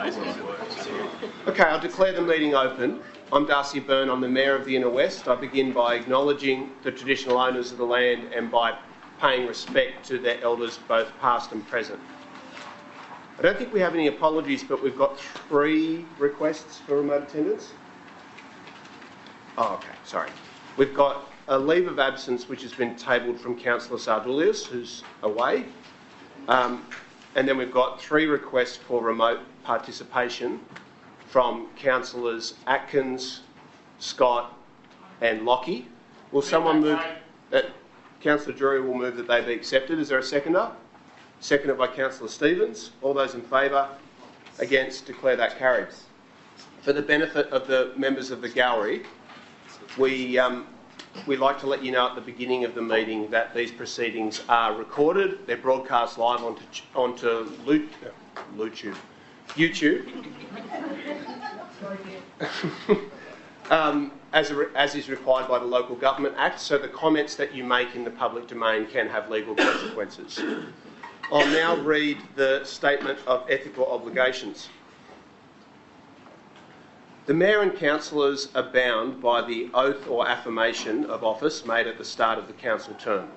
Okay, I'll declare the meeting open. I'm Darcy Byrne, I'm the Mayor of the Inner West. I begin by acknowledging the traditional owners of the land and by paying respect to their elders, both past and present. I don't think we have any apologies, but we've got 3 requests for remote attendance. Oh, okay, sorry. We've got a leave of absence which has been tabled from Councillor Sardulius, who's away. And then we've got 3 requests for remote participation from Councillors Atkins, Scott and Lockie. Will someone move that? Councillor Drury will move that they be accepted. Is there a seconder? Seconded by Councillor Stevens. All those in favour? Against? Declare that carried. For the benefit of the members of the gallery, we'd like to let you know at the beginning of the meeting that these proceedings are recorded. They're broadcast live onto YouTube. As is required by the Local Government Act, so the comments that you make in the public domain can have legal consequences. I'll now read the Statement of Ethical Obligations. The Mayor and Councillors are bound by the oath or affirmation of office made at the start of the Council term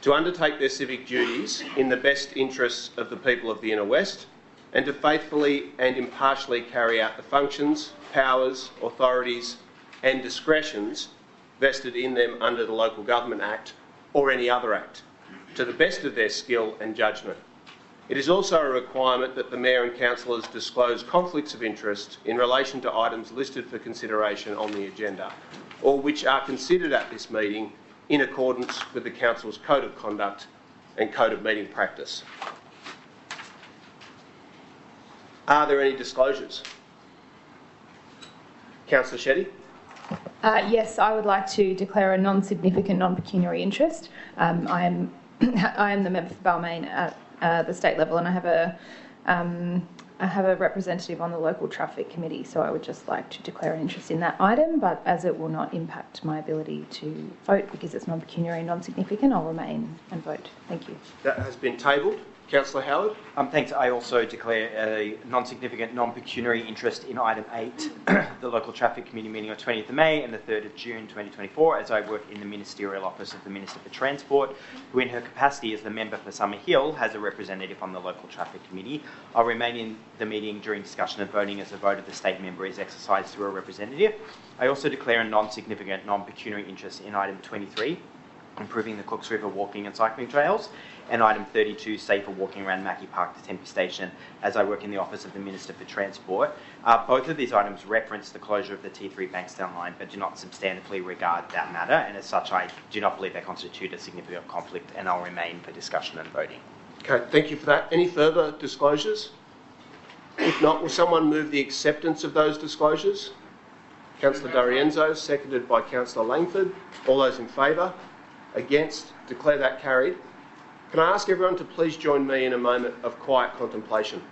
to undertake their civic duties in the best interests of the people of the Inner West and to faithfully and impartially carry out the functions, powers, authorities and discretions vested in them under the Local Government Act or any other act, to the best of their skill and judgment. It is also a requirement that the Mayor and Councillors disclose conflicts of interest in relation to items listed for consideration on the agenda, or which are considered at this meeting in accordance with the Council's Code of Conduct and Code of Meeting Practice. Are there any disclosures? Councillor Shetty? Yes, I would like to declare a non-significant non-pecuniary interest. I am the member for Balmain at the state level, and I have a representative on the local traffic committee, so I would just like to declare an interest in that item, but as it will not impact my ability to vote because it's non-pecuniary and non-significant, I'll remain and vote. Thank you. That has been tabled. Councillor Howard? Thanks. I also declare a non-significant non-pecuniary interest in item 8, the local traffic committee meeting on 20th of May and the 3rd of June 2024, as I work in the ministerial office of the Minister for Transport, who in her capacity as the member for Summer Hill has a representative on the local traffic committee. I'll remain in the meeting during discussion and voting as the vote of the state member is exercised through a representative. I also declare a non-significant non-pecuniary interest in item 23, improving the Cooks River walking and cycling trails, and item 32, safer walking around Mackie Park to Tempe Station, as I work in the office of the Minister for Transport. Both of these items reference the closure of the T3 Bankstown line, but do not substantively regard that matter, and as such I do not believe they constitute a significant conflict, and I'll remain for discussion and voting. Okay, thank you for that. Any further disclosures? If not, will someone move the acceptance of those disclosures? Councillor D'Arienzo, seconded by Councillor Langford. All those in favour? Against? Declare that carried. Can I ask everyone to please join me in a moment of quiet contemplation?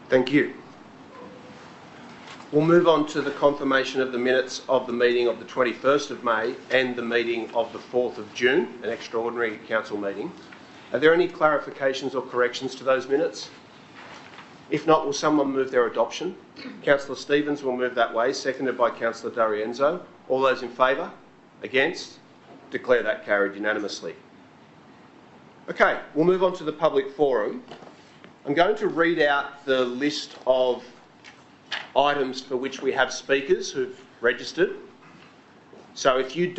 Thank you. We'll move on to the confirmation of the minutes of the meeting of the 21st of May and the meeting of the 4th of June, an extraordinary council meeting. Are there any clarifications or corrections to those minutes? If not, will someone move their adoption? Councillor Stevens will move that way, seconded by Councillor D'Arienzo. All those in favour? Against? Declare that carried unanimously. Okay, we'll move on to the public forum. I'm going to read out the list of items for which we have speakers who've registered. So if you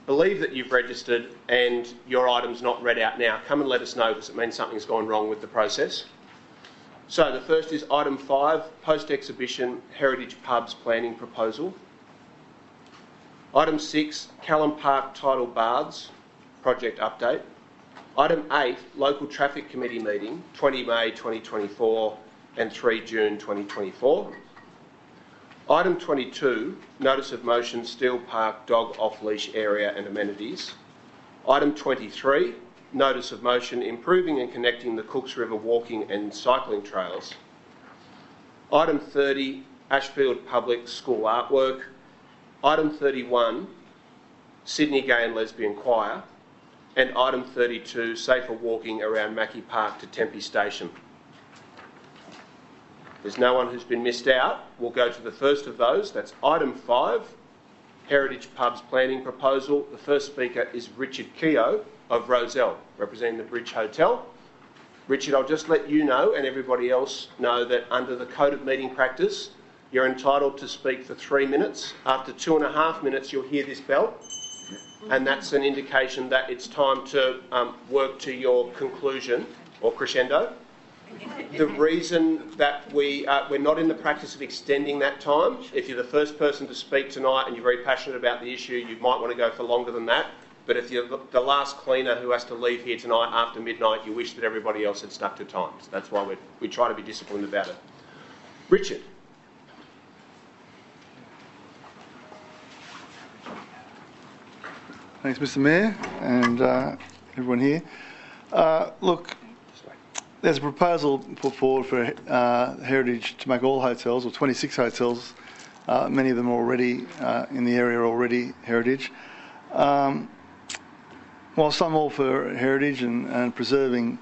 believe that you've registered and your item's not read out now, come and let us know because it means something's gone wrong with the process. So the first is item 5, post-exhibition Heritage Pubs planning proposal. Item 6, Callum Park Tidal Baths project update. Item 8, Local Traffic Committee meeting, 20 May 2024 and 3 June 2024. Item 22, notice of motion, Steel Park dog off-leash area and amenities. Item 23, notice of motion, improving and connecting the Cooks River walking and cycling trails. Item 30, Ashfield Public School artwork. Item 31, Sydney Gay and Lesbian Choir. And item 32, safer walking around Mackie Park to Tempe Station. There's no one who's been missed out. We'll go to the first of those. That's item 5, Heritage Pubs Planning Proposal. The first speaker is Richard Keogh of Rozelle, representing the Bridge Hotel. Richard, I'll just let you know and everybody else know that under the Code of Meeting Practice, you're entitled to speak for 3 minutes. After 2.5 minutes, you'll hear this bell, and that's an indication that it's time to work to your conclusion or crescendo. The reason that we're not in the practice of extending that time, if you're the first person to speak tonight and you're very passionate about the issue, you might want to go for longer than that. But if you're the last cleaner who has to leave here tonight after midnight, you wish that everybody else had stuck to time. So that's why we try to be disciplined about it. Richard. Thanks, Mr. Mayor, and everyone here. Look, there's a proposal put forward for Heritage to make all hotels, or 26 hotels, many of them already in the area already Heritage. Whilst I'm all for heritage and preserving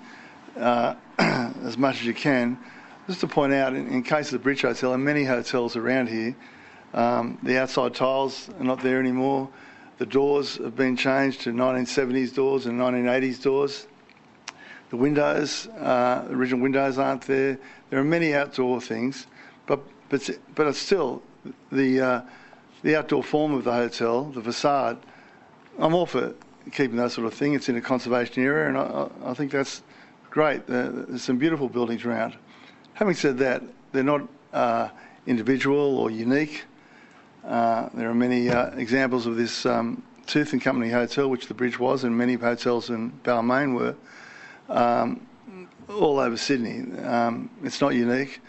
as much as you can, just to point out, in case of the Bridge Hotel and many hotels around here, the outside tiles are not there anymore. The doors have been changed to 1970s doors and 1980s doors. The windows, the original windows aren't there. There are many outdoor things, but it's still the outdoor form of the hotel, the facade. I'm all for keeping that sort of thing. It's in a conservation area, and I think that's great. There's some beautiful buildings around. Having said that, they're not individual or unique. There are many examples of this Tooth and Company Hotel, which the Bridge was, and many hotels in Balmain were, all over Sydney. It's not unique.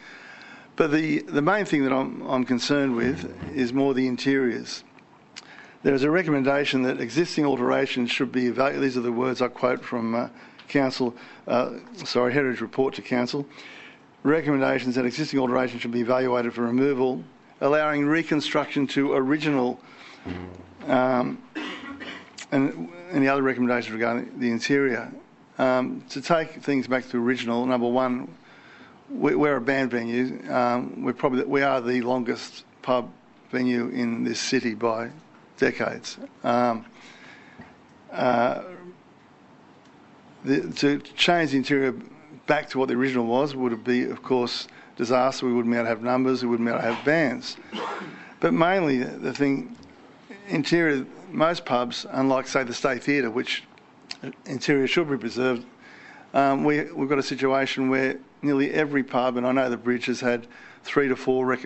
But the main thing that I'm concerned with is more the interiors. There is a recommendation that existing alterations should be evaluated. These are the words I quote from Heritage Report to Council. Recommendations that existing alterations should be evaluated for removal, allowing reconstruction to original, and any other recommendations regarding the interior. To take things back to original, number one, we're a band venue. We are the longest pub venue in this city by decades. To change the interior back to what the original was would be, of course, disaster. We wouldn't be able to have numbers. We wouldn't be able to have bands. But mainly the thing, interior, most pubs, unlike, say, the State Theatre, which interior should be preserved, we've got a situation where nearly every pub, and I know the Bridge has had 3 to 4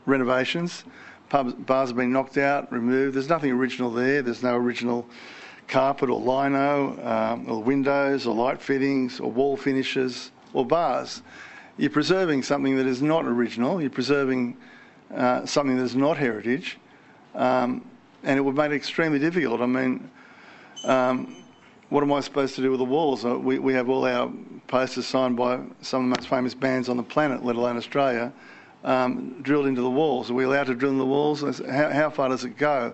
renovations. Bars have been knocked out, removed. There's nothing original there. There's no original carpet or lino, or windows or light fittings or wall finishes or bars. You're preserving something that is not original. You're preserving something that is not heritage, and it would make it extremely difficult. I mean, what am I supposed to do with the walls? We have all our posters signed by some of the most famous bands on the planet, let alone Australia, drilled into the walls. Are we allowed to drill in the walls? How far does it go?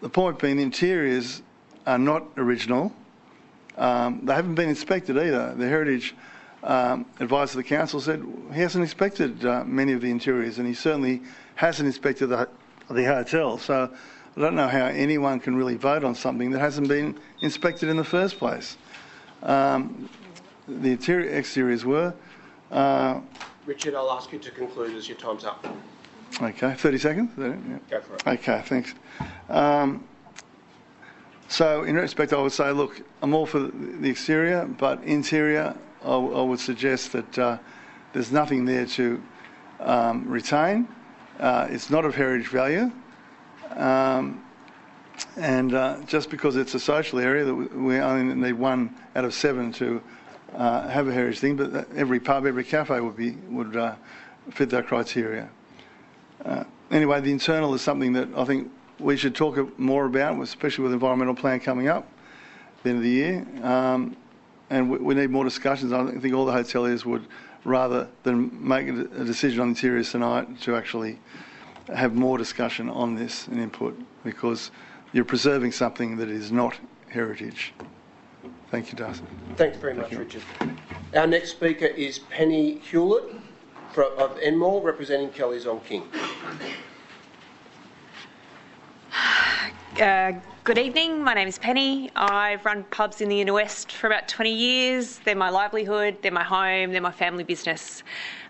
The point being, the interiors are not original. They haven't been inspected either. The Heritage advisor of the council said he hasn't inspected many of the interiors, and he certainly hasn't inspected the hotel. So I don't know how anyone can really vote on something that hasn't been inspected in the first place. The exteriors were. Richard, I'll ask you to conclude as your time's up. Okay, 30 seconds? Is that it? Yeah. Go for it. Okay, thanks. So in retrospect, I would say, look, I'm all for the exterior, but interior, I would suggest that there's nothing there to retain. It's not of heritage value. And just because it's a social area, that we only need 1 out of 7 to have a heritage thing, but every pub, every cafe would fit that criteria. Anyway, the internal is something that I think we should talk more about, especially with the environmental plan coming up at the end of the year. And we need more discussions. I think all the hoteliers would, rather than make a decision on interiors tonight, to actually have more discussion on this and input, because you're preserving something that is not heritage. Thank you, Darcy. Thanks very much, Richard. Our next speaker is Penny Hewlett of Enmore, representing Kelly's on King. Good evening, my name is Penny. I've run pubs in the Inner West for about 20 years. They're my livelihood, they're my home, they're my family business.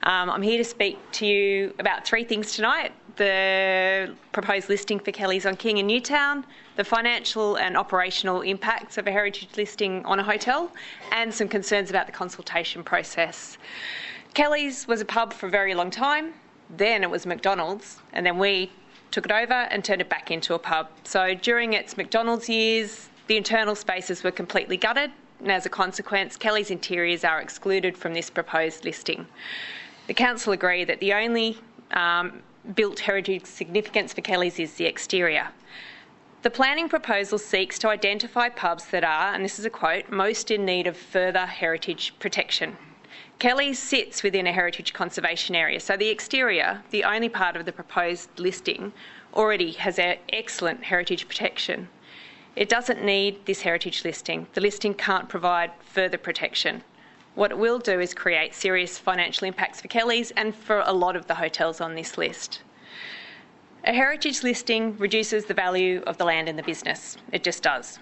I'm here to speak to you about three things tonight: the proposed listing for Kelly's on King in Newtown, the financial and operational impacts of a heritage listing on a hotel, and some concerns about the consultation process. Kelly's was a pub for a very long time, then it was McDonald's, and then we took it over and turned it back into a pub. So during its McDonald's years, the internal spaces were completely gutted, and as a consequence, Kelly's interiors are excluded from this proposed listing. The council agree that the only built heritage significance for Kelly's is the exterior. The planning proposal seeks to identify pubs that are, and this is a quote, most in need of further heritage protection. Kelly's sits within a heritage conservation area, so the exterior, the only part of the proposed listing, already has excellent heritage protection. It doesn't need this heritage listing. The listing can't provide further protection. What it will do is create serious financial impacts for Kelly's and for a lot of the hotels on this list. A heritage listing reduces the value of the land in the business. It just does.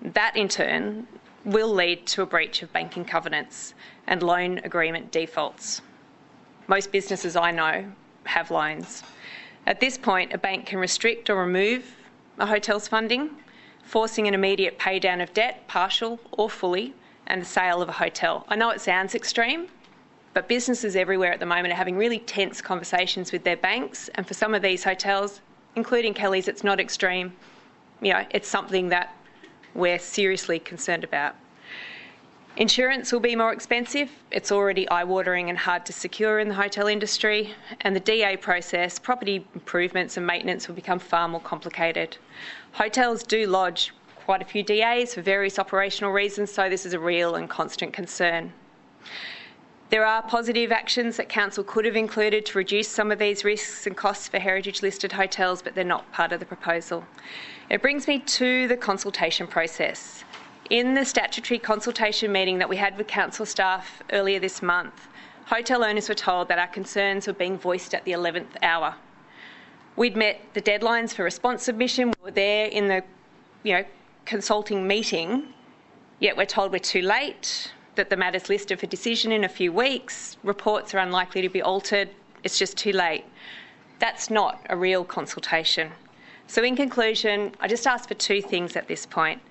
That, in turn, will lead to a breach of banking covenants and loan agreement defaults. Most businesses I know have loans. At this point, a bank can restrict or remove a hotel's funding, forcing an immediate pay down of debt, partial or fully, and the sale of a hotel. I know it sounds extreme, but businesses everywhere at the moment are having really tense conversations with their banks, and for some of these hotels, including Kelly's, it's not extreme. You know, it's something that we're seriously concerned about. Insurance will be more expensive. It's already eye-watering and hard to secure in the hotel industry, and the DA process, property improvements and maintenance will become far more complicated. Hotels do lodge quite a few DAs for various operational reasons, so this is a real and constant concern. There are positive actions that Council could have included to reduce some of these risks and costs for heritage-listed hotels, but they're not part of the proposal. It brings me to the consultation process. In the statutory consultation meeting that we had with Council staff earlier this month, hotel owners were told that our concerns were being voiced at the 11th hour. We'd met the deadlines for response submission. We were there in the consulting meeting, yet we're told we're too late, that the matter's listed for decision in a few weeks, reports are unlikely to be altered, it's just too late. That's not a real consultation. So in conclusion, I just ask for two things at this point.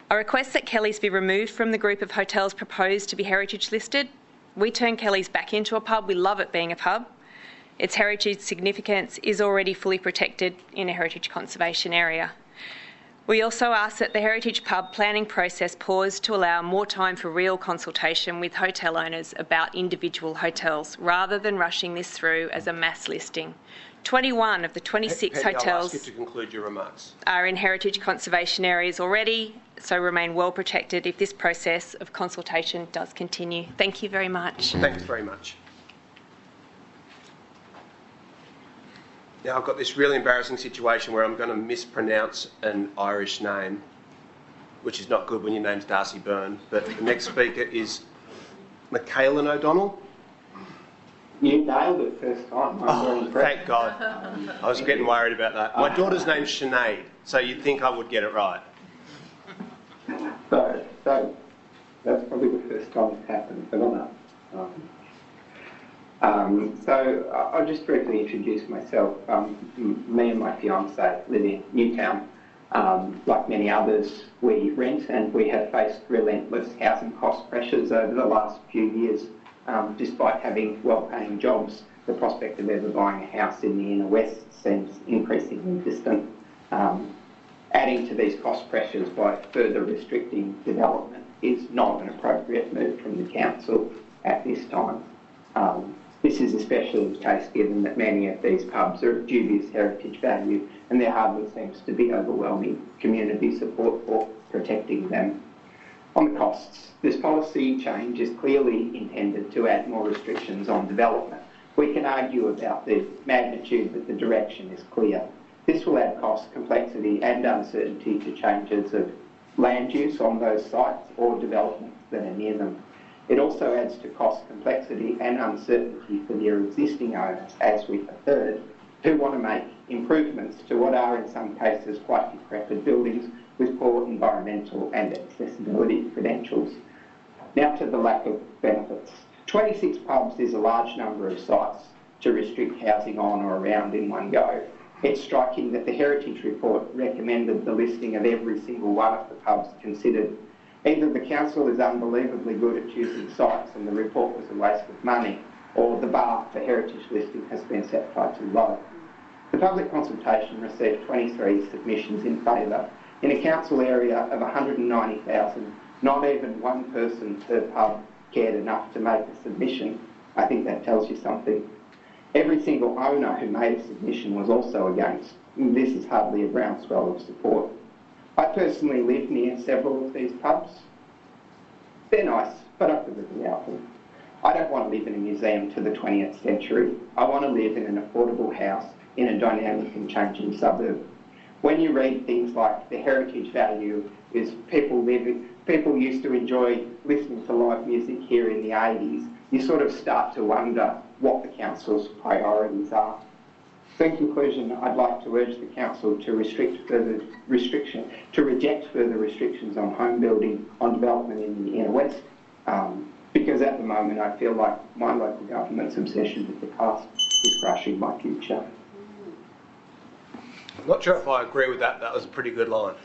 I request that Kelly's be removed from the group of hotels proposed to be heritage listed. We turn Kelly's back into a pub. We love it being a pub. Its heritage significance is already fully protected in a heritage conservation area. We also ask that the heritage pub planning process pause to allow more time for real consultation with hotel owners about individual hotels, rather than rushing this through as a mass listing. 21 of the 26 Penny, hotels I'll ask you to conclude your remarks. Are in heritage conservation areas already, so remain well protected if this process of consultation does continue. Thank you very much. Thanks very much. Now I've got this really embarrassing situation where I'm going to mispronounce an Irish name, which is not good when your name's Darcy Byrne, but the next speaker is Michaela O'Donnell. You nailed it first time. I'm very impressed. Thank God. I was getting worried about that. My daughter's name's Sinead, so you'd think I would get it right. So that's probably the first time it's happened, but on that. So I'll just briefly introduce myself. Me and my fiance live in Newtown. Like many others, we rent, and we have faced relentless housing cost pressures over the last few years. Despite having well-paying jobs, the prospect of ever buying a house in the Inner West seems increasingly distant. Adding to these cost pressures by further restricting development is not an appropriate move from the council at this time. This is especially the case given that many of these pubs are of dubious heritage value and there hardly seems to be overwhelming community support for protecting them. On the costs, this policy change is clearly intended to add more restrictions on development. We can argue about the magnitude, but the direction is clear. This will add cost, complexity and uncertainty to changes of land use on those sites or developments that are near them. It also adds to cost, complexity and uncertainty for their existing owners, as we have heard, who want to make improvements to what are in some cases quite decrepit buildings with poor environmental and accessibility credentials. Now to the lack of benefits. 26 pubs is a large number of sites to restrict housing on or around in one go. It's striking that the Heritage Report recommended the listing of every single one of the pubs considered. Either the council is unbelievably good at choosing sites and the report was a waste of money, or the bar for heritage listing has been set far too low. The public consultation received 23 submissions in favour. In a council area of 190,000, not even one person per pub cared enough to make a submission. I think that tells you something. Every single owner who made a submission was also against. This is hardly a groundswell of support. I personally live near several of these pubs. They're nice, but I could live without them. I don't want to live in a museum to the 20th century. I want to live in an affordable house in a dynamic and changing suburb. When you read things like the heritage value is people used to enjoy listening to live music here in the 80s, you sort of start to wonder what the council's priorities are. So in conclusion, I'd like to urge the council to reject further restrictions on home building, on development in the inner west, because at the moment I feel like my local government's obsession with the past is crushing my future. I'm not sure if I agree with that. That was a pretty good line.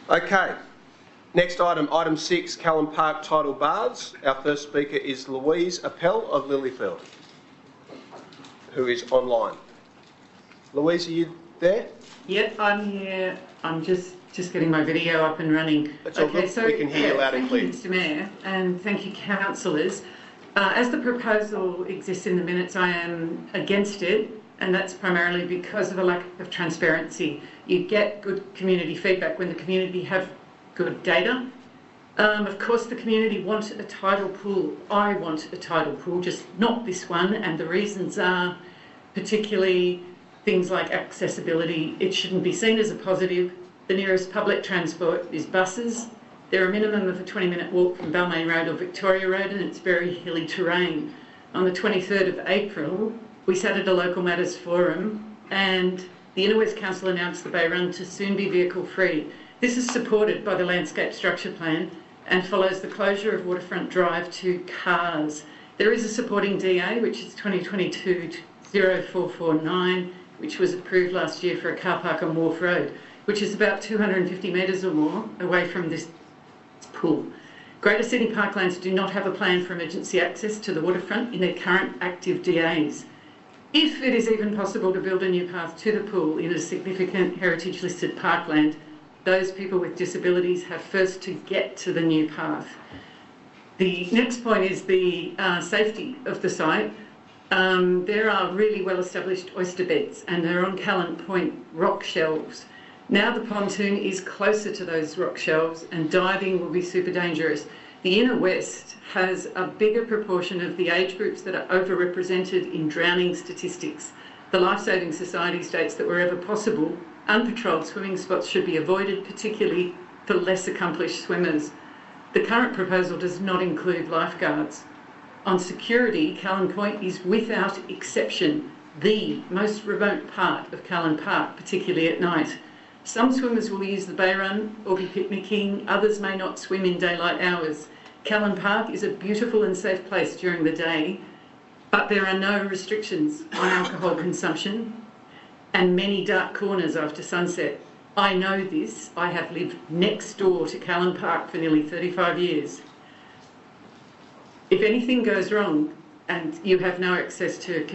Okay. Next item, item 6, Callan Park Tidal Baths. Our first speaker is Louise Appel of Lilyfield, who is online. Louise, are you there? Yep, I'm here. I'm just getting my video up and running. That's all good. We can hear you loud and clear. Thank you, Mr Mayor, and thank you, councillors. As the proposal exists in the minutes, I am against it, and that's primarily because of a lack of transparency. You get good community feedback when the community have good data. Of course, the community want a tidal pool. I want a tidal pool, just not this one, and the reasons are particularly things like accessibility. It shouldn't be seen as a positive. The nearest public transport is buses. They're a minimum of a 20-minute walk from Balmain Road or Victoria Road, and it's very hilly terrain. On the 23rd of April, we sat at a local matters forum, and the Inner West Council announced the Bay Run to soon be vehicle-free. This is supported by the Landscape Structure Plan and follows the closure of Waterfront Drive to cars. There is a supporting DA, which is 2022-0449, which was approved last year for a car park on Wharf Road, which is about 250 metres or more away from this pool. Greater Sydney Parklands do not have a plan for emergency access to the waterfront in their current active DAs. If it is even possible to build a new path to the pool in a significant heritage listed parkland, those people with disabilities have first to get to the new path. The next point is the safety of the site. There are really well established oyster beds and they're on Callan Point rock shelves. Now the pontoon is closer to those rock shelves and diving will be super dangerous. The Inner West has a bigger proportion of the age groups that are overrepresented in drowning statistics. The Lifesaving Society states that wherever possible, unpatrolled swimming spots should be avoided, particularly for less accomplished swimmers. The current proposal does not include lifeguards. On security, Callan Point is without exception the most remote part of Callan Park, particularly at night. Some swimmers will use the Bay Run or be picnicking, others may not swim in daylight hours. Callan Park is a beautiful and safe place during the day, but there are no restrictions on alcohol consumption and many dark corners after sunset. I know this. I have lived next door to Callan Park for nearly 35 years. If anything goes wrong and you have no access to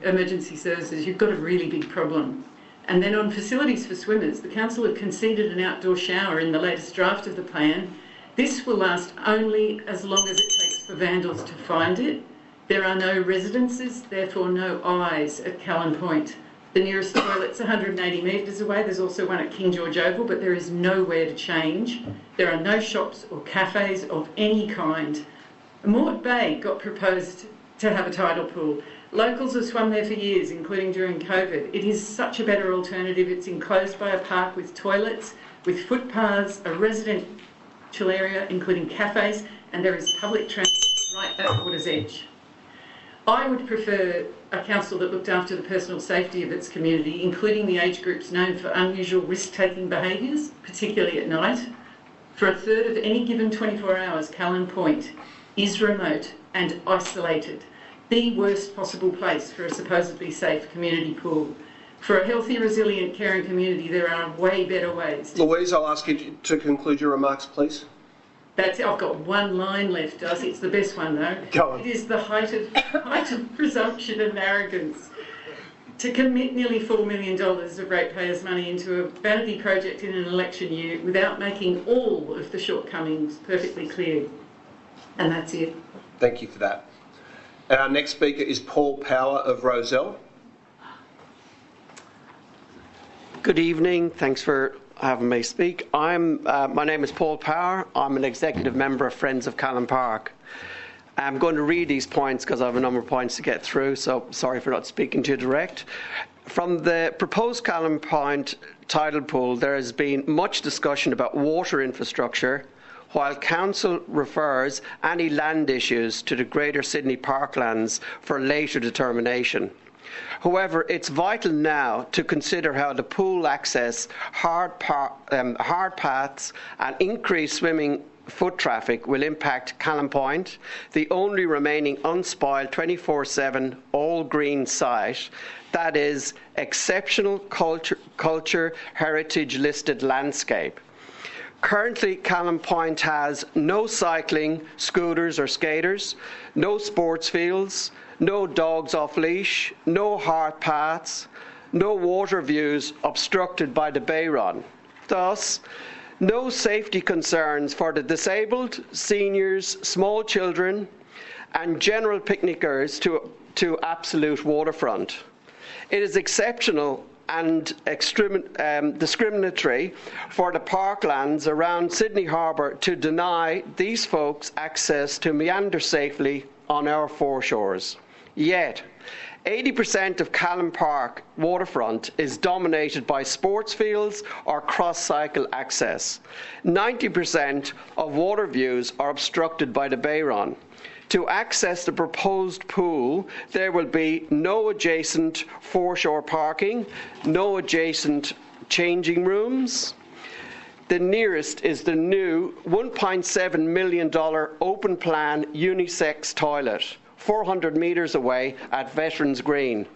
emergency services, you've got a really big problem. And then on facilities for swimmers, the council have conceded an outdoor shower in the latest draft of the plan. This will last only as long as it takes for vandals to find it. There are no residences, therefore no eyes at Callan Point. The nearest toilet's 180 metres away. There's also one at King George Oval, but there is nowhere to change. There are no shops or cafes of any kind. Mort Bay got proposed to have a tidal pool. Locals have swum there for years, including during COVID. It is such a better alternative. It's enclosed by a park with toilets, with footpaths, a residential area, including cafes, and there is public transport right at water's edge. I would prefer a council that looked after the personal safety of its community, including the age groups known for unusual risk-taking behaviours, particularly at night. For a third of any given 24 hours, Callan Point is remote and isolated, the worst possible place for a supposedly safe community pool. For a healthy, resilient, caring community, there are way better ways. Louise, I'll ask you to conclude your remarks, please. That's it. I've got one line left, Darcy. It's the best one, though. Go on. It is the height of presumption and arrogance to commit nearly $4 million of ratepayers' money into a vanity project in an election year without making all of the shortcomings perfectly clear. And that's it. Thank you for that. Our next speaker is Paul Power of Rozelle. Good evening. Thanks for having me speak. My name is Paul Power. I'm an executive member of Friends of Callan Park. I'm going to read these points because I have a number of points to get through, so sorry for not speaking to you direct. From the proposed Callan Point tidal pool, there has been much discussion about water infrastructure, while Council refers any land issues to the Greater Sydney Parklands for later determination. However, it's vital now to consider how the pool access, hard paths and increased swimming foot traffic will impact Callan Point, the only remaining unspoiled 24/7 all-green site that is exceptional culture heritage listed landscape. Currently, Callan Point has no cycling, scooters or skaters, no sports fields, no dogs off leash, no hard paths, no water views obstructed by the Bay Run. Thus, no safety concerns for the disabled, seniors, small children and general picnickers to absolute waterfront. It is exceptional and discriminatory for the parklands around Sydney Harbour to deny these folks access to meander safely on our foreshores. Yet, 80% of Callan Park waterfront is dominated by sports fields or cross-cycle access. 90% of water views are obstructed by the Bay Run. To access the proposed pool, there will be no adjacent foreshore parking, no adjacent changing rooms. The nearest is the new $1.7 million open plan unisex toilet, 400 metres away at Veterans Green,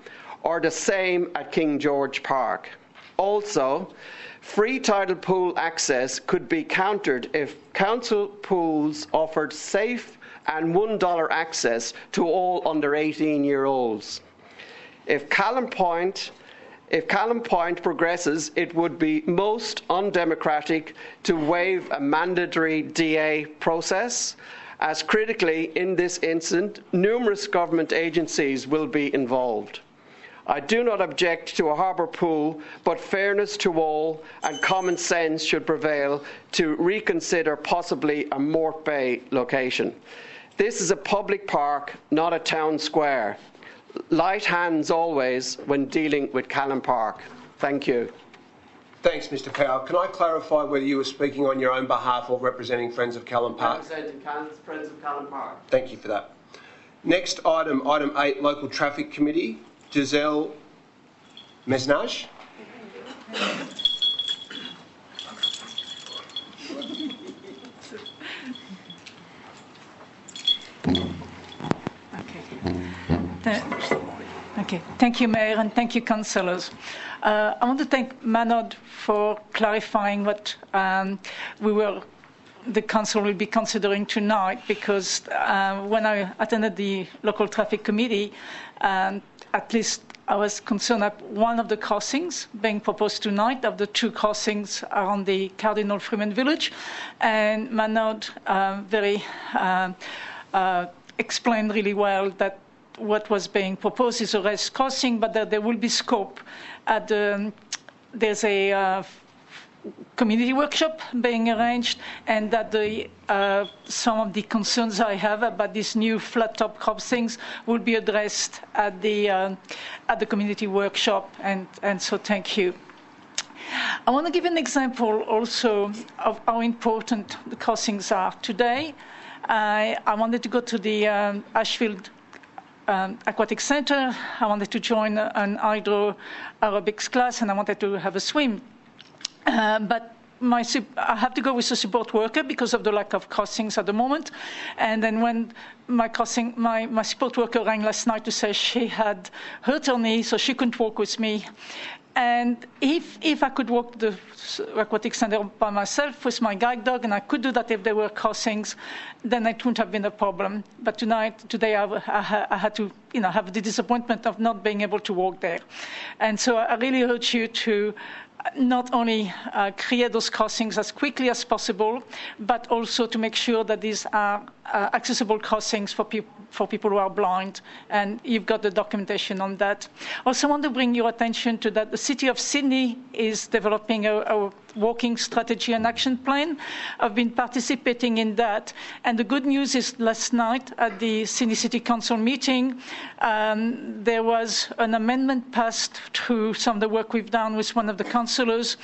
or the same at King George Park. Also, free tidal pool access could be countered if council pools offered safe and $1 access to all under 18-year-olds. If Callan Point progresses, it would be most undemocratic to waive a mandatory DA process, as critically in this instance, numerous government agencies will be involved. I do not object to a harbour pool, but fairness to all and common sense should prevail to reconsider possibly a Mort Bay location. This is a public park, not a town square. Light hands always when dealing with Callan Park. Thank you. Thanks, Mr. Powell. Can I clarify whether you were speaking on your own behalf or representing Friends of Callan Park? Representing Friends of Callan Park. Thank you for that. Next item, item 8, Local Traffic Committee. Giselle Mesnage. Okay. Thank you, Mayor, and thank you, councillors. I want to thank Manod for clarifying what the council will be considering tonight, because when I attended the local traffic committee, at least I was concerned that one of the crossings being proposed tonight, of the two crossings, are on the Cardinal Freeman Village, and Manod very explained really well that what was being proposed is a raised crossing, but that there will be scope at there's a community workshop being arranged, and that some of the concerns I have about these new flat top crossings will be addressed at the community workshop, and so thank you. I want to give an example also of how important the crossings are. Today, I wanted to go to the Ashfield Aquatic Centre. I wanted to join an hydro aerobics class, and I wanted to have a swim. But I have to go with a support worker because of the lack of crossings at the moment. And then when my support worker rang last night to say she had hurt her knee, so she couldn't walk with me. And if I could walk the aquatic centre by myself with my guide dog, and I could do that if there were crossings, then it wouldn't have been a problem. But today I had to, have the disappointment of not being able to walk there. And so I really urge you to not only create those crossings as quickly as possible, but also to make sure that these are accessible crossings for people who are blind, and you've got the documentation on that. Also, I want to bring your attention to that the City of Sydney is developing a walking strategy and action plan. I've been participating in that, and the good news is last night at the Sydney City Council meeting, there was an amendment passed through some of the work we've done with one of the councillors,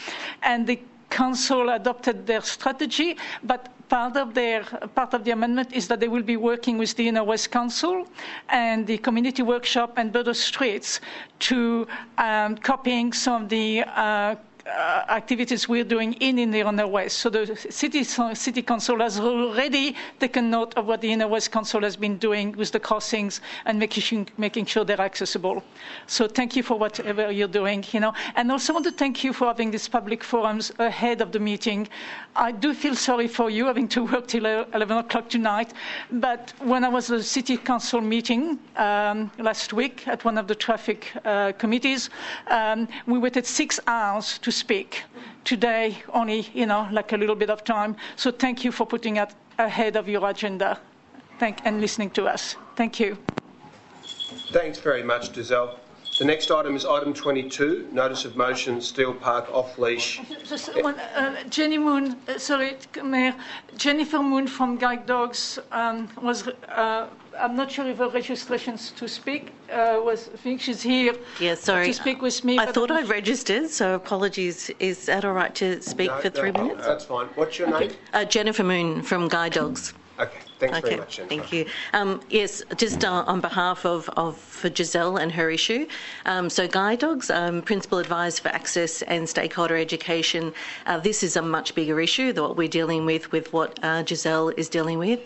and the council adopted their strategy, but part of the amendment is that they will be working with the Inner West Council and the community workshop and Better Streets to copying some of the activities we're doing in the Inner West. So the City Council has already taken note of what the Inner West Council has been doing with the crossings and making sure they're accessible. So thank you for whatever you're doing, And also want to thank you for having these public forums ahead of the meeting. I do feel sorry for you having to work till 11 o'clock tonight, but when I was at the City Council meeting last week at one of the traffic we waited 6 hours to speak. Today, only, like a little bit of time. So thank you for putting it ahead of your agenda and listening to us. Thank you. Thanks very much, Giselle. The next item is item 22, Notice of Motion, Steel Park Off-Leash. Just one, Jenny Moon, Mayor, Jennifer Moon from Guide Dogs was, I'm not sure if her registrations to speak I think she's here to speak with me. I thought I registered, so apologies. Is that all right to speak for 3 minutes? That's fine. What's your name? Jennifer Moon from Guide Dogs. Okay, thanks very much, Jennifer. Thank you. Yes, just on behalf for Giselle and her issue. So Guide Dogs, Principal Advisor for Access and Stakeholder Education. This is a much bigger issue than what we're dealing with what Giselle is dealing with.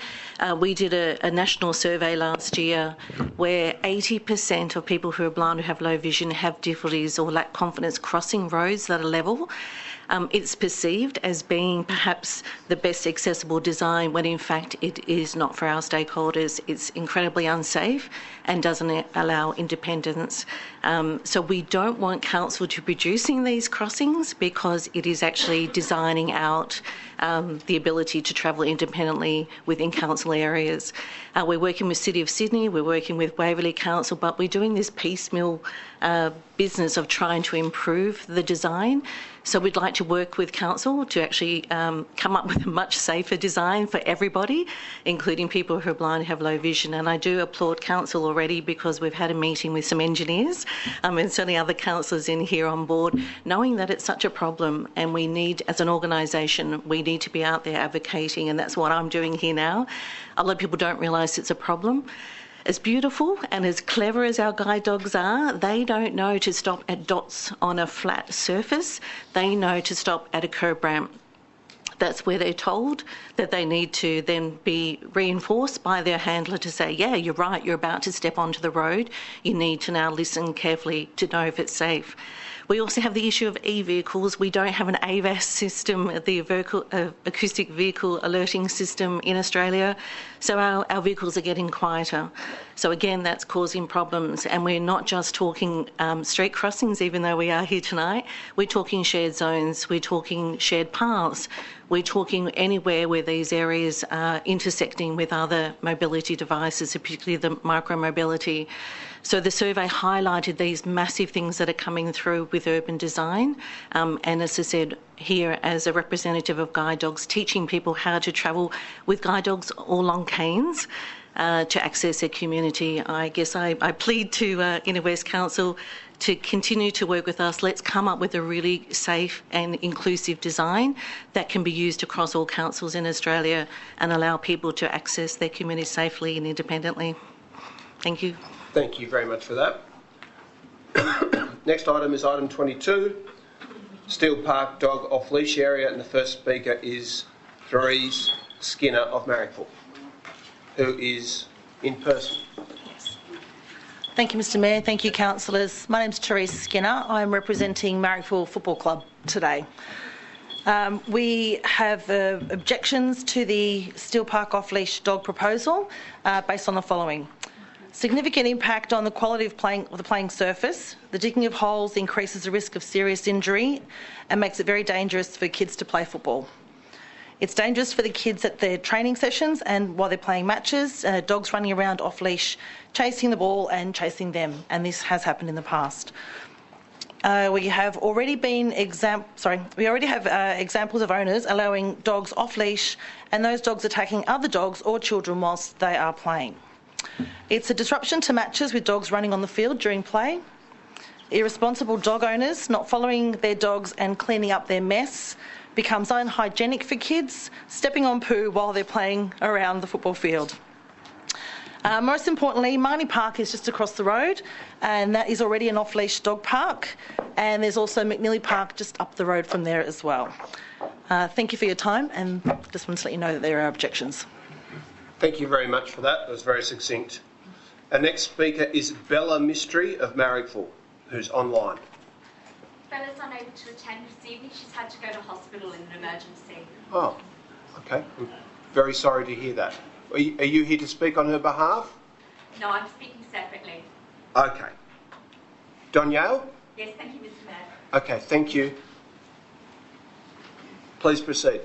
We did a national survey last year where 80% of people who are blind, who have low vision, have difficulties or lack confidence crossing roads that are level. It's perceived as being perhaps the best accessible design when in fact it is not for our stakeholders. It's incredibly unsafe and doesn't allow independence. So we don't want council to be producing these crossings because it is actually designing out the ability to travel independently within council areas. We're working with City of Sydney, we're working with Waverley Council, but we're doing this piecemeal business of trying to improve the design. So we'd like to work with council to actually come up with a much safer design for everybody, including people who are blind and have low vision. And I do applaud council already because we've had a meeting with some engineers and certainly other councillors in here on board, knowing that it's such a problem and we need, as an organisation, we need to be out there advocating, and that's what I'm doing here now. A lot of people don't realise it's a problem. As beautiful and as clever as our guide dogs are, they don't know to stop at dots on a flat surface. They know to stop at a curb ramp. That's where they're told that they need to then be reinforced by their handler to say, yeah, you're right, you're about to step onto the road. You need to now listen carefully to know if it's safe. We also have the issue of e-vehicles. We don't have an AVAS system, the acoustic vehicle alerting system in Australia. So our vehicles are getting quieter. So again, that's causing problems. And we're not just talking street crossings, even though we are here tonight. We're talking shared zones. We're talking shared paths. We're talking anywhere where these areas are intersecting with other mobility devices, particularly the micromobility. So the survey highlighted these massive things that are coming through with urban design. And as I said here, as a representative of guide dogs, teaching people how to travel with guide dogs or long canes to access their community. I guess I plead to Inner West Council to continue to work with us. Let's come up with a really safe and inclusive design that can be used across all councils in Australia and allow people to access their community safely and independently. Thank you. Thank you very much for that. Next item is item 22, Steel Park dog off-leash area, and the first speaker is Therese Skinner of Marrickville, who is in person. Thank you, Mr Mayor. Thank you, councillors. My name's Therese Skinner. I'm representing Marrickville Football Club today. We have objections to the Steel Park off-leash dog proposal based on the following. Significant impact on the quality of the playing surface. The digging of holes increases the risk of serious injury and makes it very dangerous for kids to play football. It's dangerous for the kids at their training sessions and while they're playing matches, dogs running around off-leash, chasing the ball and chasing them, and this has happened in the past. We already have examples of owners allowing dogs off-leash and those dogs attacking other dogs or children whilst they are playing. It's a disruption to matches with dogs running on the field during play. Irresponsible dog owners not following their dogs and cleaning up their mess becomes unhygienic for kids, stepping on poo while they're playing around the football field. Most importantly, Marnie Park is just across the road, and that is already an off-leash dog park, and there's also McNeely Park just up the road from there as well. Thank you for your time, and just wanted to let you know that there are objections. Thank you very much for that. That was very succinct. Our next speaker is Bella Mystery of Marrickville, who's online. Bella's unable to attend this evening. She's had to go to hospital in an emergency. Oh, okay. I'm very sorry to hear that. Are you here to speak on her behalf? No, I'm speaking separately. Okay. Danielle? Yes, thank you, Mr Mayor. Okay, thank you. Please proceed.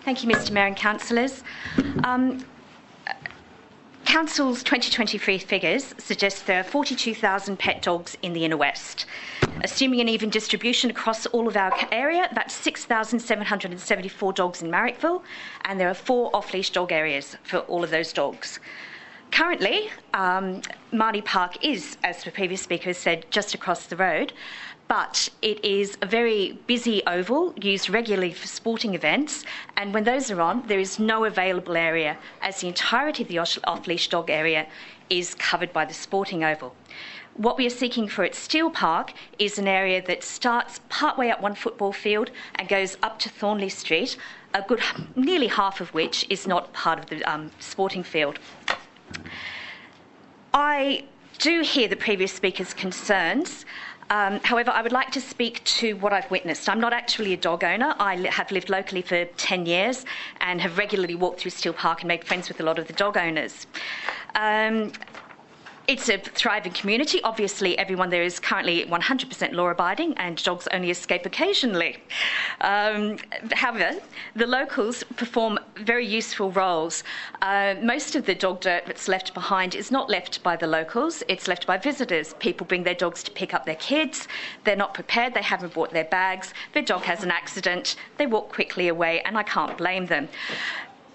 Thank you, Mr Mayor and councillors. Council's 2023 figures suggest there are 42,000 pet dogs in the Inner West. Assuming an even distribution across all of our area, that's 6,774 dogs in Marrickville, and there are 4 off-leash dog areas for all of those dogs. Currently, Marnie Park is, as the previous speaker has said, just across the road, but it is a very busy oval used regularly for sporting events, and when those are on, there is no available area as the entirety of the off-leash dog area is covered by the sporting oval. What we are seeking for at Steel Park is an area that starts partway up one football field and goes up to Thornley Street, nearly half of which is not part of the sporting field. I do hear the previous speaker's concerns. However, I would like to speak to what I've witnessed. I'm not actually a dog owner. I have lived locally for 10 years and have regularly walked through Steel Park and made friends with a lot of the dog owners. It's a thriving community. Obviously, everyone there is currently 100% law-abiding and dogs only escape occasionally. However, the locals perform very useful roles. Most of the dog dirt that's left behind is not left by the locals, it's left by visitors. People bring their dogs to pick up their kids, they're not prepared, they haven't brought their bags, their dog has an accident, they walk quickly away, and I can't blame them.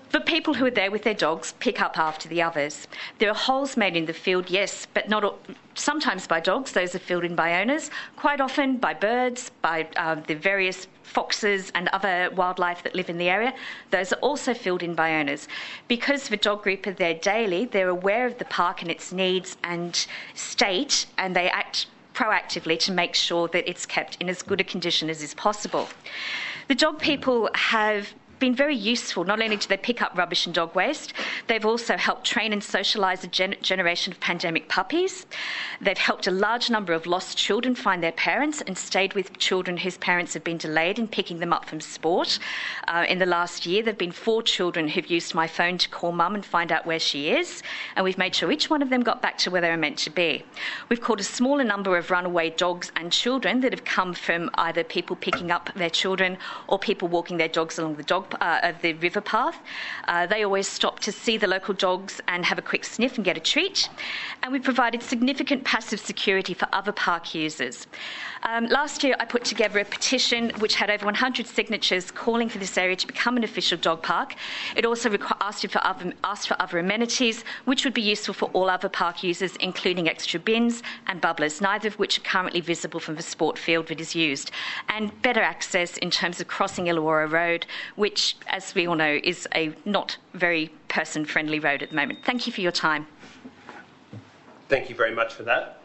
The people who are there with their dogs pick up after the others. There are holes made in the field, yes, but not all, sometimes by dogs. Those are filled in by owners, quite often by birds, by the various foxes and other wildlife that live in the area. Those are also filled in by owners. Because the dog group are there daily, they're aware of the park and its needs and state, and they act proactively to make sure that it's kept in as good a condition as is possible. The dog people have been very useful. Not only do they pick up rubbish and dog waste, they've also helped train and socialise a generation of pandemic puppies. They've helped a large number of lost children find their parents and stayed with children whose parents have been delayed in picking them up from sport. In the last year, there have been 4 children who've used my phone to call mum and find out where she is, and we've made sure each one of them got back to where they were meant to be. We've caught a smaller number of runaway dogs and children that have come from either people picking up their children or people walking their dogs along the river path. They always stop to see the local dogs and have a quick sniff and get a treat. And we provided significant passive security for other park users. Last year, I put together a petition which had over 100 signatures calling for this area to become an official dog park. It also asked for other amenities which would be useful for all other park users, including extra bins and bubblers, neither of which are currently visible from the sport field that is used, and better access in terms of crossing Illawarra Road, which, as we all know, is a not very person-friendly road at the moment. Thank you for your time. Thank you very much for that.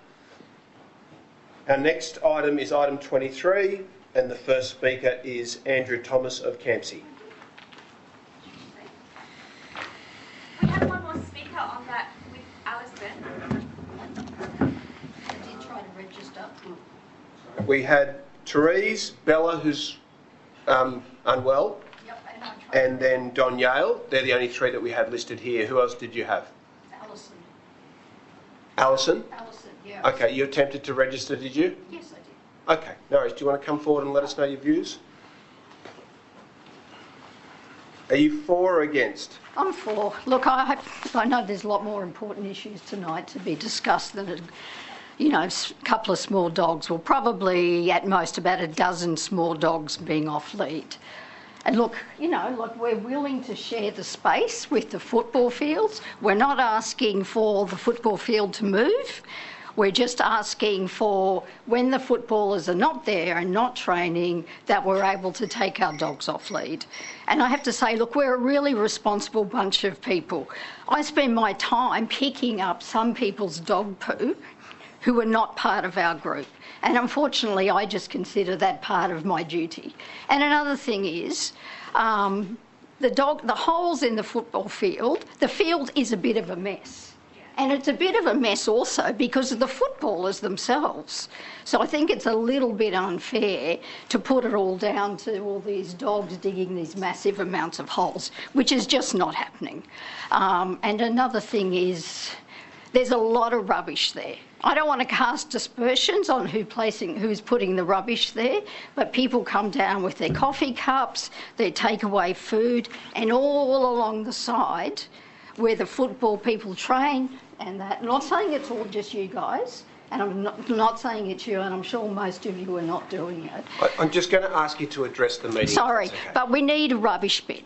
Our next item is item 23, and the first speaker is Andrew Thomas of Campsie. We have one more speaker on that with Alison. I did try to register. We had Therese, Bella, who's unwell, and then Don Yale. They're the only 3 that we have listed here. Who else did you have? Alison. Alison? Alison, yeah. Okay, you attempted to register, did you? Yes, I did. Okay, no worries. Do you want to come forward and let us know your views? Are you for or against? I'm for. Look, I know there's a lot more important issues tonight to be discussed than a couple of small dogs. Well, probably at most about a dozen small dogs being off lead. And look, we're willing to share the space with the football fields. We're not asking for the football field to move. We're just asking for, when the footballers are not there and not training, that we're able to take our dogs off lead. And I have to say, look, we're a really responsible bunch of people. I spend my time picking up some people's dog poo who are not part of our group. And unfortunately, I just consider that part of my duty. And another thing is, the holes in the football field, the field is a bit of a mess. And it's a bit of a mess also because of the footballers themselves. So I think it's a little bit unfair to put it all down to all these dogs digging these massive amounts of holes, which is just not happening. And another thing is, there's a lot of rubbish there. I don't want to cast aspersions on who's putting the rubbish there, but people come down with their coffee cups, their takeaway food, and all along the side where the football people train and that. I'm not saying it's all just you guys, and I'm not saying it's you, and I'm sure most of you are not doing it. I'm just going to ask you to address the meeting. Sorry, okay. But we need a rubbish bin,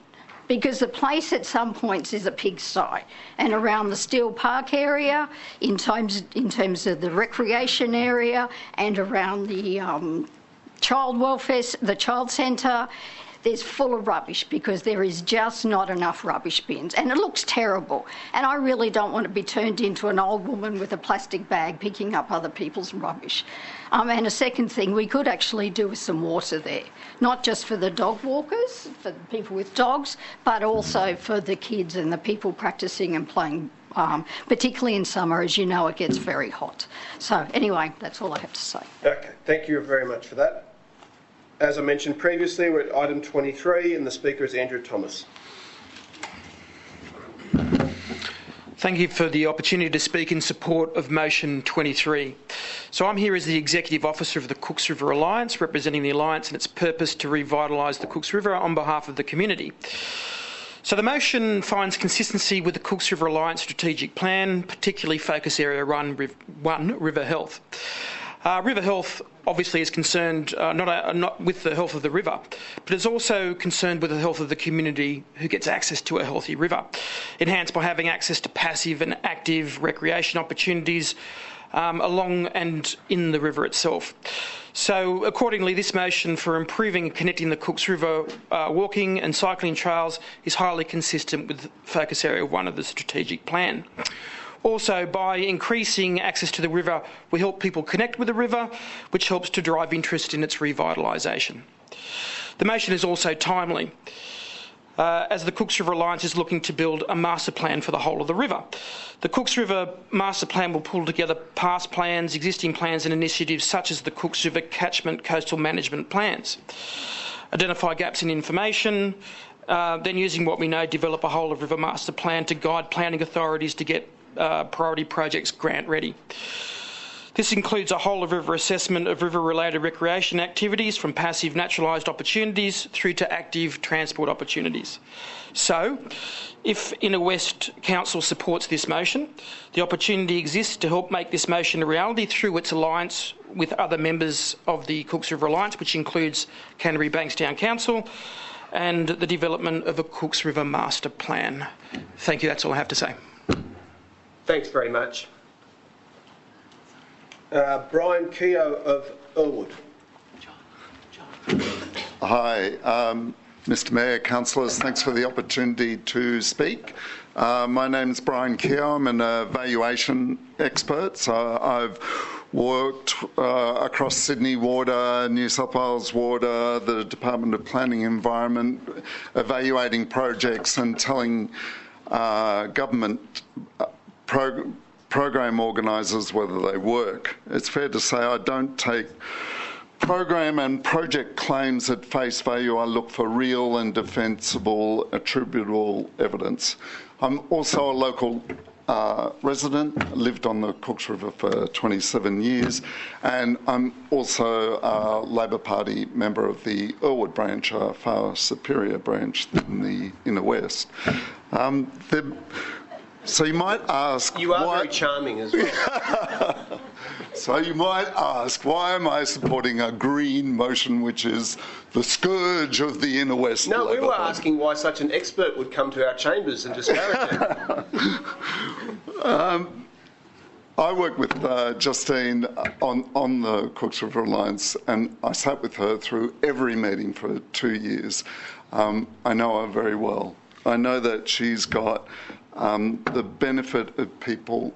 because the place at some points is a pigsty, and around the Steel Park area, in terms of the recreation area, and around the child welfare, the child centre, there's full of rubbish because there is just not enough rubbish bins, and it looks terrible. And I really don't want to be turned into an old woman with a plastic bag picking up other people's rubbish. And a second thing, we could actually do with some water there, not just for the dog walkers, for the people with dogs, but also for the kids and the people practising and playing, particularly in summer. As you know, it gets very hot. So anyway, that's all I have to say. Okay, thank you very much for that. As I mentioned previously, we're at item 23, and the speaker is Andrew Thomas. Thank you for the opportunity to speak in support of motion 23. So I'm here as the Executive Officer of the Cooks River Alliance, representing the Alliance and its purpose to revitalise the Cooks River on behalf of the community. So the motion finds consistency with the Cooks River Alliance strategic plan, particularly focus area 1, River Health. River health obviously is concerned not with the health of the river, but is also concerned with the health of the community who gets access to a healthy river, enhanced by having access to passive and active recreation opportunities along and in the river itself. So accordingly, this motion for improving and connecting the Cooks River walking and cycling trails is highly consistent with Focus Area 1 of the strategic plan. Also, by increasing access to the river, we help people connect with the river, which helps to drive interest in its revitalisation. The motion is also timely. as the Cooks River Alliance is looking to build a master plan for the whole of the river. The Cooks River Master Plan will pull together past plans, existing plans and initiatives such as the Cooks River Catchment Coastal Management Plans. Identify gaps in information, then using what we know, develop a whole of river master plan to guide planning authorities to get priority projects grant ready. This includes a whole of river assessment of river-related recreation activities, from passive naturalised opportunities through to active transport opportunities. So, if Inner West Council supports this motion, the opportunity exists to help make this motion a reality through its alliance with other members of the Cooks River Alliance, which includes Canterbury Bankstown Council, and the development of a Cooks River Master Plan. Thank you, that's all I have to say. Thanks very much. Brian Keogh of Earlwood. Hi, Mr Mayor, councillors, thanks for the opportunity to speak. My name's Brian Keogh. I'm an evaluation expert, so I've worked across Sydney Water, New South Wales Water, the Department of Planning and Environment, evaluating projects and telling government program organisers whether they work. It's fair to say I don't take program and project claims at face value. I look for real and defensible, attributable evidence. I'm also a local resident, lived on the Cooks River for 27 years, and I'm also a Labor Party member of the Earlwood branch, a far superior branch than the Inner West. So you might ask... You are very charming as well. So you might ask, why am I supporting a green motion which is the scourge of the Inner West? No, we were asking why such an expert would come to our chambers and disparage it. I work with Justine on the Cooks River Alliance, and I sat with her through every meeting for 2 years. I know her very well. I know that she's got the benefit of people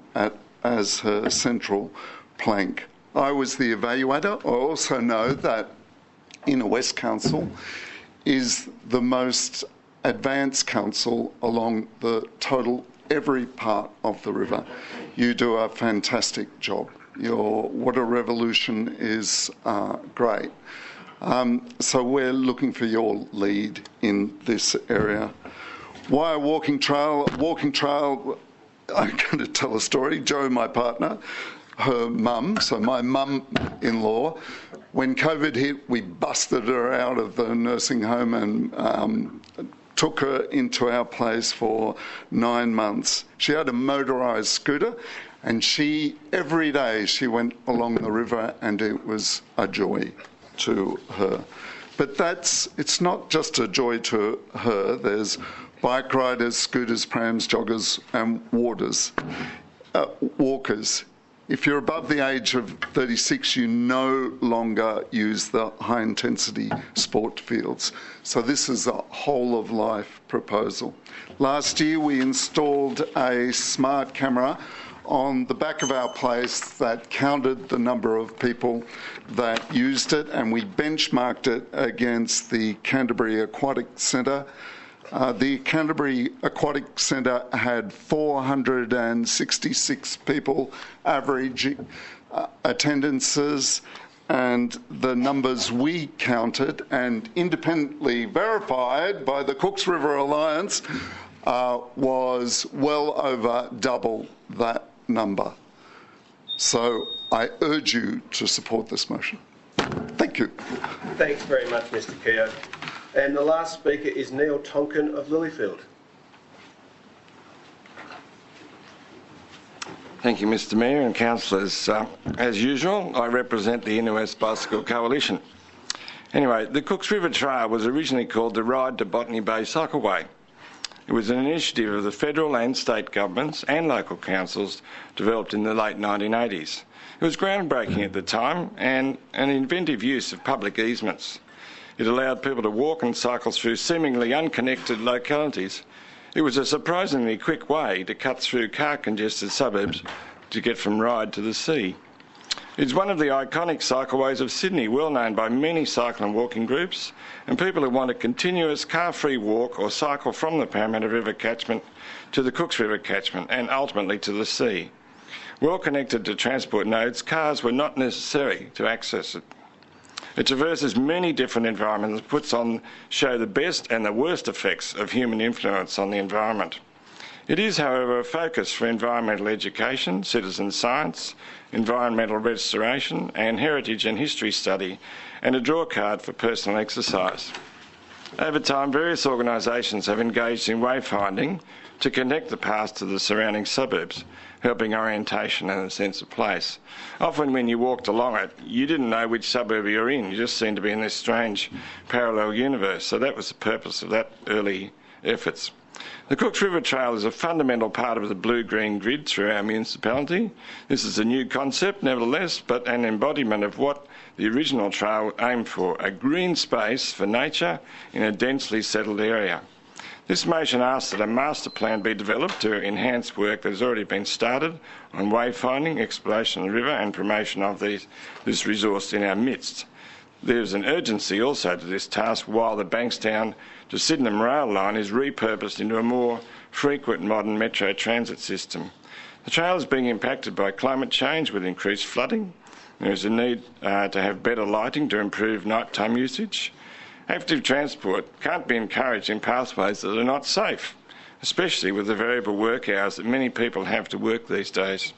as her central plank. I was the evaluator. I also know that Inner West Council is the most advanced council along the total every part of the river. You do a fantastic job. Your water revolution is great. So we're looking for your lead in this area. Why a walking trail? Walking trail, I'm going to tell a story. Jo, my partner, her mum, so my mum-in-law, when COVID hit, we busted her out of the nursing home and took her into our place for 9 months. She had a motorised scooter, and every day she went along the river, and it was a joy to her. But it's not just a joy to her. There's bike riders, scooters, prams, joggers and walkers. If you're above the age of 36, you no longer use the high-intensity sport fields. So this is a whole-of-life proposal. Last year, we installed a smart camera on the back of our place that counted the number of people that used it, and we benchmarked it against the Canterbury Aquatic Centre. The Canterbury Aquatic Centre had 466 people average attendances, and the numbers we counted and independently verified by the Cooks River Alliance was well over double that number. So I urge you to support this motion. Thank you. Thanks very much, Mr. Keogh. And the last speaker is Neil Tonkin of Lilyfield. Thank you, Mr. Mayor and councillors. As usual, I represent the Inner West Bicycle Coalition. Anyway, the Cooks River Trail was originally called the Ride to Botany Bay Cycleway. It was an initiative of the federal and state governments and local councils developed in the late 1980s. It was groundbreaking at the time and an inventive use of public easements. It allowed people to walk and cycle through seemingly unconnected localities. It was a surprisingly quick way to cut through car-congested suburbs to get from Ryde to the sea. It's one of the iconic cycleways of Sydney, well known by many cycle and walking groups, and people who want a continuous car-free walk or cycle from the Parramatta River catchment to the Cooks River catchment and ultimately to the sea. Well connected to transport nodes, cars were not necessary to access it. It traverses many different environments and puts on show the best and the worst effects of human influence on the environment. It is, however, a focus for environmental education, citizen science, environmental restoration and heritage and history study, and a draw card for personal exercise. Over time, various organisations have engaged in wayfinding to connect the path to the surrounding suburbs, helping orientation and a sense of place. Often when you walked along it, you didn't know which suburb you were in. You just seemed to be in this strange parallel universe. So that was the purpose of that early efforts. The Cooks River Trail is a fundamental part of the blue-green grid through our municipality. This is a new concept, nevertheless, but an embodiment of what the original trail aimed for, a green space for nature in a densely settled area. This motion asks that a master plan be developed to enhance work that has already been started on wayfinding, exploration of the river and promotion of this resource in our midst. There is an urgency also to this task while the Bankstown to Sydenham rail line is repurposed into a more frequent modern metro transit system. The trail is being impacted by climate change with increased flooding. There is a need to have better lighting to improve nighttime usage. Active transport can't be encouraged in pathways that are not safe, especially with the variable work hours that many people have to work these days.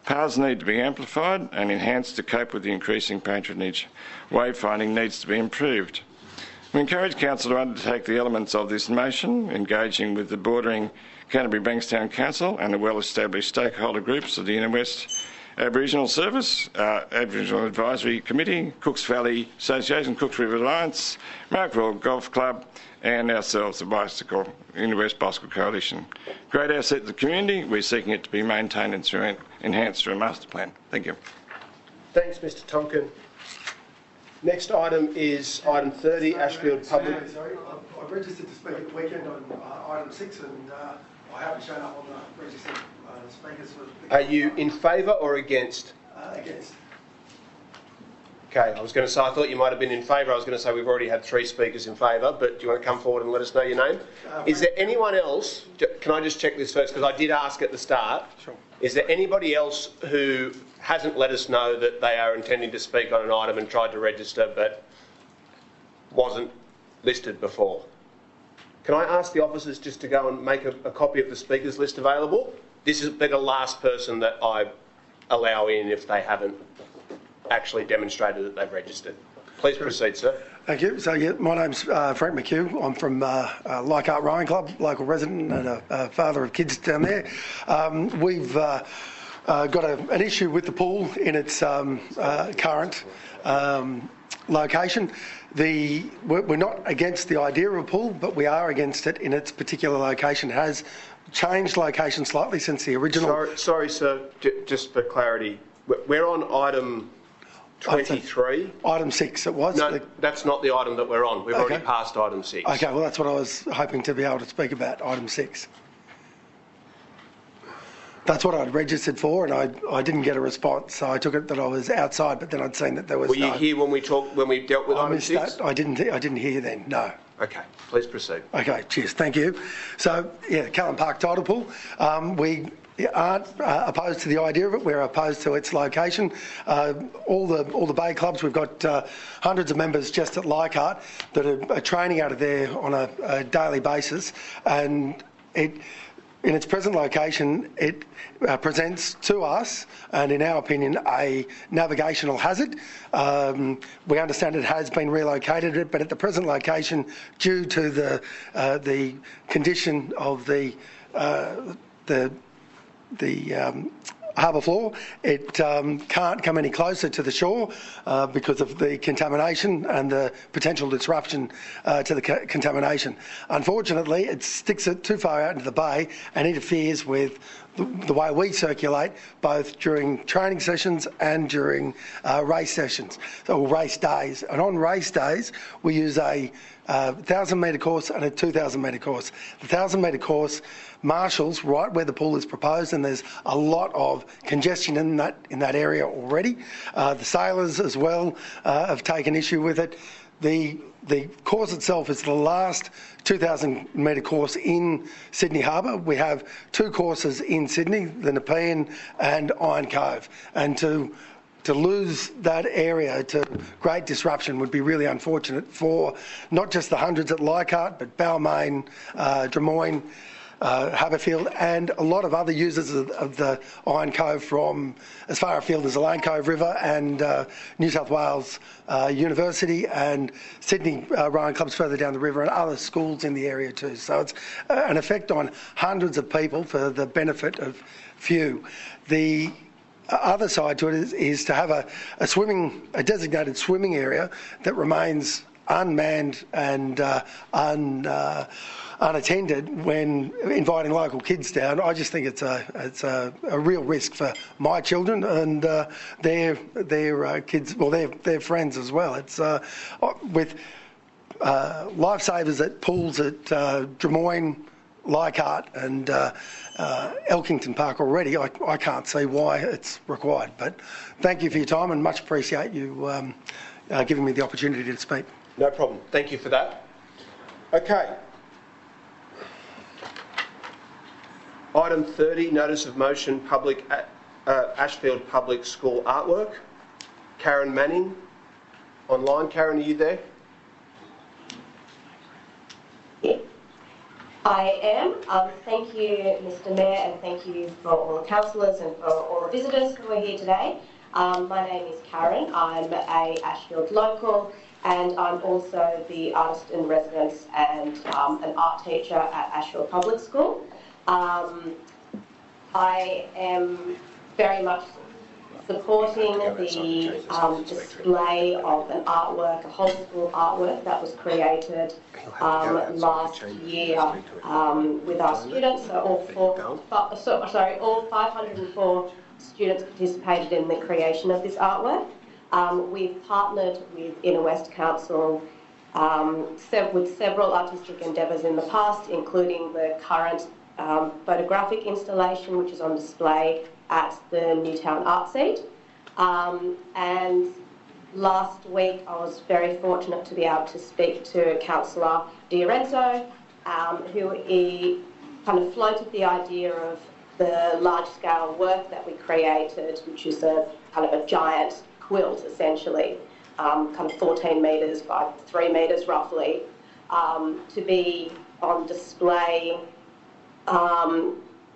Paths need to be amplified and enhanced to cope with the increasing patronage. Wayfinding needs to be improved. We encourage Council to undertake the elements of this motion, engaging with the bordering Canterbury Bankstown Council and the well-established stakeholder groups of the Inner West Aboriginal Service, Aboriginal Advisory Committee, Cooks Valley Association, Cooks River Alliance, Marrickville Golf Club, and ourselves, the Inner West Bicycle Coalition. Great asset to the community. We're seeking it to be maintained and enhanced through a master plan. Thank you. Thanks, Mr Tonkin. Next item is item 30, Ashfield Public. Sorry, I've registered to speak at the weekend on item 6 and I haven't shown up on the registered speakers. Are you in favour or against? Against. Okay, I was going to say, I thought you might have been in favour. I was going to say we've already had 3 speakers in favour, but do you want to come forward and let us know your name? Is there anyone else, can I just check this first, because I did ask at the start. Sure. Is there anybody else who hasn't let us know that they are intending to speak on an item and tried to register but wasn't listed before? Can I ask the officers just to go and make a copy of the speakers list available? This is the last person that I allow in if they haven't actually demonstrated that they've registered. Please proceed, sir. Thank you. So, yeah, my name's Frank McHugh. I'm from Leichhardt Rowing Club, local resident and a father of kids down there. We've got an issue with the pool in its current location. We're not against the idea of a pool, but we are against it in its particular location. It has changed location slightly since the original. Sorry, sir. Just for clarity, we're on item 23. Item 6 it was. No, that's not the item that we're on. We've already passed item 6. Okay, well that's what I was hoping to be able to speak about, item 6. That's what I'd registered for, and I didn't get a response, so I took it that I was outside, but then I'd seen that there was. Were you here when we dealt with item 6? I didn't hear then, no. Okay, please proceed. Okay, cheers, thank you. So, yeah, Callan Park tidal pool. We aren't opposed to the idea of it. We're opposed to its location. All the bay clubs, we've got hundreds of members just at Leichhardt that are training out of there on a daily basis, and in its present location, it presents to us, and in our opinion, a navigational hazard. We understand it has been relocated, but at the present location, due to the condition of the harbour floor, it can't come any closer to the shore because of the contamination and the potential disruption to the contamination. Unfortunately, it sticks it too far out into the bay and interferes with the way we circulate, both during training sessions and during race sessions, or race days. And on race days, we use a 1,000-metre course and a 2,000-metre course. The 1,000-metre course marshals right where the pool is proposed, and there's a lot of congestion in that area already. The sailors as well have taken issue with it. The course itself is the last 2,000-metre course in Sydney Harbour. We have two courses in Sydney, the Nepean and Iron Cove, and to lose that area to great disruption would be really unfortunate for not just the hundreds at Leichhardt, but Balmain, Drummoyne, Haberfield, and a lot of other users of the Iron Cove from as far afield as the Lane Cove River and New South Wales University and Sydney rowing clubs further down the river and other schools in the area too. So it's an effect on hundreds of people for the benefit of few. The other side to it is to have a designated swimming area that remains unmanned and unattended when inviting local kids down. I just think it's a real risk for my children and their kids, well, their friends as well. It's with lifesavers at pools at Drummoyne, Leichhardt and Elkington Park already. I can't see why it's required. But thank you for your time and much appreciate you giving me the opportunity to speak. No problem. Thank you for that. Okay. Item 30, notice of motion, Ashfield Public School artwork. Karen Manning, online. Karen, are you there? Yeah. I am. Thank you, Mr Mayor, and thank you for all the councillors and for all the visitors who are here today. My name is Karen. I'm a Ashfield local and I'm also the artist in residence and an art teacher at Ashfield Public School. I am very much supporting the display of an artwork, a whole school artwork that was created last year with our students. So all 504 students participated in the creation of this artwork. We've partnered with Inner West Council with several artistic endeavours in the past, including the current photographic installation, which is on display at the Newtown Art Seat. And last week I was very fortunate to be able to speak to Councillor D'Orenzo, who kind of floated the idea of the large-scale work that we created, which is a kind of a giant quilt, essentially, kind of 14 metres by 3 metres roughly, to be on display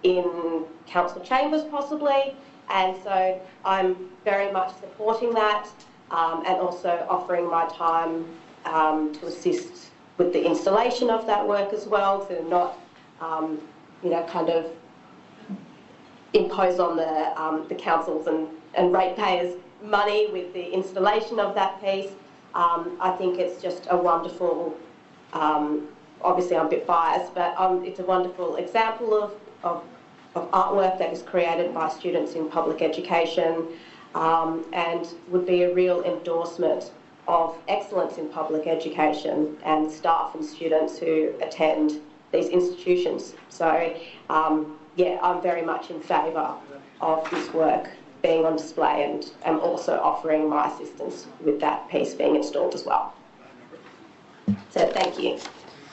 in council chambers possibly, and so I'm very much supporting that and also offering my time to assist with the installation of that work as well, to not kind of impose on the councils and ratepayers money with the installation of that piece. I think it's just a wonderful, obviously I'm a bit biased, but it's a wonderful example of artwork that is created by students in public education and would be a real endorsement of excellence in public education and staff and students who attend these institutions. So yeah, I'm very much in favour of this work being on display, and I'm also offering my assistance with that piece being installed as well. So thank you.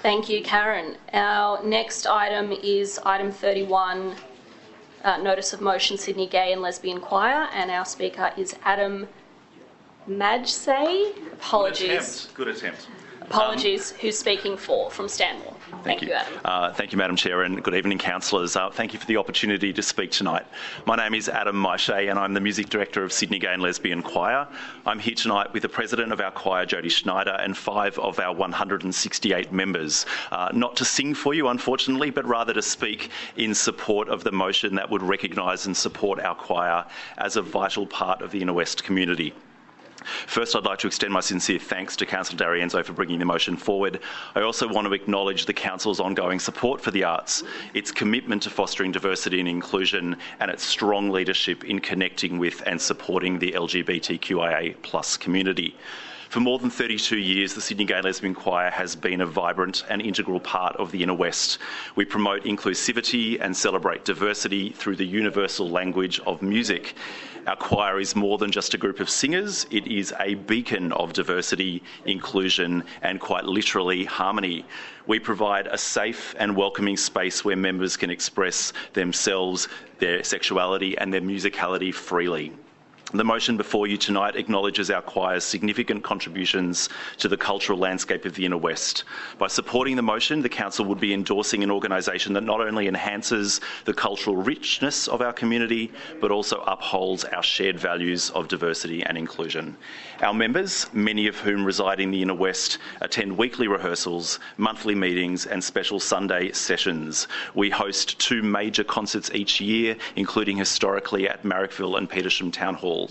Thank you, Karen. Our next item is item 31, notice of motion, Sydney Gay and Lesbian Choir, and our speaker is Adam Majsay. Apologies. Good attempt. Apologies. Who's speaking for from Stanmore? Thank you, Adam. Thank you, Madam Chair, and good evening, councillors. Thank you for the opportunity to speak tonight. My name is Adam Majsay, and I'm the Music Director of Sydney Gay and Lesbian Choir. I'm here tonight with the President of our choir, Jodie Schneider, and 5 of our 168 members. Not to sing for you, unfortunately, but rather to speak in support of the motion that would recognise and support our choir as a vital part of the Inner West community. First, I'd like to extend my sincere thanks to Councillor D'Arienzo for bringing the motion forward. I also want to acknowledge the Council's ongoing support for the arts, its commitment to fostering diversity and inclusion, and its strong leadership in connecting with and supporting the LGBTQIA+ community. For more than 32 years, the Sydney Gay and Lesbian Choir has been a vibrant and integral part of the Inner West. We promote inclusivity and celebrate diversity through the universal language of music. Our choir is more than just a group of singers. It is a beacon of diversity, inclusion, and quite literally harmony. We provide a safe and welcoming space where members can express themselves, their sexuality, and their musicality freely. The motion before you tonight acknowledges our choir's significant contributions to the cultural landscape of the Inner West. By supporting the motion, the Council would be endorsing an organisation that not only enhances the cultural richness of our community, but also upholds our shared values of diversity and inclusion. Our members, many of whom reside in the Inner West, attend weekly rehearsals, monthly meetings and special Sunday sessions. We host 2 major concerts each year, including historically at Marrickville and Petersham Town Halls.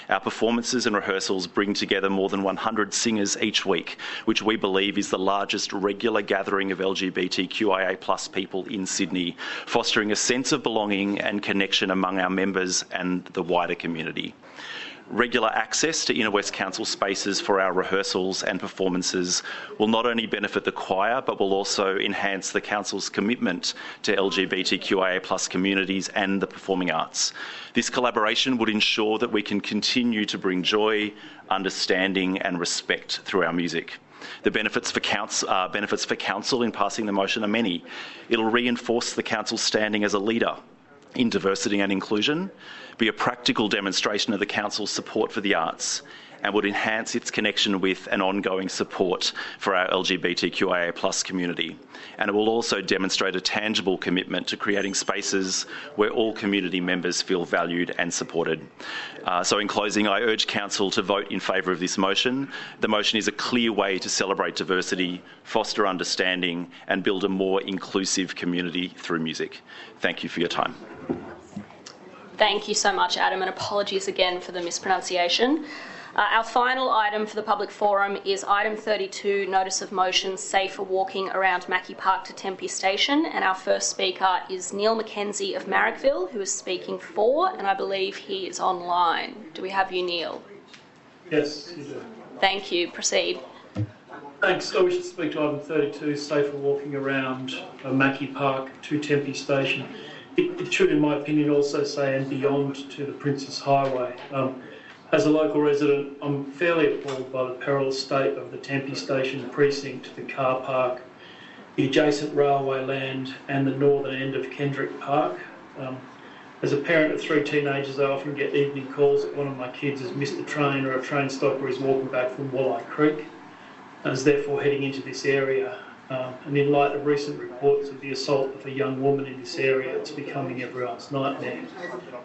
Our performances and rehearsals bring together more than 100 singers each week, which we believe is the largest regular gathering of LGBTQIA+ people in Sydney, fostering a sense of belonging and connection among our members and the wider community. Regular access to Inner West Council spaces for our rehearsals and performances will not only benefit the choir, but will also enhance the Council's commitment to LGBTQIA+ communities and the performing arts. This collaboration would ensure that we can continue to bring joy, understanding and respect through our music. The benefits for Council in passing the motion are many. It'll reinforce the Council's standing as a leader in diversity and inclusion, be a practical demonstration of the Council's support for the arts, and would enhance its connection with and ongoing support for our LGBTQIA+ community. And it will also demonstrate a tangible commitment to creating spaces where all community members feel valued and supported. So in closing, I urge Council to vote in favour of this motion. The motion is a clear way to celebrate diversity, foster understanding, and build a more inclusive community through music. Thank you for your time. Thank you so much, Adam, and apologies again for the mispronunciation. Our final item for the public forum is item 32, notice of motion, safer walking around Mackie Park to Tempe Station. And our first speaker is Neil McKenzie of Marrickville, who is speaking for, and I believe he is online. Do we have you, Neil? Yes, you do. Thank you. Proceed. Thanks. I wish to speak to item 32, safer walking around Mackie Park to Tempe Station. It should, in my opinion, also say and beyond to the Princes Highway. As a local resident, I'm fairly appalled by the perilous state of the Tempe Station precinct, the car park, the adjacent railway land and the northern end of Kendrick Park. As a parent of 3 teenagers, I often get evening calls that one of my kids has missed a train or a train stopper is walking back from Walleye Creek and is therefore heading into this area. And in light of recent reports of the assault of a young woman in this area, it's becoming everyone's nightmare.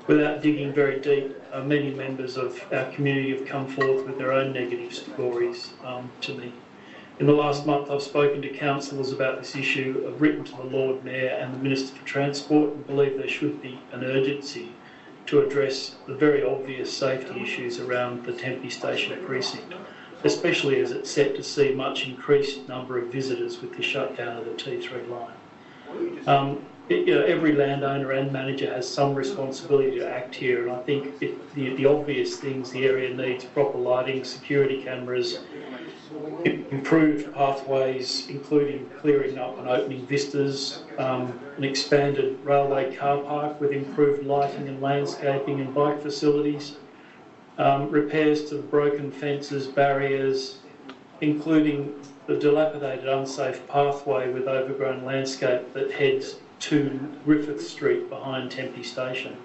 Without digging very deep, many members of our community have come forth with their own negative stories to me. In the last month, I've spoken to councillors about this issue. I've written to the Lord Mayor and the Minister for Transport and believe there should be an urgency to address the very obvious safety issues around the Tempe Station precinct, especially as it's set to see much increased number of visitors with the shutdown of the T3 line. Every landowner and manager has some responsibility to act here, and I think the obvious things the area needs: proper lighting, security cameras, improved pathways, including clearing up and opening vistas, an expanded railway car park with improved lighting and landscaping and bike facilities, repairs to the broken fences, barriers, including the dilapidated unsafe pathway with overgrown landscape that heads to Griffith Street behind Tempe Station.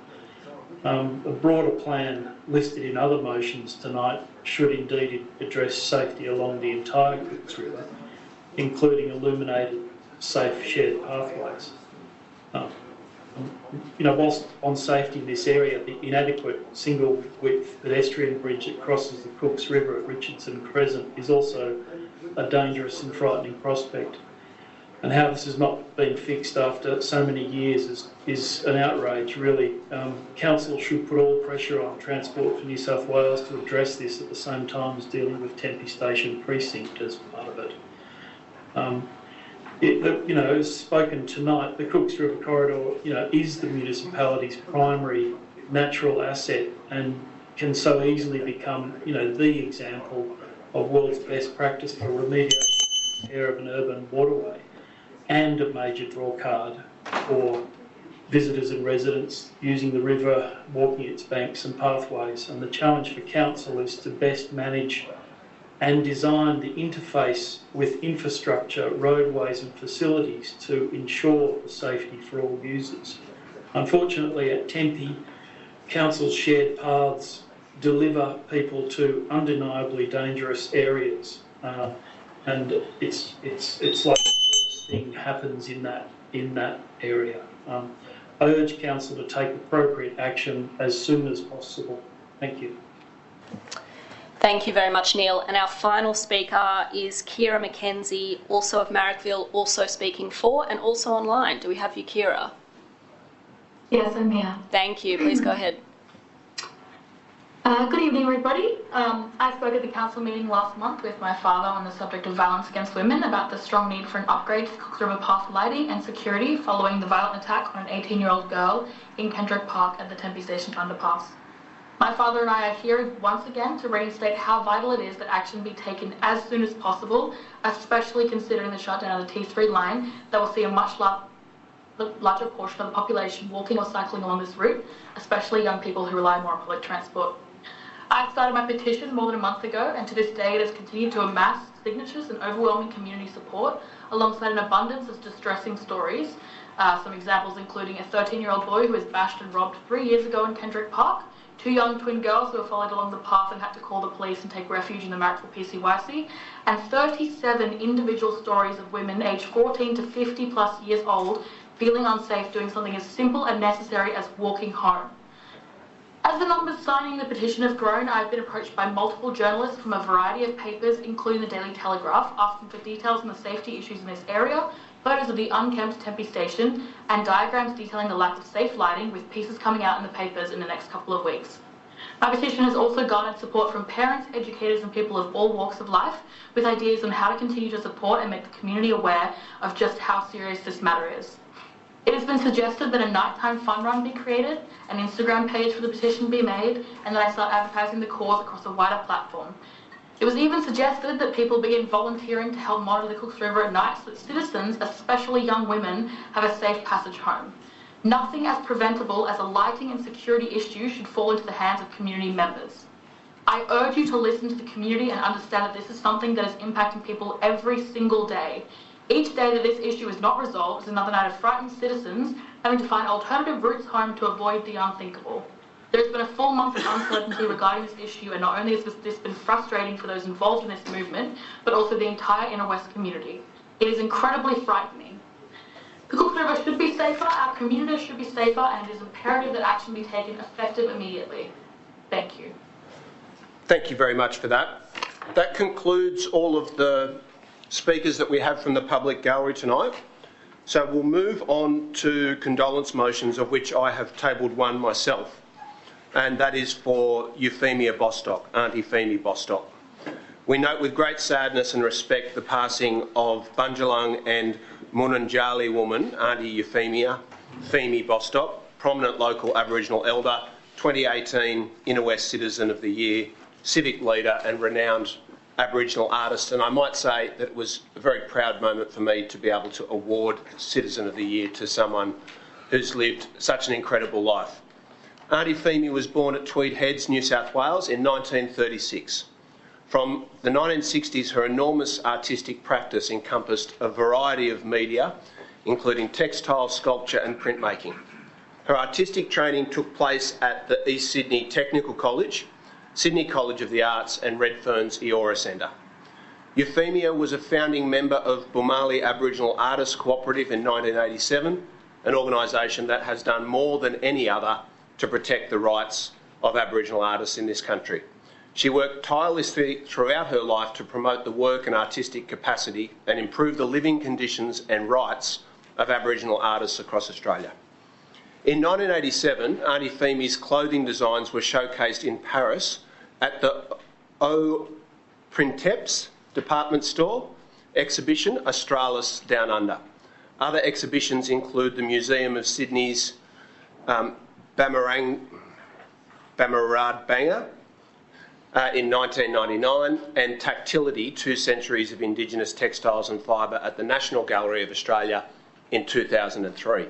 A broader plan listed in other motions tonight should indeed address safety along the entire Cooks River, including illuminated, safe shared pathways. Whilst on safety in this area, the inadequate single-width pedestrian bridge that crosses the Cooks River at Richardson Crescent is also a dangerous and frightening prospect. And how this has not been fixed after so many years is an outrage, really. Council should put all pressure on Transport for New South Wales to address this at the same time as dealing with Tempe Station Precinct as part of it. As spoken tonight, the Cooks River Corridor, is the municipality's primary natural asset and can so easily become, the example of world's best practice for remediation and care of an urban waterway, and a major draw card for visitors and residents using the river, walking its banks and pathways. And the challenge for council is to best manage and design the interface with infrastructure, roadways and facilities to ensure safety for all users. Unfortunately, at Tempe, council's shared paths deliver people to undeniably dangerous areas, and it's like the worst thing happens in that area. I urge council to take appropriate action as soon as possible. Thank you. Thank you very much, Neil. And our final speaker is Kira McKenzie, also of Marrickville, also speaking for and also online. Do we have you, Kira? Yes, I'm here. Thank you. Please go ahead. Good evening, everybody. I spoke at the council meeting last month with my father on the subject of violence against women about the strong need for an upgrade to Cooks River Path lighting and security following the violent attack on an 18-year-old girl in Kendrick Park at the Tempe Station underpass. My father and I are here once again to reinstate how vital it is that action be taken as soon as possible, especially considering the shutdown of the T3 line that will see a much larger portion of the population walking or cycling along this route, especially young people who rely more on public transport. I started my petition more than a month ago, and to this day it has continued to amass signatures and overwhelming community support, alongside an abundance of distressing stories. Some examples including a 13-year-old boy who was bashed and robbed 3 years ago in Kendrick Park, 2 young twin girls who were followed along the path and had to call the police and take refuge in the Marrickville PCYC, and 37 individual stories of women aged 14 to 50 plus years old feeling unsafe doing something as simple and necessary as walking home. As the numbers signing the petition have grown, I've been approached by multiple journalists from a variety of papers, including the Daily Telegraph, asking for details on the safety issues in this area, photos of the unkempt Tempe station, and diagrams detailing the lack of safe lighting, with pieces coming out in the papers in the next couple of weeks. My petition has also garnered support from parents, educators and people of all walks of life, with ideas on how to continue to support and make the community aware of just how serious this matter is. It has been suggested that a nighttime fun run be created, an Instagram page for the petition be made, and that I start advertising the cause across a wider platform. It was even suggested that people begin volunteering to help monitor the Cooks River at night so that citizens, especially young women, have a safe passage home. Nothing as preventable as a lighting and security issue should fall into the hands of community members. I urge you to listen to the community and understand that this is something that is impacting people every single day. Each day that this issue is not resolved is another night of frightened citizens having to find alternative routes home to avoid the unthinkable. There has been a full month of uncertainty regarding this issue, and not only has this been frustrating for those involved in this movement, but also the entire Inner West community. It is incredibly frightening. The Cooks River should be safer, our communities should be safer, and it is imperative that action be taken effective immediately. Thank you. Thank you very much for that. That concludes all of the speakers that we have from the public gallery tonight. So we'll move on to condolence motions, of which I have tabled one myself, and that is for Euphemia Bostock, Auntie Femi Bostock. We note with great sadness and respect the passing of Bunjalung and Mununjali woman, Auntie Euphemia Femi Bostock, prominent local Aboriginal elder, 2018 Inner West Citizen of the Year, civic leader and renowned Aboriginal artist, and I might say that it was a very proud moment for me to be able to award Citizen of the Year to someone who's lived such an incredible life. Auntie Femi was born at Tweed Heads, New South Wales in 1936. From the 1960s, her enormous artistic practice encompassed a variety of media, including textile, sculpture and printmaking. Her artistic training took place at the East Sydney Technical College, Sydney College of the Arts and Redfern's Eora Centre. Euphemia was a founding member of Bumali Aboriginal Artists Cooperative in 1987, an organisation that has done more than any other to protect the rights of Aboriginal artists in this country. She worked tirelessly throughout her life to promote the work and artistic capacity and improve the living conditions and rights of Aboriginal artists across Australia. In 1987, Auntie Femi's clothing designs were showcased in Paris at the Au Printemps department store exhibition, Australis Down Under. Other exhibitions include the Museum of Sydney's Bamarad Banger in 1999 and Tactility, 2 Centuries of Indigenous Textiles and Fibre at the National Gallery of Australia in 2003.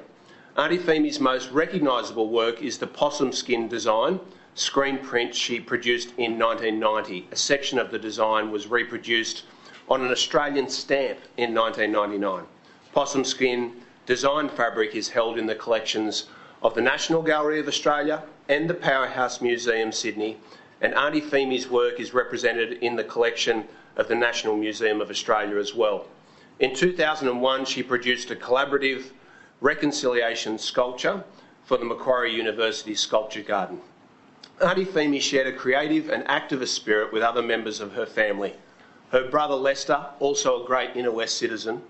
Auntie Femi's most recognisable work is the possum skin design screen print she produced in 1990. A section of the design was reproduced on an Australian stamp in 1999. Possum skin design fabric is held in the collections of the National Gallery of Australia and the Powerhouse Museum, Sydney, and Auntie Femi's work is represented in the collection of the National Museum of Australia as well. In 2001, she produced a collaborative reconciliation sculpture for the Macquarie University Sculpture Garden. Auntie Femi shared a creative and activist spirit with other members of her family. Her brother Lester, also a great Inner West citizen,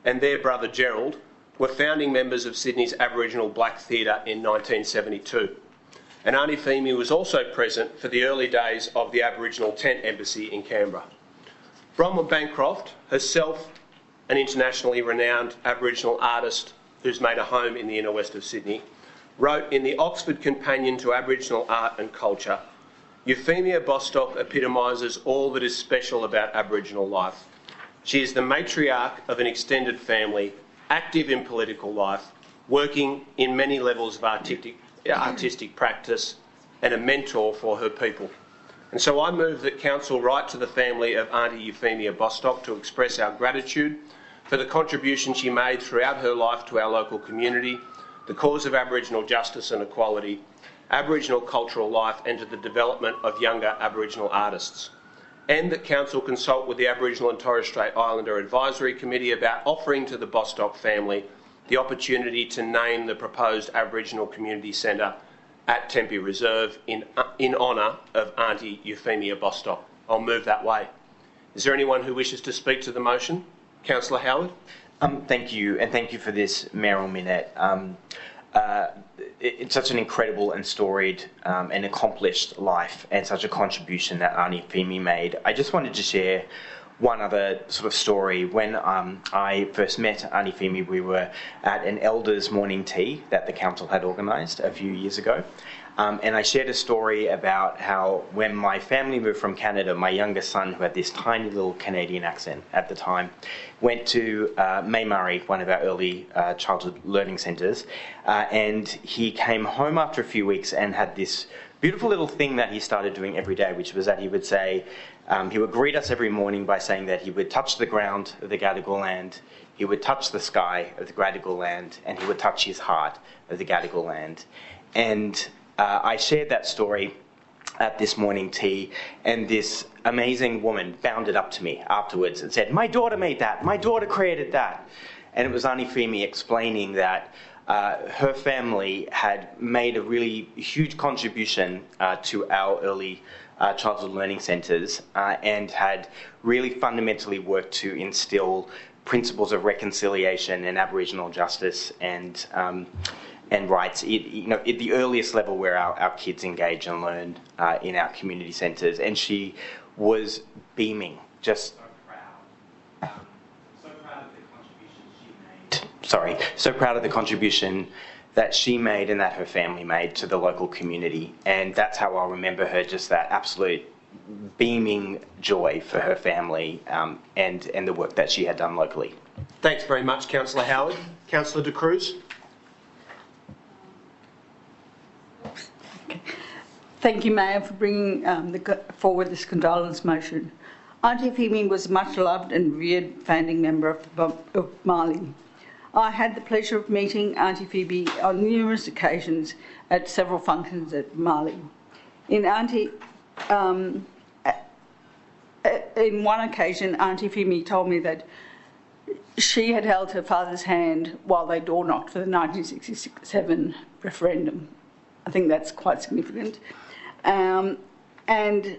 and their brother Gerald were founding members of Sydney's Aboriginal Black Theatre in 1972. And Auntie Femi was also present for the early days of the Aboriginal Tent Embassy in Canberra. Bronwyn Bancroft, herself an internationally renowned Aboriginal artist who's made a home in the Inner West of Sydney, wrote in the Oxford Companion to Aboriginal Art and Culture, Euphemia Bostock epitomises all that is special about Aboriginal life. She is the matriarch of an extended family, active in political life, working in many levels of artistic practice, and a mentor for her people. And so I move that Council write to the family of Auntie Euphemia Bostock to express our gratitude for the contribution she made throughout her life to our local community, the cause of Aboriginal justice and equality, Aboriginal cultural life, and to the development of younger Aboriginal artists. And that Council consult with the Aboriginal and Torres Strait Islander Advisory Committee about offering to the Bostock family the opportunity to name the proposed Aboriginal Community Centre at Tempe Reserve in honour of Auntie Euphemia Bostock. I'll move that way. Is there anyone who wishes to speak to the motion? Councillor Howard? Thank you, and thank you for this mayoral minute. It's such an incredible and storied and accomplished life, and such a contribution that Auntie Femi made. I just wanted to share one other sort of story. When I first met Auntie Femi, we were at an elders' morning tea that the council had organised a few years ago. And I shared a story about how when my family moved from Canada, my youngest son, who had this tiny little Canadian accent at the time, went to May Murray, one of our early childhood learning centres, and he came home after a few weeks and had this beautiful little thing that he started doing every day, which was that he would say, he would greet us every morning by saying that he would touch the ground of the Gadigal land, he would touch the sky of the Gadigal land, and he would touch his heart of the Gadigal land. And I shared that story at this morning tea, and this amazing woman bounded up to me afterwards and said, "My daughter made that, my daughter created that." And it was Auntie Femi explaining that her family had made a really huge contribution to our early childhood learning centres and had really fundamentally worked to instill principles of reconciliation and Aboriginal justice and rights, at the earliest level where our kids engage and learn in our community centres. And she was beaming, just so proud of the contribution that she made and that her family made to the local community. And that's how I'll remember her, just that absolute beaming joy for her family and the work that she had done locally. Thanks very much, Councillor Howard. Councillor De Cruz? Thank you, Mayor, for bringing forward this condolence motion. Auntie Femi was a much loved and revered founding member of Marley. I had the pleasure of meeting Auntie Femi on numerous occasions at several functions at Marley. In one occasion, Auntie Femi told me that she had held her father's hand while they door knocked for the 1967 referendum. I think that's quite significant. And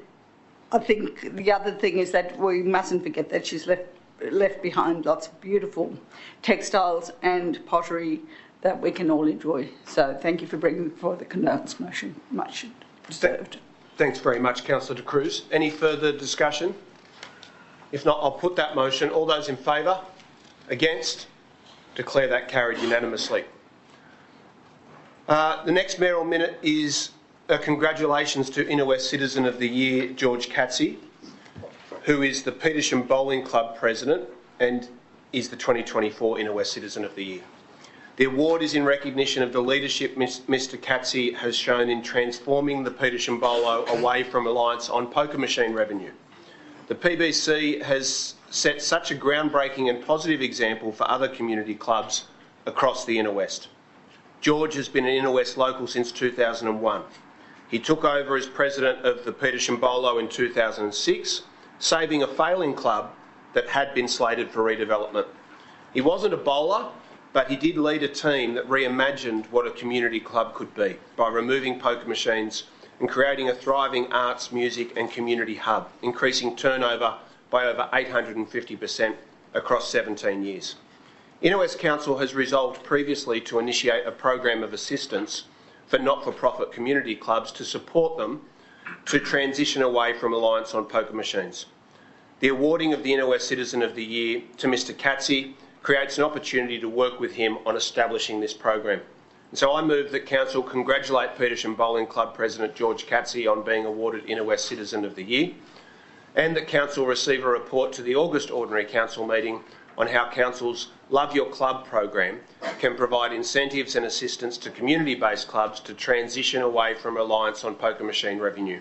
I think the other thing is that we mustn't forget that she's left behind lots of beautiful textiles and pottery that we can all enjoy. So thank you for bringing forward the condolence motion. Much deserved. Thanks very much, Councillor De Cruz. Any further discussion? If not, I'll put that motion. All those in favour? Against? Declare that carried unanimously. The next mayoral minute is congratulations to Inner West Citizen of the Year, George Katsy, who is the Petersham Bowling Club President and is the 2024 Inner West Citizen of the Year. The award is in recognition of the leadership Mr Katsy has shown in transforming the Petersham Bolo away from reliance on poker machine revenue. The PBC has set such a groundbreaking and positive example for other community clubs across the Inner West. George has been an Inner West local since 2001. He took over as president of the Petersham Bolo in 2006, saving a failing club that had been slated for redevelopment. He wasn't a bowler, but he did lead a team that reimagined what a community club could be by removing poker machines and creating a thriving arts, music and community hub, increasing turnover by over 850% across 17 years. Inner West Council has resolved previously to initiate a program of assistance for not-for-profit community clubs to support them to transition away from reliance on poker machines. The awarding of the Inner West Citizen of the Year to Mr Katsy creates an opportunity to work with him on establishing this program. And so I move that Council congratulate Petersham Bowling Club President George Katsy on being awarded Inner West Citizen of the Year, and that Council receive a report to the August Ordinary Council meeting on how Council's Love Your Club program can provide incentives and assistance to community-based clubs to transition away from reliance on poker machine revenue.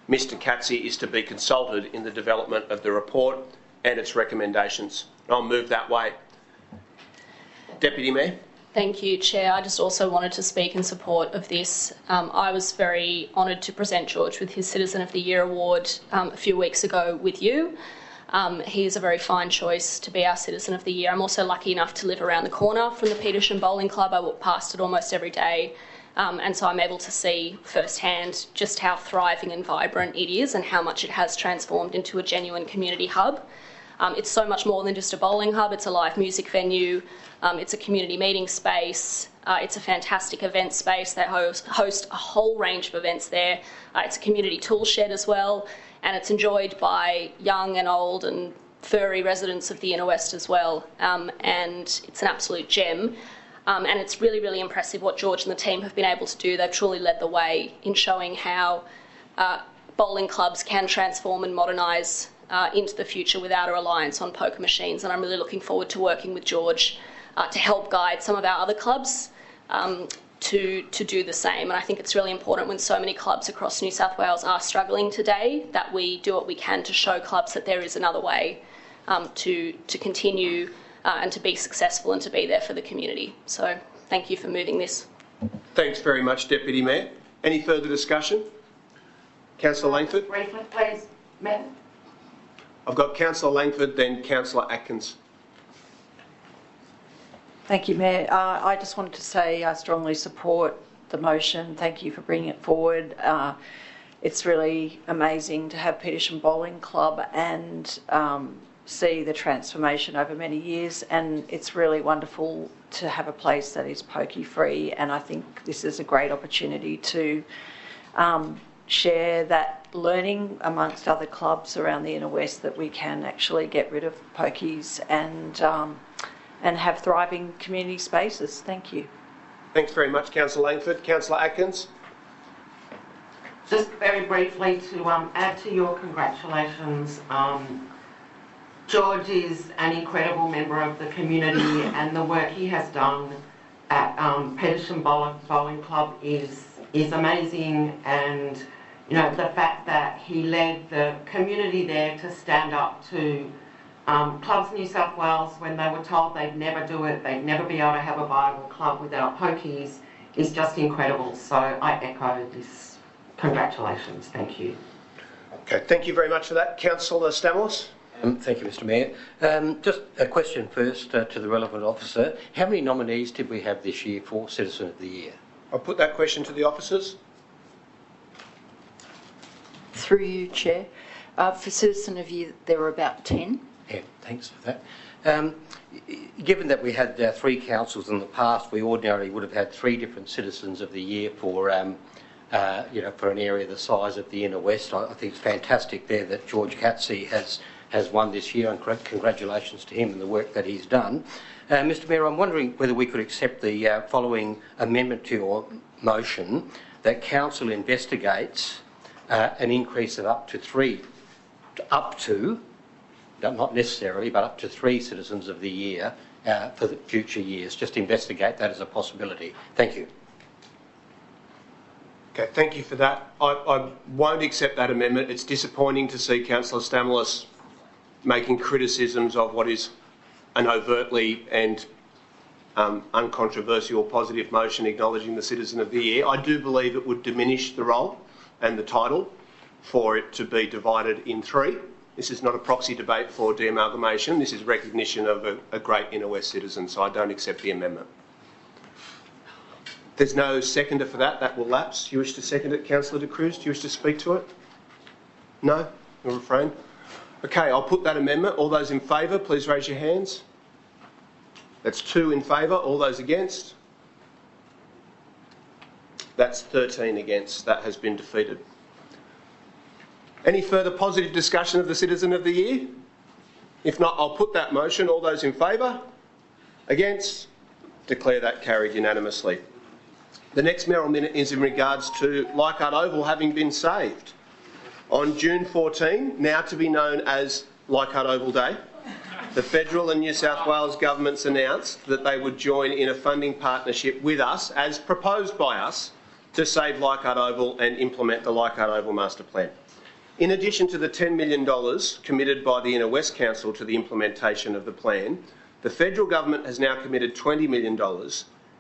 Mr Katsy is to be consulted in the development of the report and its recommendations. I'll move that way. Deputy Mayor. Thank you, Chair. I just also wanted to speak in support of this. I was very honoured to present George with his Citizen of the Year award a few weeks ago with you. He is a very fine choice to be our Citizen of the Year. I'm also lucky enough to live around the corner from the Petersham Bowling Club. I walk past it almost every day, and so I'm able to see firsthand just how thriving and vibrant it is and how much it has transformed into a genuine community hub. It's so much more than just a bowling hub. It's a live music venue. It's a community meeting space. It's a fantastic event space. They host a whole range of events there. It's a community tool shed as well, and it's enjoyed by young and old and furry residents of the Inner West as well. And it's an absolute gem. And it's really, really impressive what George and the team have been able to do. They've truly led the way in showing how bowling clubs can transform and modernise into the future without a reliance on poker machines. And I'm really looking forward to working with George to help guide some of our other clubs to do the same. And I think it's really important when so many clubs across New South Wales are struggling today that we do what we can to show clubs that there is another way to continue and to be successful and to be there for the community. So thank you for moving this. Thanks very much, Deputy Mayor. Any further discussion? Councillor Langford. Briefly, please, Mayor. I've got Councillor Langford, then Councillor Atkins. Thank you, Mayor. I just wanted to say I strongly support the motion. Thank you for bringing it forward. It's really amazing to have Petersham Bowling Club and see the transformation over many years, and it's really wonderful to have a place that is pokey free, and I think this is a great opportunity to share that learning amongst other clubs around the Inner West that we can actually get rid of pokies and have thriving community spaces. Thank you. Thanks very much, Councillor Langford. Councillor Atkins. Just very briefly to add to your congratulations, George is an incredible member of the community, and the work he has done at Petersham Bowling Club is amazing. And you know, the fact that he led the community there to stand up to Clubs New South Wales when they were told they'd never do it, they'd never be able to have a viable club without pokies, is just incredible. So I echo this. Congratulations. Thank you. Okay, thank you very much for that. Councillor Stamos. Thank you, Mr Mayor. Just a question first to the relevant officer. How many nominees did we have this year for Citizen of the Year? I'll put that question to the officers. Through you, Chair. For Citizen of Year, there were about 10. Yeah, thanks for that. Given that we had 3 councils in the past, we ordinarily would have had 3 different Citizens of the Year for, for an area the size of the Inner West. I think it's fantastic there that George Catsey has won this year, and congratulations to him and the work that he's done. Mr Mayor, I'm wondering whether we could accept the following amendment to your motion, that Council investigates an increase of up to 3, not necessarily, but up to 3 Citizens of the Year for the future years. Just investigate that as a possibility. Thank you. Okay, thank you for that. I won't accept that amendment. It's disappointing to see Councillor Stamoulis making criticisms of what is an overtly and uncontroversial positive motion acknowledging the Citizen of the Year. I do believe it would diminish the role and the title for it to be divided in 3. This is not a proxy debate for de-amalgamation. This is recognition of a great Inner West citizen, so I don't accept the amendment. There's no seconder for that. That will lapse. Do you wish to second it, Councillor De Cruz? Do you wish to speak to it? No? You'll refrain? Okay, I'll put that amendment. All those in favour, please raise your hands. That's 2 in favour. All those against? That's 13 against. That has been defeated. Any further positive discussion of the Citizen of the Year? If not, I'll put that motion. All those in favour? Against? Declare that carried unanimously. The next mayoral minute is in regards to Leichhardt Oval having been saved. On June 14, now to be known as Leichhardt Oval Day, the federal and New South Wales governments announced that they would join in a funding partnership with us, as proposed by us, to save Leichhardt Oval and implement the Leichhardt Oval Master Plan. In addition to the $10 million committed by the Inner West Council to the implementation of the plan, the federal government has now committed $20 million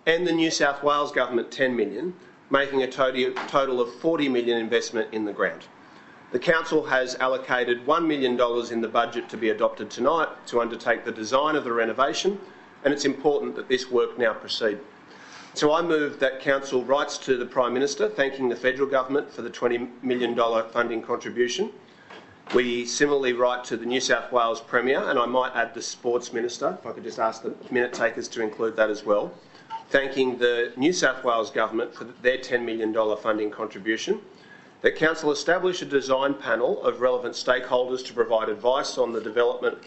and the New South Wales government $10 million, making a total of $40 million investment in the ground. The Council has allocated $1 million in the budget to be adopted tonight to undertake the design of the renovation, and it's important that this work now proceed. So I move that Council writes to the Prime Minister thanking the federal government for the $20 million funding contribution. We similarly write to the New South Wales Premier, and I might add the Sports Minister, if I could just ask the minute takers to include that as well, thanking the New South Wales Government for their $10 million funding contribution. That Council establish a design panel of relevant stakeholders to provide advice on the development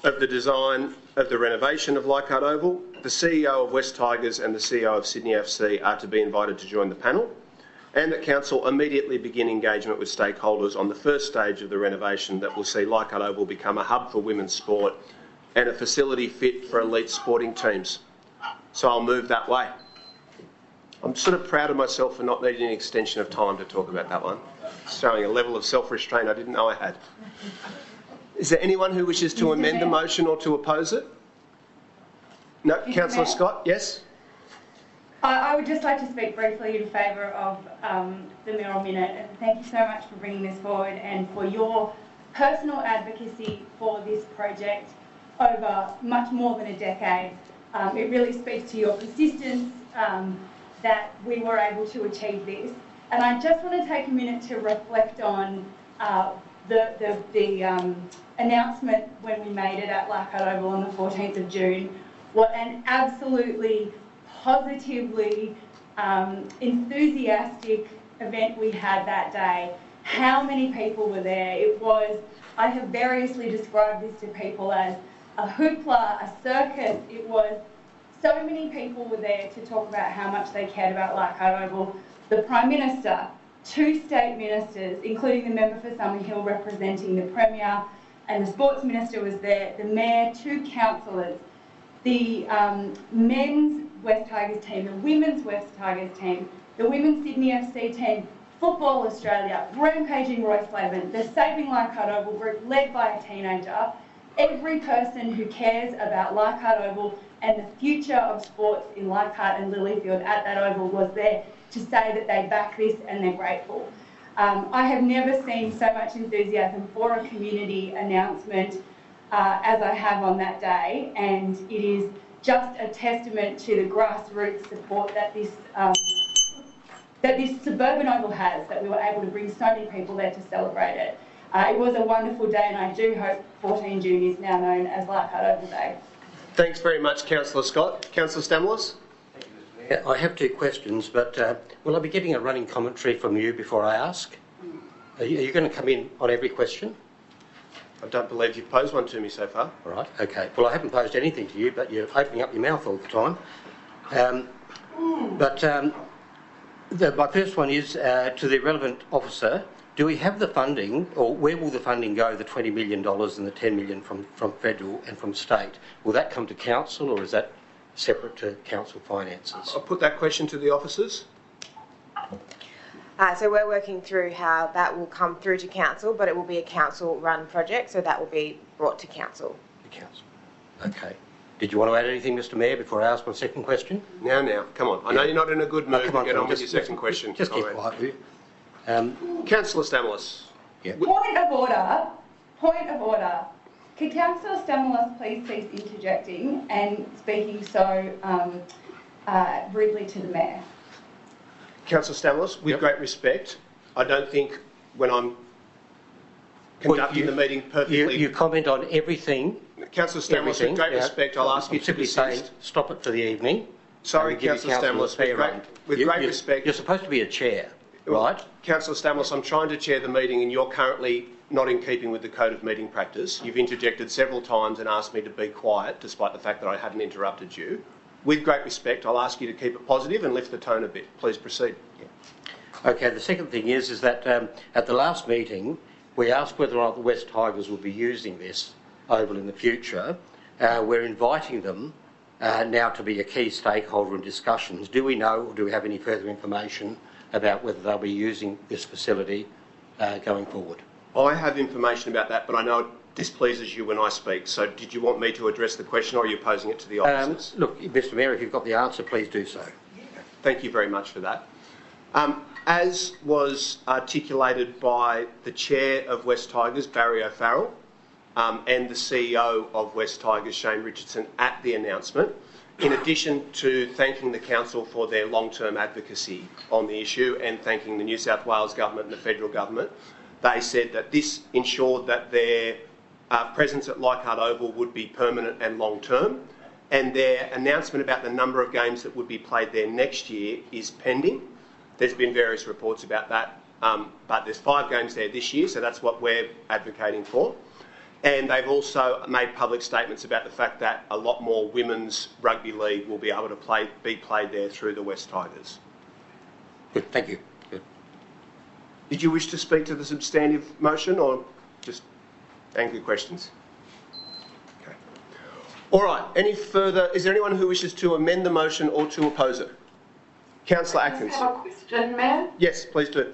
of the design of the renovation of Leichhardt Oval. The CEO of West Tigers and the CEO of Sydney FC are to be invited to join the panel, and that Council immediately begin engagement with stakeholders on the first stage of the renovation that will see Leichhardt Oval become a hub for women's sport and a facility fit for elite sporting teams. So I'll move that way. I'm sort of proud of myself for not needing an extension of time to talk about that one. Showing a level of self-restraint I didn't know I had. Is there anyone who wishes to amend the motion or to oppose it? No, Councillor Scott, yes? I would just like to speak briefly in favour of the mayoral minute, and thank you so much for bringing this forward and for your personal advocacy for this project over much more than a decade. It really speaks to your persistence that we were able to achieve this. And I just want to take a minute to reflect on the announcement when we made it at Leichhardt Oval on the 14th of June. What an absolutely positively enthusiastic event we had that day. How many people were there? It was, I have variously described this to people as a hoopla, a circus. It was, so many people were there to talk about how much they cared about Leichhardt Oval. The Prime Minister, 2 state ministers, including the member for Summerhill representing the Premier, and the Sports Minister was there, the Mayor, 2 councillors, the men's West Tigers team, the women's West Tigers team, the women's Sydney FC team, Football Australia, Rampaging Royce-Slaven, the Saving Leichhardt Oval group led by a teenager. Every person who cares about Leichhardt Oval and the future of sports in Leichhardt and Lilyfield at that oval was there to say that they back this and they're grateful. I have never seen so much enthusiasm for a community announcement as I have on that day, and it is just a testament to the grassroots support that this suburban oval has, that we were able to bring so many people there to celebrate it. It was a wonderful day, and I do hope 14 June is now known as Leichhardt Oval Day. Thanks very much, Councillor Scott. Councillor Stamoulis? I have two questions, but will I be getting a running commentary from you before I ask? Are you going to come in on every question? I don't believe you've posed one to me so far. All right, okay. Well, I haven't posed anything to you, but you're opening up your mouth all the time. My first one is to the relevant officer. Do we have the funding, or where will the funding go, the $20 million and the $10 million from federal and from state? Will that come to council, or is that separate to council finances? I'll put that question to the officers. So we're working through how that will come through to council, but it will be a council-run project, so that will be brought to council. The council. Okay. Did you want to add anything, Mr Mayor, before I ask my second question? Now, come on. I know you're not in a good mood. Come on, get on with your second question. Just keep quiet, will you? Councillor Stamoulis. Yeah. Point of order. Point of order. Could Councillor Stamoulis please cease interjecting and speaking so rudely to the Mayor? Councillor Stamoulis, with great respect, I don't think when I'm conducting the meeting perfectly... You comment on everything. Councillor Stamoulis, with great respect, I'll ask you to simply saying stop it for the evening. Sorry, Councillor Stamoulis, with great respect... You're supposed to be a chair, right? Councillor Stamoulis, I'm trying to chair the meeting and you're currently not in keeping with the code of meeting practice. You've interjected several times and asked me to be quiet, despite the fact that I hadn't interrupted you. With great respect, I'll ask you to keep it positive and lift the tone a bit. Please proceed. Yeah. Okay, the second thing is that at the last meeting, we asked whether or not the West Tigers would be using this oval in the future. We're inviting them now to be a key stakeholder in discussions. Do we know, or do we have any further information about whether they'll be using this facility going forward? I have information about that, but I know it displeases you when I speak. So did you want me to address the question, or are you posing it to the officers? Look, Mr Mayor, if you've got the answer, please do so. Thank you very much for that. As was articulated by the Chair of West Tigers, Barry O'Farrell, and the CEO of West Tigers, Shane Richardson, at the announcement, in addition to thanking the Council for their long-term advocacy on the issue and thanking the New South Wales Government and the Federal Government, they said that this ensured that their presence at Leichhardt Oval would be permanent and long-term, and their announcement about the number of games that would be played there next year is pending. There's been various reports about that, but there's 5 games there this year, so that's what we're advocating for. And they've also made public statements about the fact that a lot more women's rugby league will be able to be played there through the West Tigers. Good, thank you. Good. Did you wish to speak to the substantive motion or just angry questions? Okay. All right, any further... Is there anyone who wishes to amend the motion or to oppose it? Councillor Atkins. I have a question, Mayor. Yes, please do.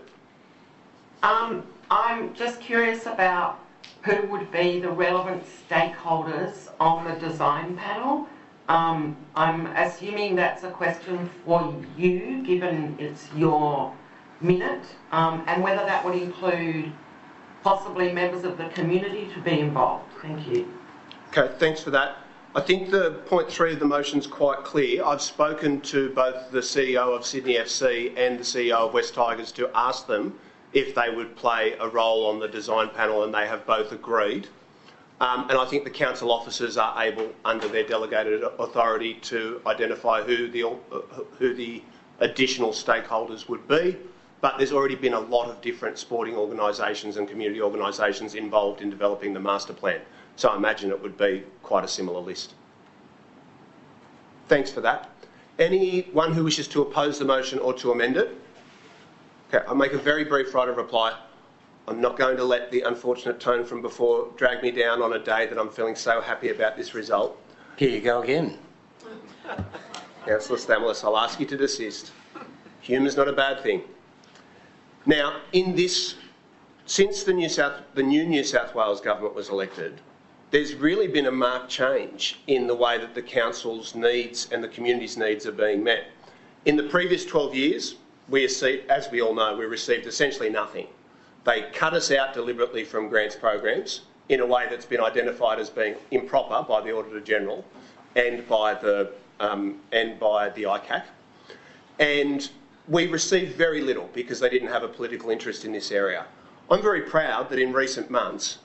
I'm just curious about who would be the relevant stakeholders on the design panel. I'm assuming that's a question for you, given it's your minute, and whether that would include possibly members of the community to be involved. Thank you. Okay, thanks for that. I think the point 3 of the motion is quite clear. I've spoken to both the CEO of Sydney FC and the CEO of West Tigers to ask them if they would play a role on the design panel, and they have both agreed. And I think the council officers are able, under their delegated authority, to identify who the additional stakeholders would be. But there's already been a lot of different sporting organisations and community organisations involved in developing the master plan. So I imagine it would be quite a similar list. Thanks for that. Anyone who wishes to oppose the motion or to amend it? Okay, I'll make a very brief right of reply. I'm not going to let the unfortunate tone from before drag me down on a day that I'm feeling so happy about this result. Here you go again. Councillor Stamoulis, I'll ask you to desist. Humour's not a bad thing. Now, since the new New South Wales Government was elected, there's really been a marked change in the way that the council's needs and the community's needs are being met. In the previous 12 years, as we all know, we received essentially nothing. They cut us out deliberately from grants programs in a way that's been identified as being improper by the Auditor General and by the ICAC. And we received very little because they didn't have a political interest in this area. I'm very proud that in recent months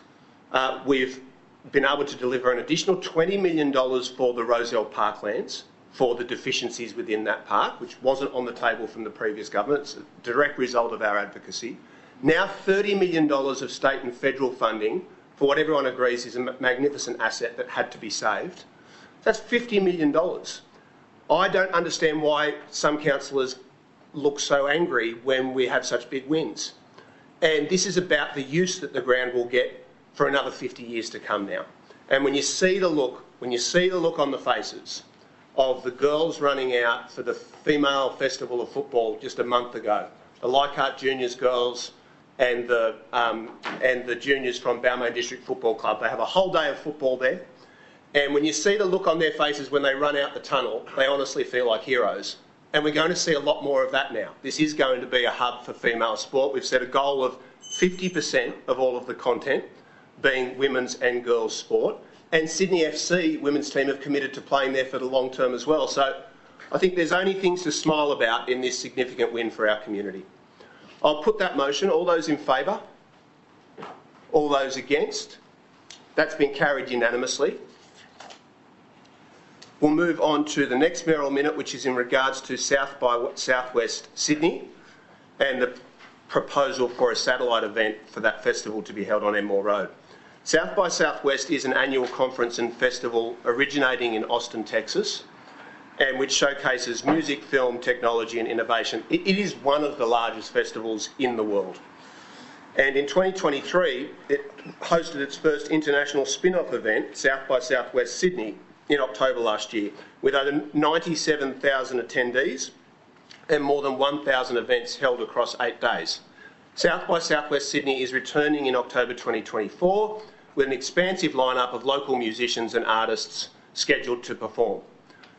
we've been able to deliver an additional $20 million for the Rozelle Parklands for the deficiencies within that park, which wasn't on the table from the previous government. It's a direct result of our advocacy. Now $30 million of state and federal funding for what everyone agrees is a magnificent asset that had to be saved. That's $50 million. I don't understand why some councillors look so angry when we have such big wins. And this is about the use that the ground will get for another 50 years to come now. And when you see the look on the faces of the girls running out for the female festival of football just a month ago, the Leichhardt Juniors girls and the juniors from Balmain District Football Club, they have a whole day of football there. And when you see the look on their faces when they run out the tunnel, they honestly feel like heroes. And we're going to see a lot more of that now. This is going to be a hub for female sport. We've set a goal of 50% of all of the content being women's and girls' sport. And Sydney FC women's team have committed to playing there for the long term as well. So I think there's only things to smile about in this significant win for our community. I'll put that motion. All those in favour? All those against? That's been carried unanimously. We'll move on to the next mayoral minute, which is in regards to South by Southwest Sydney and the proposal for a satellite event for that festival to be held on Enmore Road. South by Southwest is an annual conference and festival originating in Austin, Texas, and which showcases music, film, technology and innovation. It is one of the largest festivals in the world. And in 2023, it hosted its first international spin-off event, South by Southwest Sydney, in October last year, with over 97,000 attendees and more than 1,000 events held across 8 days. South by Southwest Sydney is returning in October 2024 with an expansive lineup of local musicians and artists scheduled to perform.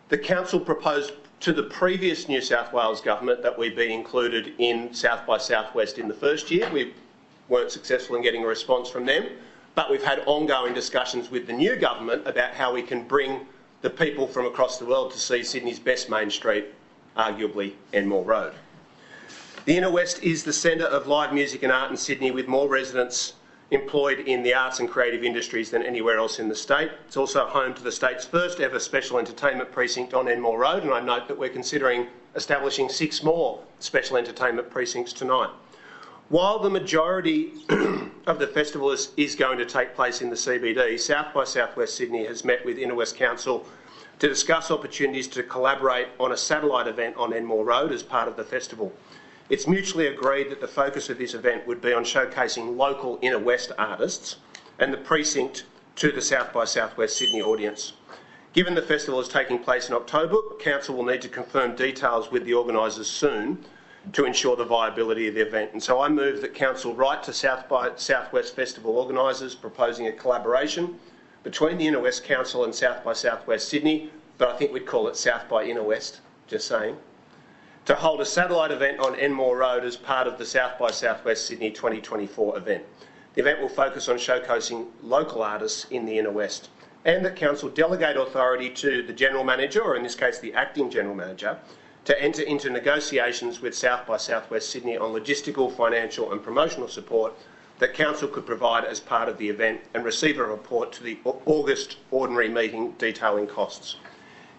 The council proposed to the previous New South Wales government that we be included in South by Southwest in the first year. We weren't successful in getting a response from them, but we've had ongoing discussions with the new government about how we can bring the people from across the world to see Sydney's best main street, arguably Enmore Road. The Inner West is the centre of live music and art in Sydney, with more residents employed in the arts and creative industries than anywhere else in the state. It's also home to the state's first ever special entertainment precinct on Enmore Road, and I note that we're considering establishing 6 more special entertainment precincts tonight. While the majority of the festival is going to take place in the CBD, South by Southwest Sydney has met with Inner West Council to discuss opportunities to collaborate on a satellite event on Enmore Road as part of the festival. It's mutually agreed that the focus of this event would be on showcasing local Inner West artists and the precinct to the South by Southwest Sydney audience. Given the festival is taking place in October, Council will need to confirm details with the organisers soon to ensure the viability of the event. And so I move that Council write to South by Southwest Festival organisers proposing a collaboration between the Inner West Council and South by Southwest Sydney, but I think we'd call it South by Inner West, just saying, to hold a satellite event on Enmore Road as part of the South by Southwest Sydney 2024 event. The event will focus on showcasing local artists in the Inner West, and that Council delegate authority to the General Manager, or in this case the Acting General Manager, to enter into negotiations with South by Southwest Sydney on logistical, financial and promotional support that Council could provide as part of the event, and receive a report to the August ordinary meeting detailing costs.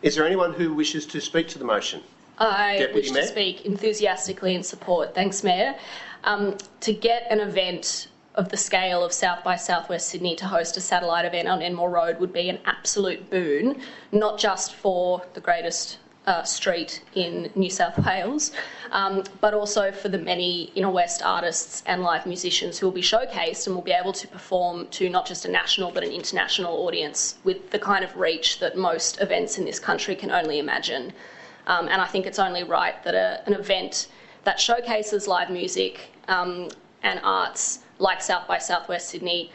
Is there anyone who wishes to speak to the motion? I wish to speak enthusiastically in support. Thanks, Mayor. To get an event of the scale of South by Southwest Sydney to host a satellite event on Enmore Road would be an absolute boon, not just for the greatest street in New South Wales, but also for the many Inner West artists and live musicians who will be showcased and will be able to perform to not just a national but an international audience with the kind of reach that most events in this country can only imagine. And I think it's only right that an event that showcases live music and arts like South by Southwest Sydney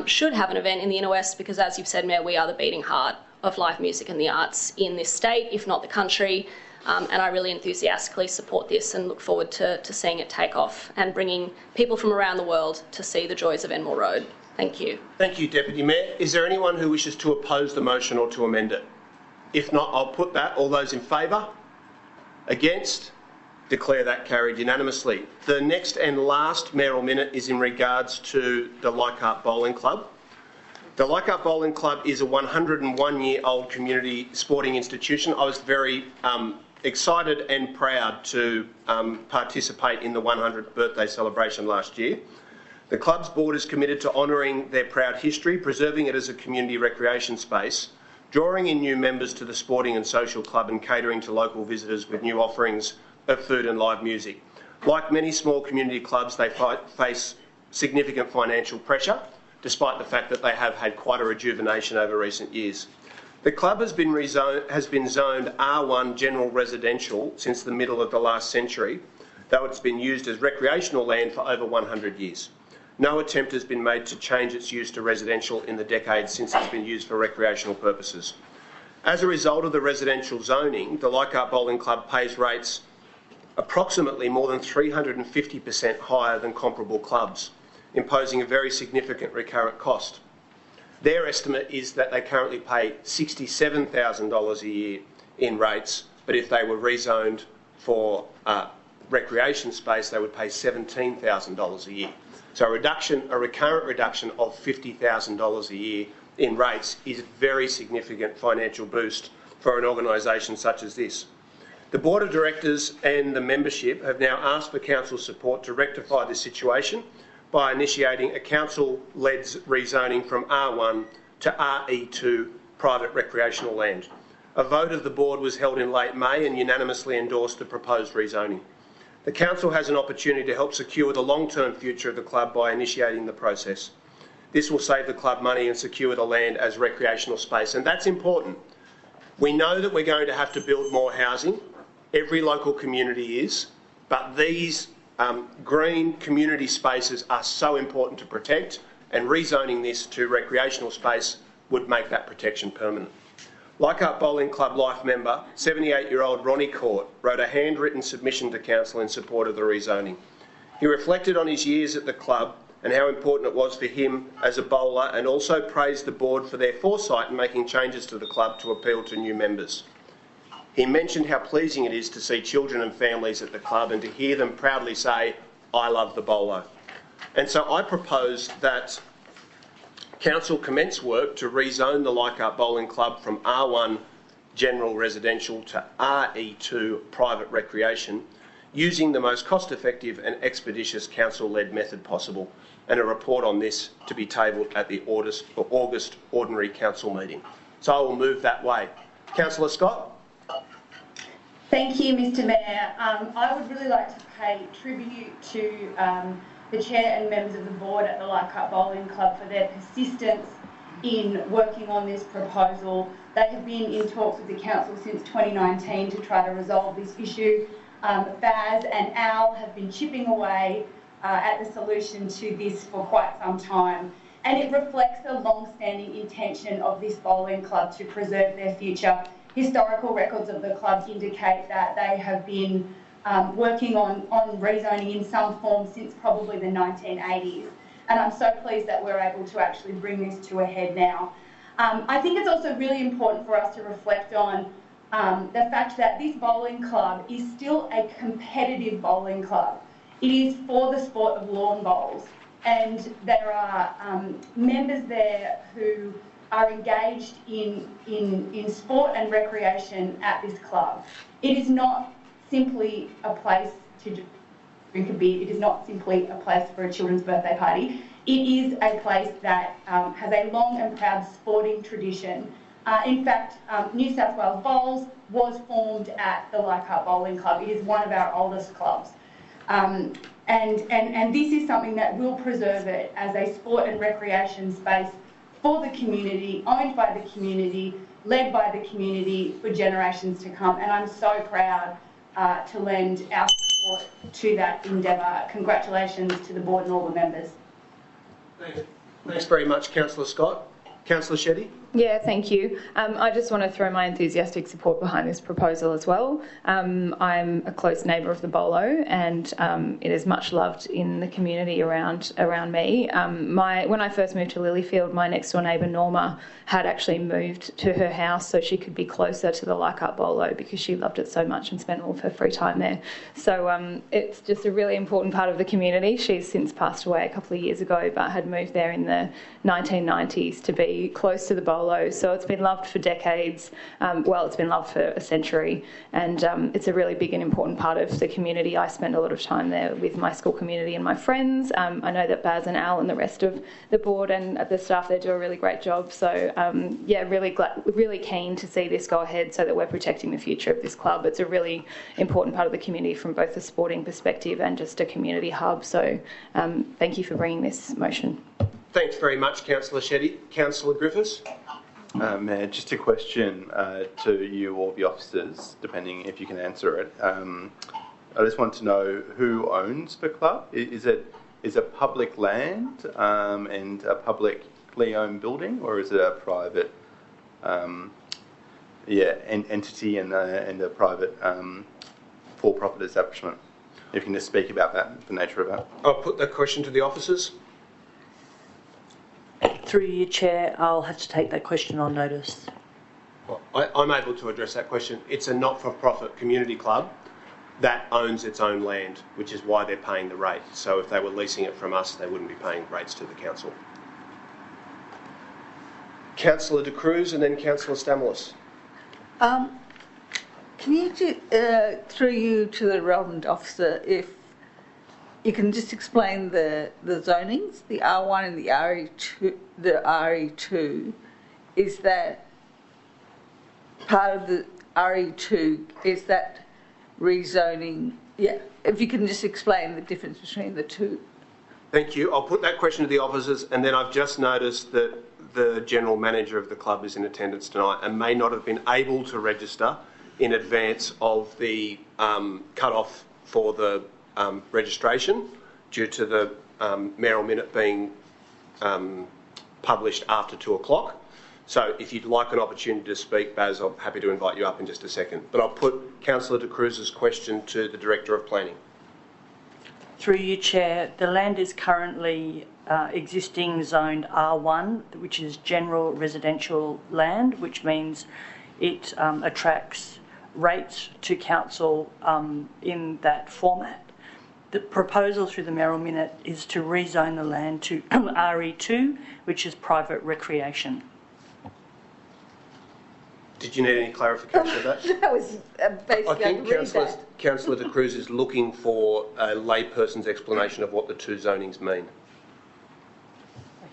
should have an event in the Inner West, because as you've said, Mayor, we are the beating heart of live music and the arts in this state, if not the country, and I really enthusiastically support this and look forward to seeing it take off and bringing people from around the world to see the joys of Enmore Road. Thank you. Thank you, Deputy Mayor. Is there anyone who wishes to oppose the motion or to amend it? If not, I'll put that. All those in favour? Against? Declare that carried unanimously. The next and last mayoral minute is in regards to the Leichhardt Bowling Club. The Leichhardt Bowling Club is a 101-year-old community sporting institution. I was very excited and proud to participate in the 100th birthday celebration last year. The club's board is committed to honouring their proud history, preserving it as a community recreation space, drawing in new members to the sporting and social club and catering to local visitors with new offerings of food and live music. Like many small community clubs, they face significant financial pressure, despite the fact that they have had quite a rejuvenation over recent years. The club has been zoned R1 general residential since the middle of the last century, though it's been used as recreational land for over 100 years. No attempt has been made to change its use to residential in the decades since it's been used for recreational purposes. As a result of the residential zoning, the Leichhardt Bowling Club pays rates approximately more than 350% higher than comparable clubs, imposing a very significant recurrent cost. Their estimate is that they currently pay $67,000 a year in rates, but if they were rezoned for recreation space, they would pay $17,000 a year. So a recurrent reduction of $50,000 a year in rates is a very significant financial boost for an organisation such as this. The Board of Directors and the membership have now asked for Council support to rectify this situation by initiating a Council-led rezoning from R1 to RE2 private recreational land. A vote of the Board was held in late May and unanimously endorsed the proposed rezoning. The Council has an opportunity to help secure the long-term future of the club by initiating the process. This will save the club money and secure the land as recreational space, and that's important. We know that we're going to have to build more housing. Every local community is, but these green community spaces are so important to protect, and rezoning this to recreational space would make that protection permanent. Leichhardt Bowling Club Life member, 78-year-old Ronnie Court, wrote a handwritten submission to Council in support of the rezoning. He reflected on his years at the club and how important it was for him as a bowler, and also praised the board for their foresight in making changes to the club to appeal to new members. He mentioned how pleasing it is to see children and families at the club and to hear them proudly say, "I love the bowler." And so I propose that Council commence work to rezone the Leichhardt Bowling Club from R1 general residential to RE2 private recreation, using the most cost-effective and expeditious Council-led method possible, and a report on this to be tabled at the August Ordinary Council meeting. So I will move that way. Councillor Scott? Thank you, Mr Mayor. I would really like to pay tribute to the Chair and members of the Board at the Leichhardt Bowling Club for their persistence in working on this proposal. They have been in talks with the Council since 2019 to try to resolve this issue. Baz and Al have been chipping away at the solution to this for quite some time, and it reflects the long-standing intention of this bowling club to preserve their future. Historical records of the club indicate that they have been working on rezoning in some form since probably the 1980s, and I'm so pleased that we're able to actually bring this to a head now. I think it's also really important for us to reflect on the fact that this bowling club is still a competitive bowling club. It is for the sport of lawn bowls, and there are members there who are engaged in sport and recreation at this club. It is not simply a place to drink a beer. It is not simply a place for a children's birthday party. It is a place that has a long and proud sporting tradition. In fact, New South Wales Bowls was formed at the Leichhardt Bowling Club. It is one of our oldest clubs. And this is something that will preserve it as a sport and recreation space for the community, owned by the community, led by the community for generations to come. And I'm so proud to lend our support to that endeavour. Congratulations to the board and all the members. Thanks very much, Councillor Scott. Councillor Shetty? Yeah, thank you. I just want to throw my enthusiastic support behind this proposal as well. I'm a close neighbour of the Bolo, and it is much loved in the community around me. When I first moved to Lilyfield, my next door neighbour Norma had actually moved to her house so she could be closer to the Leichhardt Bolo because she loved it so much and spent all of her free time there. So it's just a really important part of the community. She's since passed away a couple of years ago, but had moved there in the 1990s to be close to the Bolo. So it's been loved for decades. It's been loved for a century, and it's a really big and important part of the community. I spend a lot of time there with my school community and my friends. I know that Baz and Al and the rest of the board and the staff there do a really great job. So really keen to see this go ahead so that we're protecting the future of this club. It's a really important part of the community from both a sporting perspective and just a community hub. So thank you for bringing this motion. Thanks very much, Councillor Shetty. Councillor Griffiths. Mayor, just a question to you or the officers, depending if you can answer it. I just want to know who owns the club. Is it public land and a publicly owned building, or is it a private entity and a private for-profit establishment? If you can just speak about that, the nature of that. I'll put that question to the officers. Through you, Chair, I'll have to take that question on notice. I'm able to address that question. It's a not-for-profit community club that owns its own land, which is why they're paying the rate. So if they were leasing it from us, they wouldn't be paying rates to the council. Councillor De Cruz and then Councillor Stamoulis. Can you, through you to the relevant officer, if you can just explain the zonings, the R1 and the RE2, is that part of the RE2, is that rezoning? Yeah, if you can just explain the difference between the two. Thank you. I'll put that question to the officers, and then I've just noticed that the General Manager of the club is in attendance tonight and may not have been able to register in advance of the cut-off for the registration due to the mayoral minute being published after 2 o'clock. So if you'd like an opportunity to speak, Baz, I'm happy to invite you up in just a second. But I'll put Councillor De Cruz's question to the Director of Planning. Through you, Chair, the land is currently existing zoned R1, which is general residential land, which means it attracts rates to council in that format. The proposal through the mayoral minute is to rezone the land to RE2, which is private recreation. Did you need any clarification of that? That was basically. I think Councillor De Cruz is looking for a layperson's explanation of what the two zonings mean.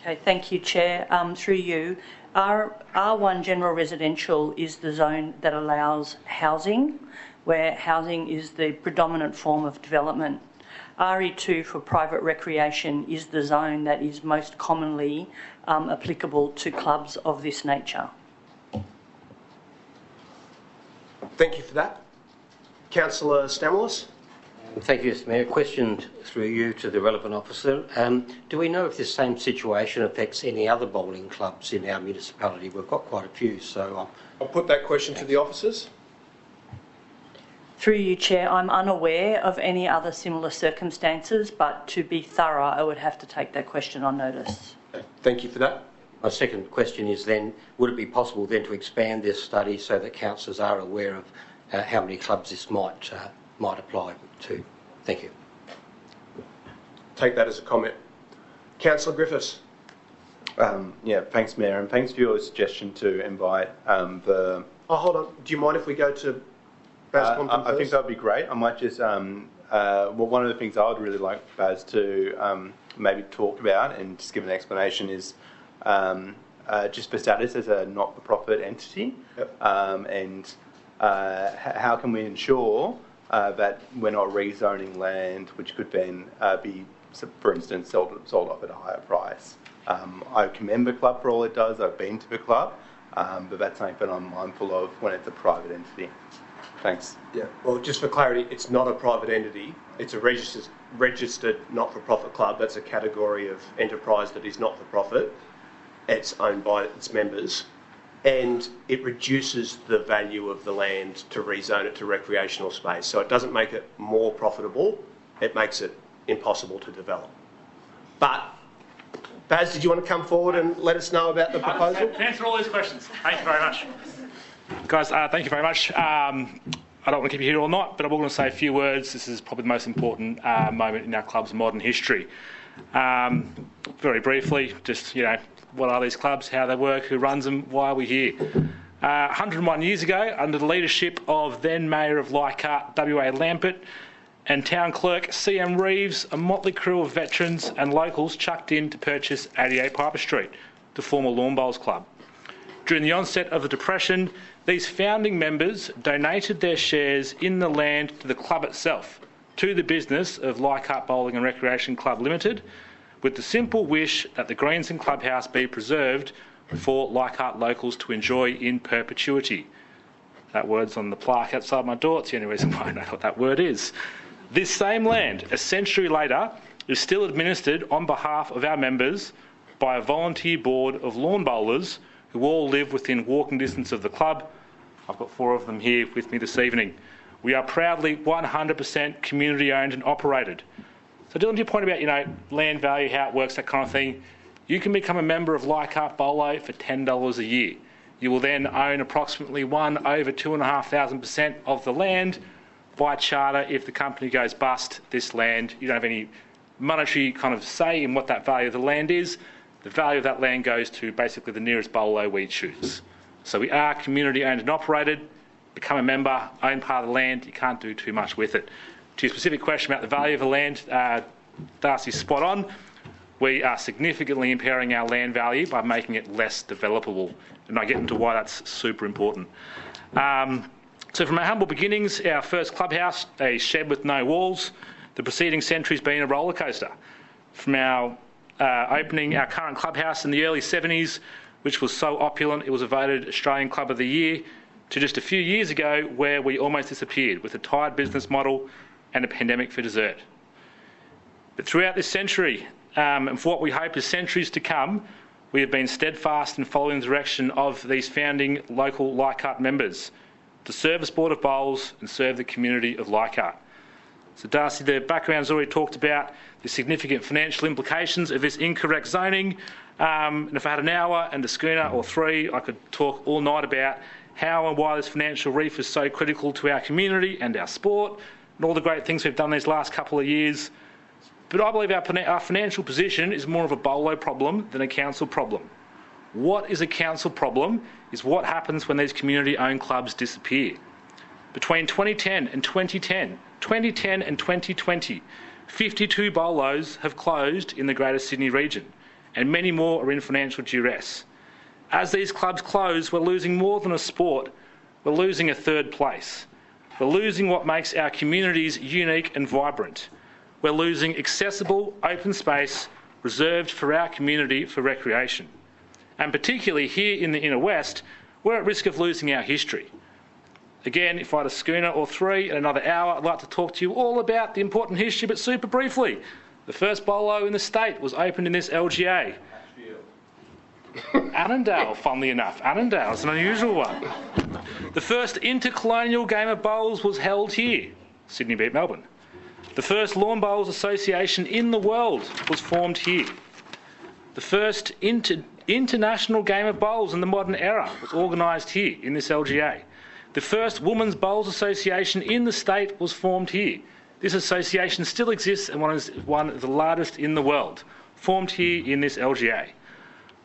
Okay, thank you, Chair. Through you, R1 general residential is the zone that allows housing, where housing is the predominant form of development. RE2 for private recreation is the zone that is most commonly applicable to clubs of this nature. Thank you for that. Councillor Stamoulis. Thank you, Mr Mayor. Question through you to the relevant officer. Do we know if this same situation affects any other bowling clubs in our municipality? We've got quite a few, so... I'll put that question to the officers. Through you, Chair, I'm unaware of any other similar circumstances, but to be thorough, I would have to take that question on notice. Thank you for that. My second question is then, would it be possible then to expand this study so that councillors are aware of how many clubs this might apply to? Thank you. Take that as a comment. Councillor Griffiths. Thanks, Mayor, and thanks for your suggestion to invite the... Oh, hold on. Do you mind if we go to Baz Compton first? I think that would be great. I might just... one of the things I would really like Baz to maybe talk about and just give an explanation is just for status as a not-for-profit entity. Yep. And how can we ensure that we're not rezoning land which could then be, for instance, sold off at a higher price. I commend the club for all it does. I've been to the club, but that's something that I'm mindful of when it's a private entity. Thanks. Yeah. Well, just for clarity, it's not a private entity. It's a registered not-for-profit club. That's a category of enterprise that is not-for-profit. It's owned by its members. and it reduces the value of the land to rezone it to recreational space. So it doesn't make it more profitable, it makes it impossible to develop. But, Baz, did you want to come forward and let us know about the proposal? To answer all these questions. Thank you very much. Guys, thank you very much. I don't want to keep you here all night, but I'm going to say a few words. This is probably the most important moment in our club's modern history. Very briefly, just, what are these clubs, how they work, who runs them, why are we here? 101 years ago, under the leadership of then Mayor of Leichhardt, W.A. Lampert, and Town Clerk C.M. Reeves, a motley crew of veterans and locals chucked in to purchase 88 Piper Street to form a lawn bowls club. During the onset of the Depression, these founding members donated their shares in the land to the club itself, to the business of Leichhardt Bowling and Recreation Club Limited, with the simple wish that the greens and clubhouse be preserved for Leichhardt locals to enjoy in perpetuity. That word's on the plaque outside my door. It's the only reason why I know what that word is. This same land, a century later, is still administered on behalf of our members by a volunteer board of lawn bowlers who all live within walking distance of the club. I've got 4 of them here with me this evening. We are proudly 100% community owned and operated. So Dylan, to your point about, land value, how it works, that kind of thing, you can become a member of Leichhardt Bowlo for $10 a year. You will then own approximately over 2,500% of the land. By charter, if the company goes bust, this land, you don't have any monetary kind of say in what that value of the land is. The value of that land goes to basically the nearest bowlo we choose. So we are community owned and operated. Become a member, own part of the land, you can't do too much with it. To your specific question about the value of the land, Darcy's spot on. We are significantly impairing our land value by making it less developable, and I get into why that's super important. So from our humble beginnings, our first clubhouse, a shed with no walls, the preceding century's been a roller coaster. From our opening our current clubhouse in the early 70s, which was so opulent it was voted Australian Club of the Year, to just a few years ago where we almost disappeared with a tired business model and a pandemic for dessert. But throughout this century, and for what we hope is centuries to come, we have been steadfast in following the direction of these founding local Leichhardt members to serve a sport of bowls and serve the community of Leichhardt. So Darcy, the background's already talked about the significant financial implications of this incorrect zoning. And if I had an hour and a schooner or 3, I could talk all night about how and why this financial reef is so critical to our community and our sport and all the great things we've done these last couple of years. But I believe our financial position is more of a bowlo problem than a council problem. What is a council problem is what happens when these community-owned clubs disappear. Between 2010 and 2020, 52 bowlos have closed in the Greater Sydney region, and many more are in financial duress. As these clubs close, we're losing more than a sport, we're losing a third place. We're losing what makes our communities unique and vibrant. We're losing accessible, open space reserved for our community for recreation. And particularly here in the Inner West, we're at risk of losing our history. Again, if I had a schooner or 3 and another hour, I'd like to talk to you all about the important history, but super briefly. The first bowlo in the state was opened in this LGA. Annandale, funnily enough. Annandale is an unusual one. The first intercolonial game of bowls was held here. Sydney beat Melbourne. The first Lawn Bowls Association in the world was formed here. The first international game of bowls in the modern era was organised here in this LGA. The first Women's Bowls Association in the state was formed here. This association still exists and is one of the largest in the world, formed here in this LGA.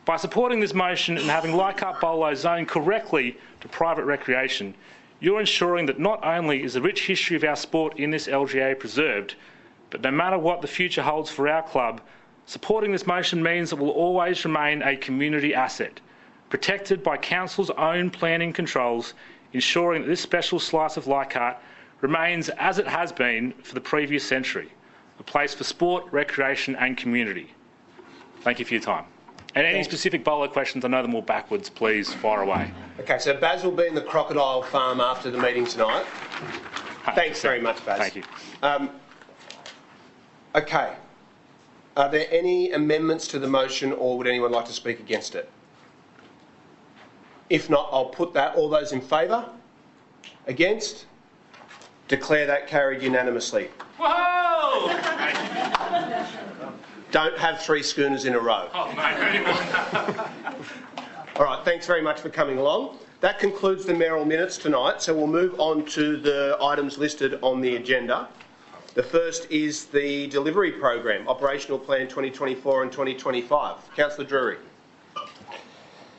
By supporting this motion and having Leichhardt Bowlo zoned correctly to private recreation, you're ensuring that not only is the rich history of our sport in this LGA preserved, but no matter what the future holds for our club, supporting this motion means it will always remain a community asset, protected by Council's own planning controls, ensuring that this special slice of Leichhardt remains as it has been for the previous century, a place for sport, recreation and community. Thank you for your time. And any specific bowler questions, I know them all backwards, please fire away. Okay, so Baz will be in the Crocodile Farm after the meeting tonight. Thanks very much, Baz. Thank you. Okay. Are there any amendments to the motion or would anyone like to speak against it? If not, I'll put that. All those in favour? Against? Declare that carried unanimously. Whoa! Don't have 3 schooners in a row. Oh, no. All right, thanks very much for coming along. That concludes the mayoral minutes tonight, so we'll move on to the items listed on the agenda. The first is the delivery program, Operational Plan 2024 and 2025. Councillor Drury.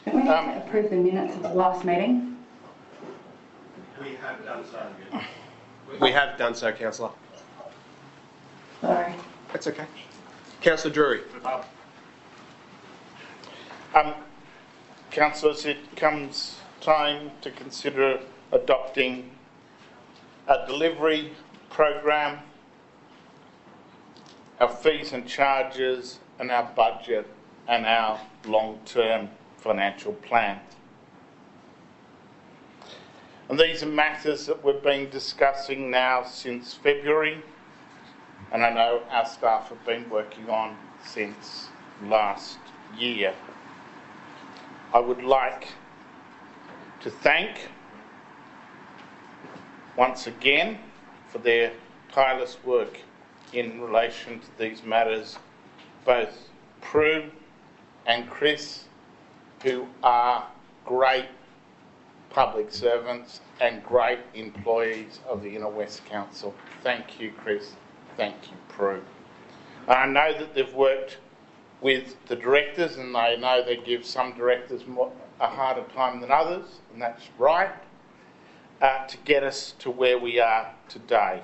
Can we approve the minutes of the last meeting? We have done so. We have done so, Councillor. Sorry. That's okay. Councillor Drury. Councillors, it comes time to consider adopting a delivery program, our fees and charges, and our budget and our long-term financial plan. And these are matters that we've been discussing now since February, and I know our staff have been working on since last year. I would like to thank once again for their tireless work in relation to these matters, both Prue and Chris, who are great public servants and great employees of the Inner West Council. Thank you, Chris. Thank you, Prue. I know that they've worked with the directors, and I know they give some directors a harder time than others, and that's right, to get us to where we are today.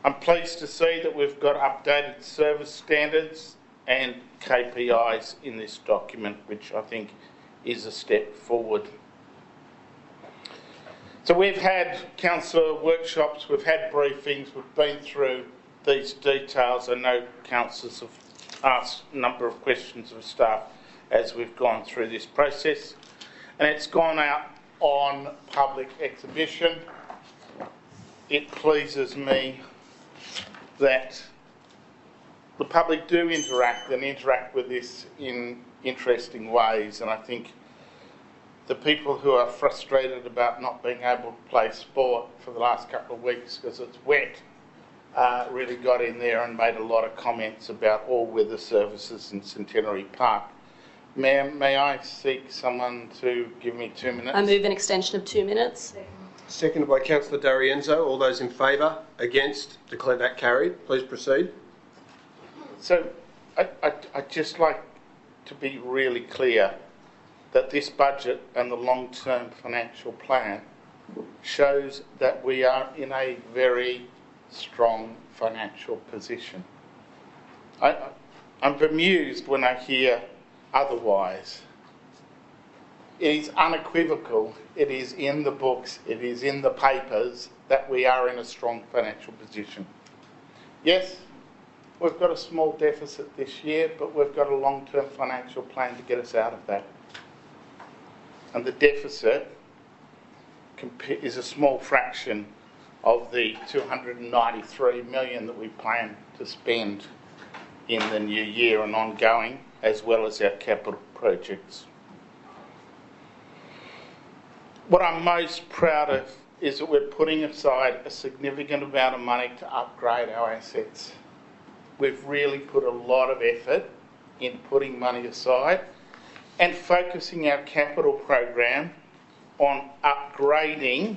I'm pleased to see that we've got updated service standards and KPIs in this document, which I think is a step forward. So we've had councillor workshops, we've had briefings, we've been through these details. I know councillors have asked a number of questions of staff as we've gone through this process, and it's gone out on public exhibition. It pleases me that the public do interact with this in interesting ways, and I think the people who are frustrated about not being able to play sport for the last couple of weeks because it's wet really got in there and made a lot of comments about all-weather services in Centenary Park. May I seek someone to give me 2 minutes? I move an extension of 2 minutes. Seconded by Councillor D'Arienzo. All those in favour? Against? Declare that carried. Please proceed. So I'd just like to be really clear that this budget and the long-term financial plan shows that we are in a very strong financial position. I'm bemused when I hear otherwise. It is unequivocal, it is in the books, it is in the papers that we are in a strong financial position. Yes, we've got a small deficit this year, but we've got a long-term financial plan to get us out of that. And the deficit is a small fraction of the $293 million that we plan to spend in the new year and ongoing, as well as our capital projects. What I'm most proud of is that we're putting aside a significant amount of money to upgrade our assets. We've really put a lot of effort in putting money aside and focusing our capital program on upgrading,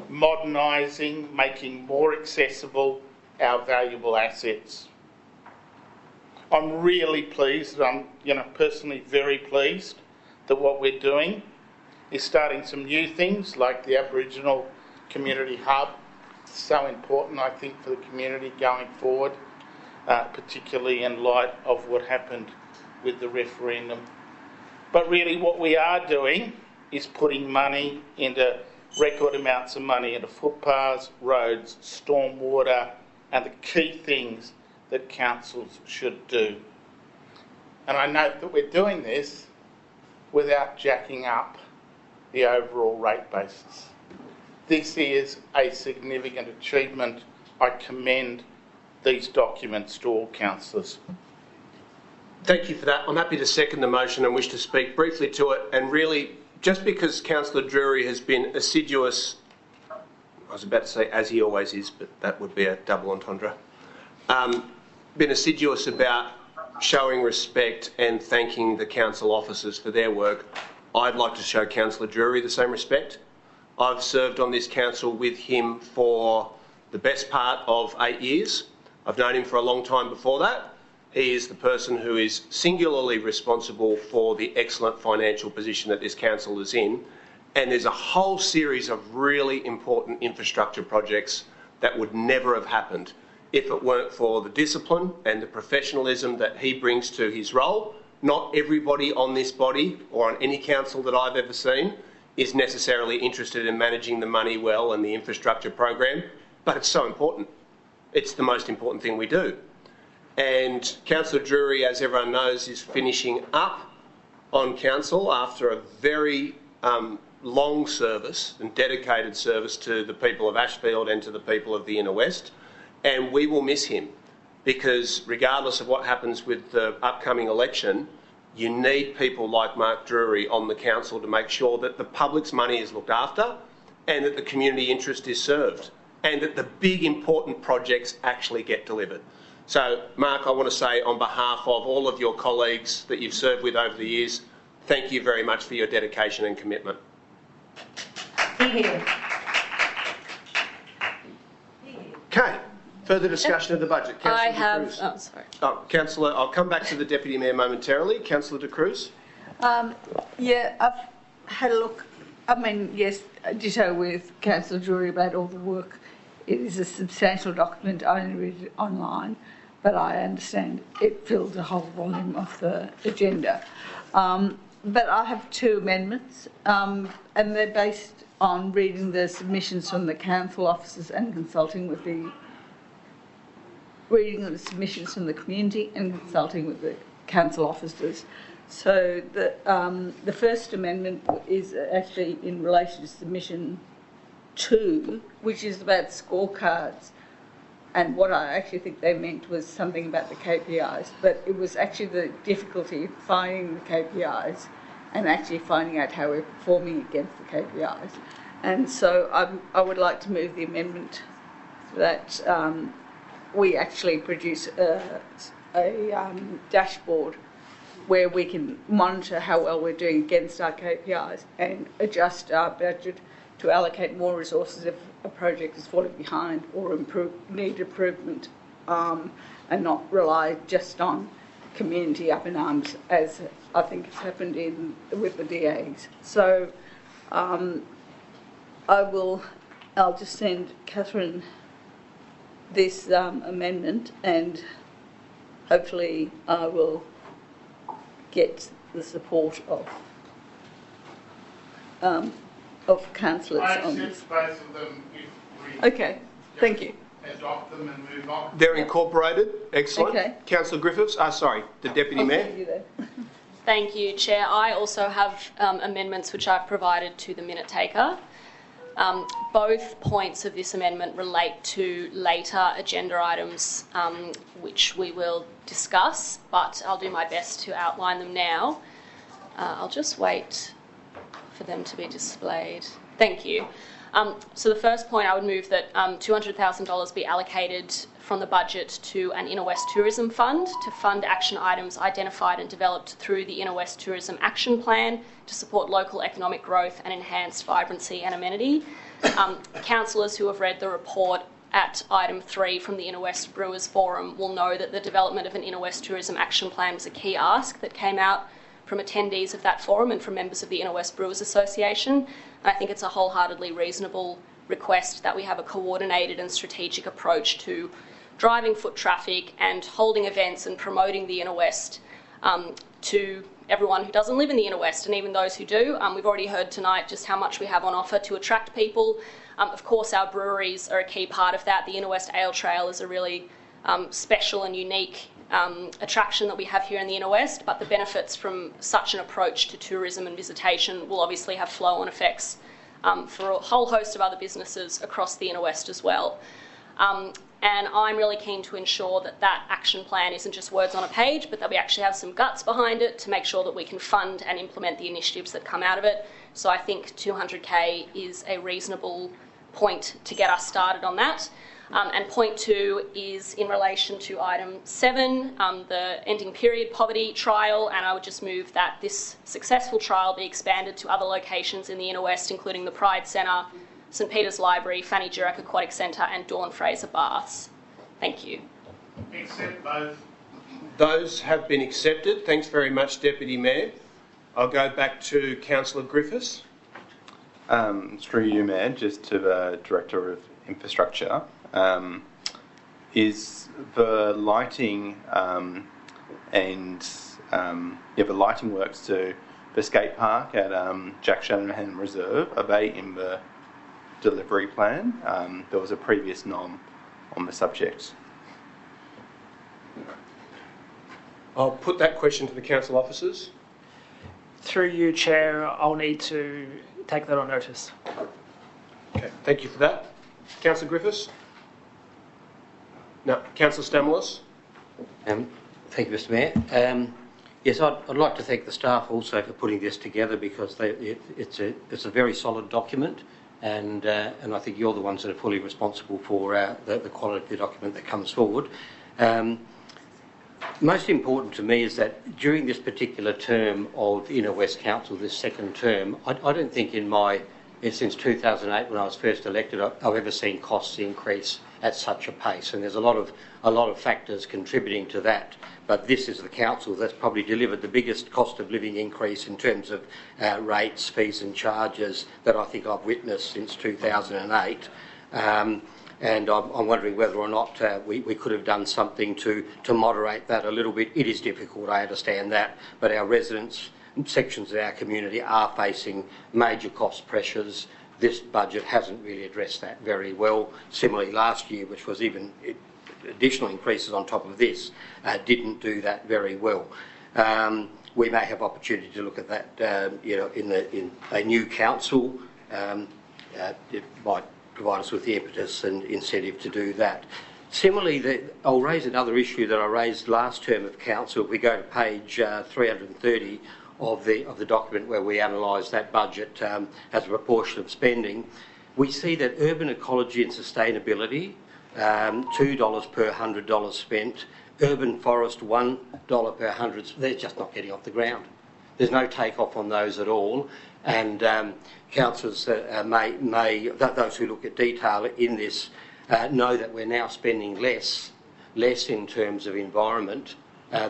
modernising, making more accessible our valuable assets. I'm really pleased, I'm personally very pleased that what we're doing is starting some new things like the Aboriginal Community Hub. It's so important, I think, for the community going forward, particularly in light of what happened with the referendum. But really what we are doing is putting money into record amounts of money into footpaths, roads, stormwater, and the key things that councils should do. And I note that we're doing this without jacking up the overall rate basis. This is a significant achievement. I commend these documents to all councillors. Thank you for that. I'm happy to second the motion and wish to speak briefly to it. And really, just because Councillor Drury has been assiduous, I was about to say as he always is, but that would be a double entendre, been assiduous about showing respect and thanking the council officers for their work, I'd like to show Councillor Drury the same respect. I've served on this council with him for the best part of 8 years. I've known him for a long time before that. He is the person who is singularly responsible for the excellent financial position that this council is in. And there's a whole series of really important infrastructure projects that would never have happened if it weren't for the discipline and the professionalism that he brings to his role. Not everybody on this body or on any council that I've ever seen is necessarily interested in managing the money well and the infrastructure program, but it's so important. It's the most important thing we do. And Councillor Drury, as everyone knows, is finishing up on council after a very long service and dedicated service to the people of Ashfield and to the people of the Inner West. And we will miss him because regardless of what happens with the upcoming election, you need people like Mark Drury on the council to make sure that the public's money is looked after and that the community interest is served and that the big important projects actually get delivered. So, Mark, I want to say on behalf of all of your colleagues that you've served with over the years, thank you very much for your dedication and commitment. Okay, further discussion of the budget. Councillor De Cruz. Oh, sorry. Councillor, I'll come back to the Deputy Mayor momentarily. Councillor De Cruz. Yeah, I've had a look. I mean, yes, ditto with Councillor Drury about all the work. It is a substantial document. I only read it online, but I understand it fills a whole volume of the agenda. But I have two amendments, and they're based on reading the submissions from the council officers and consulting with the submissions from the community and consulting with the council officers. So the first amendment is actually in relation to submission 2, which is about scorecards. And what I actually think they meant was something about the KPIs, but it was actually the difficulty finding the KPIs and actually finding out how we're performing against the KPIs. And so I would like to move the amendment that we actually produce a dashboard where we can monitor how well we're doing against our KPIs and adjust our budget to allocate more resources if a project is falling behind or need improvement, and not rely just on community up in arms, as I think has happened with the DAs. So I'll just send Catherine this amendment, and hopefully I will get the support of councillors on this. Both of them if we Okay, thank you. Adopt them and move on. They're incorporated. Excellent. Okay. Councillor Griffiths. The Deputy I'll Mayor. send you that. Thank you, Chair. I also have amendments which I've provided to the minute taker. Both points of this amendment relate to later agenda items which we will discuss, but I'll do my best to outline them now. I'll just wait for them to be displayed. Thank you. So the first point, I would move that $200,000 be allocated from the budget to an Inner West Tourism Fund to fund action items identified and developed through the Inner West Tourism Action Plan to support local economic growth and enhanced vibrancy and amenity. Councillors who have read the report at item 3 from the Inner West Brewers Forum will know that the development of an Inner West Tourism Action Plan was a key ask that came out from attendees of that forum and from members of the Inner West Brewers Association. And I think it's a wholeheartedly reasonable request that we have a coordinated and strategic approach to driving foot traffic and holding events and promoting the Inner West to everyone who doesn't live in the Inner West, and even those who do. We've already heard tonight just how much we have on offer to attract people. Of course, our breweries are a key part of that. The Inner West Ale Trail is a really special and unique attraction that we have here in the Inner West, but the benefits from such an approach to tourism and visitation will obviously have flow-on effects for a whole host of other businesses across the Inner West as well. And I'm really keen to ensure that that action plan isn't just words on a page, but that we actually have some guts behind it to make sure that we can fund and implement the initiatives that come out of it. So I think 200k is a reasonable point to get us started on that. And point 2 is in relation to item 7, the ending period poverty trial, and I would just move that this successful trial be expanded to other locations in the Inner West, including the Pride Centre, St Peter's Library, Fanny Durack Aquatic Centre and Dawn Fraser Baths. Thank you. Accept both. Those have been accepted. Thanks very much, Deputy Mayor. I'll go back to Councillor Griffiths. Through you, Mayor, just to the Director of Infrastructure. Is the lighting the lighting works to the skate park at Jack Shanahan Reserve, are they in the delivery plan? There was a previous nom on the subject. I'll put that question to the council officers. Through you, Chair, I'll need to take that on notice. Okay, thank you for that. Councillor Griffiths? No, Councillor Stamoulis? Thank you, Mr Mayor. Yes, I'd like to thank the staff also for putting this together, because it's a very solid document, and I think you're the ones that are fully responsible for the quality of the document that comes forward. Most important to me is that during this particular term of Inner West Council, this second term, I don't think since 2008 when I was first elected, I've ever seen costs increase at such a pace, and there's a lot of factors contributing to that. But this is the council that's probably delivered the biggest cost of living increase in terms of rates, fees and charges that I think I've witnessed since 2008. And I'm wondering whether or not we could have done something to moderate that a little bit. It is difficult, I understand that, but our residents, sections of our community are facing major cost pressures. This budget hasn't really addressed that very well. Similarly, last year, which was even additional increases on top of this, didn't do that very well. We may have opportunity to look at that, in a new council. It might provide us with the impetus and incentive to do that. Similarly, I'll raise another issue that I raised last term of council. If we go to page 330 of the document where we analyse that budget as a proportion of spending, we see that urban ecology and sustainability, $2 per $100 spent, urban forest $1 per 100, they're just not getting off the ground. There's no take-off on those at all, and councillors those who look at detail in this know that we're now spending less in terms of environment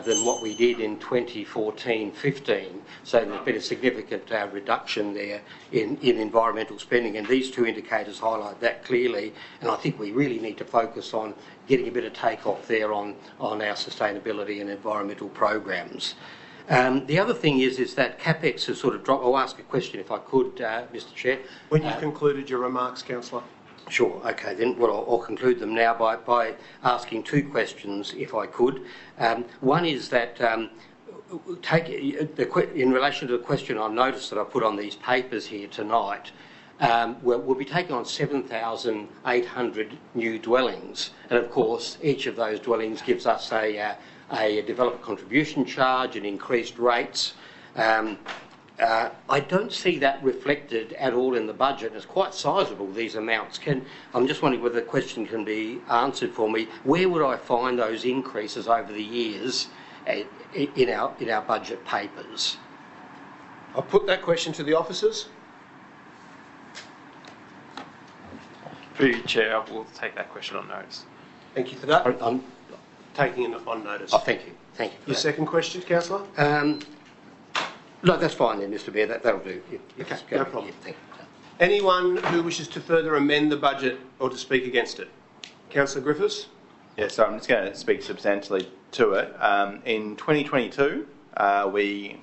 than what we did in 2014-15. So there's been a significant reduction there in environmental spending, and these two indicators highlight that clearly, and I think we really need to focus on getting a bit of take-off there on our sustainability and environmental programs. The other thing is that CapEx has sort of dropped. I'll ask a question if I could, Mr Chair. When you've concluded your remarks, Councillor. Sure, okay, then well, I'll conclude them now by asking two questions, if I could. One is that, in relation to the question I noticed that I put on these papers here tonight, we'll be taking on 7,800 new dwellings, and of course each of those dwellings gives us a developer contribution charge and increased rates. I don't see that reflected at all in the budget. It's quite sizable, these amounts. I'm just wondering whether the question can be answered for me. Where would I find those increases over the years in our budget papers? I'll put that question to the officers. Through you, Chair, we'll take that question on notice. Thank you for that. I'm taking it on notice. Oh, thank you. Thank you. Your second question, Councillor? No, that's fine then, Mr Mayor. That'll do. Okay, no problem. Anyone who wishes to further amend the budget or to speak against it? Councillor Griffiths? Yeah, so I'm just going to speak substantially to it. In 2022, we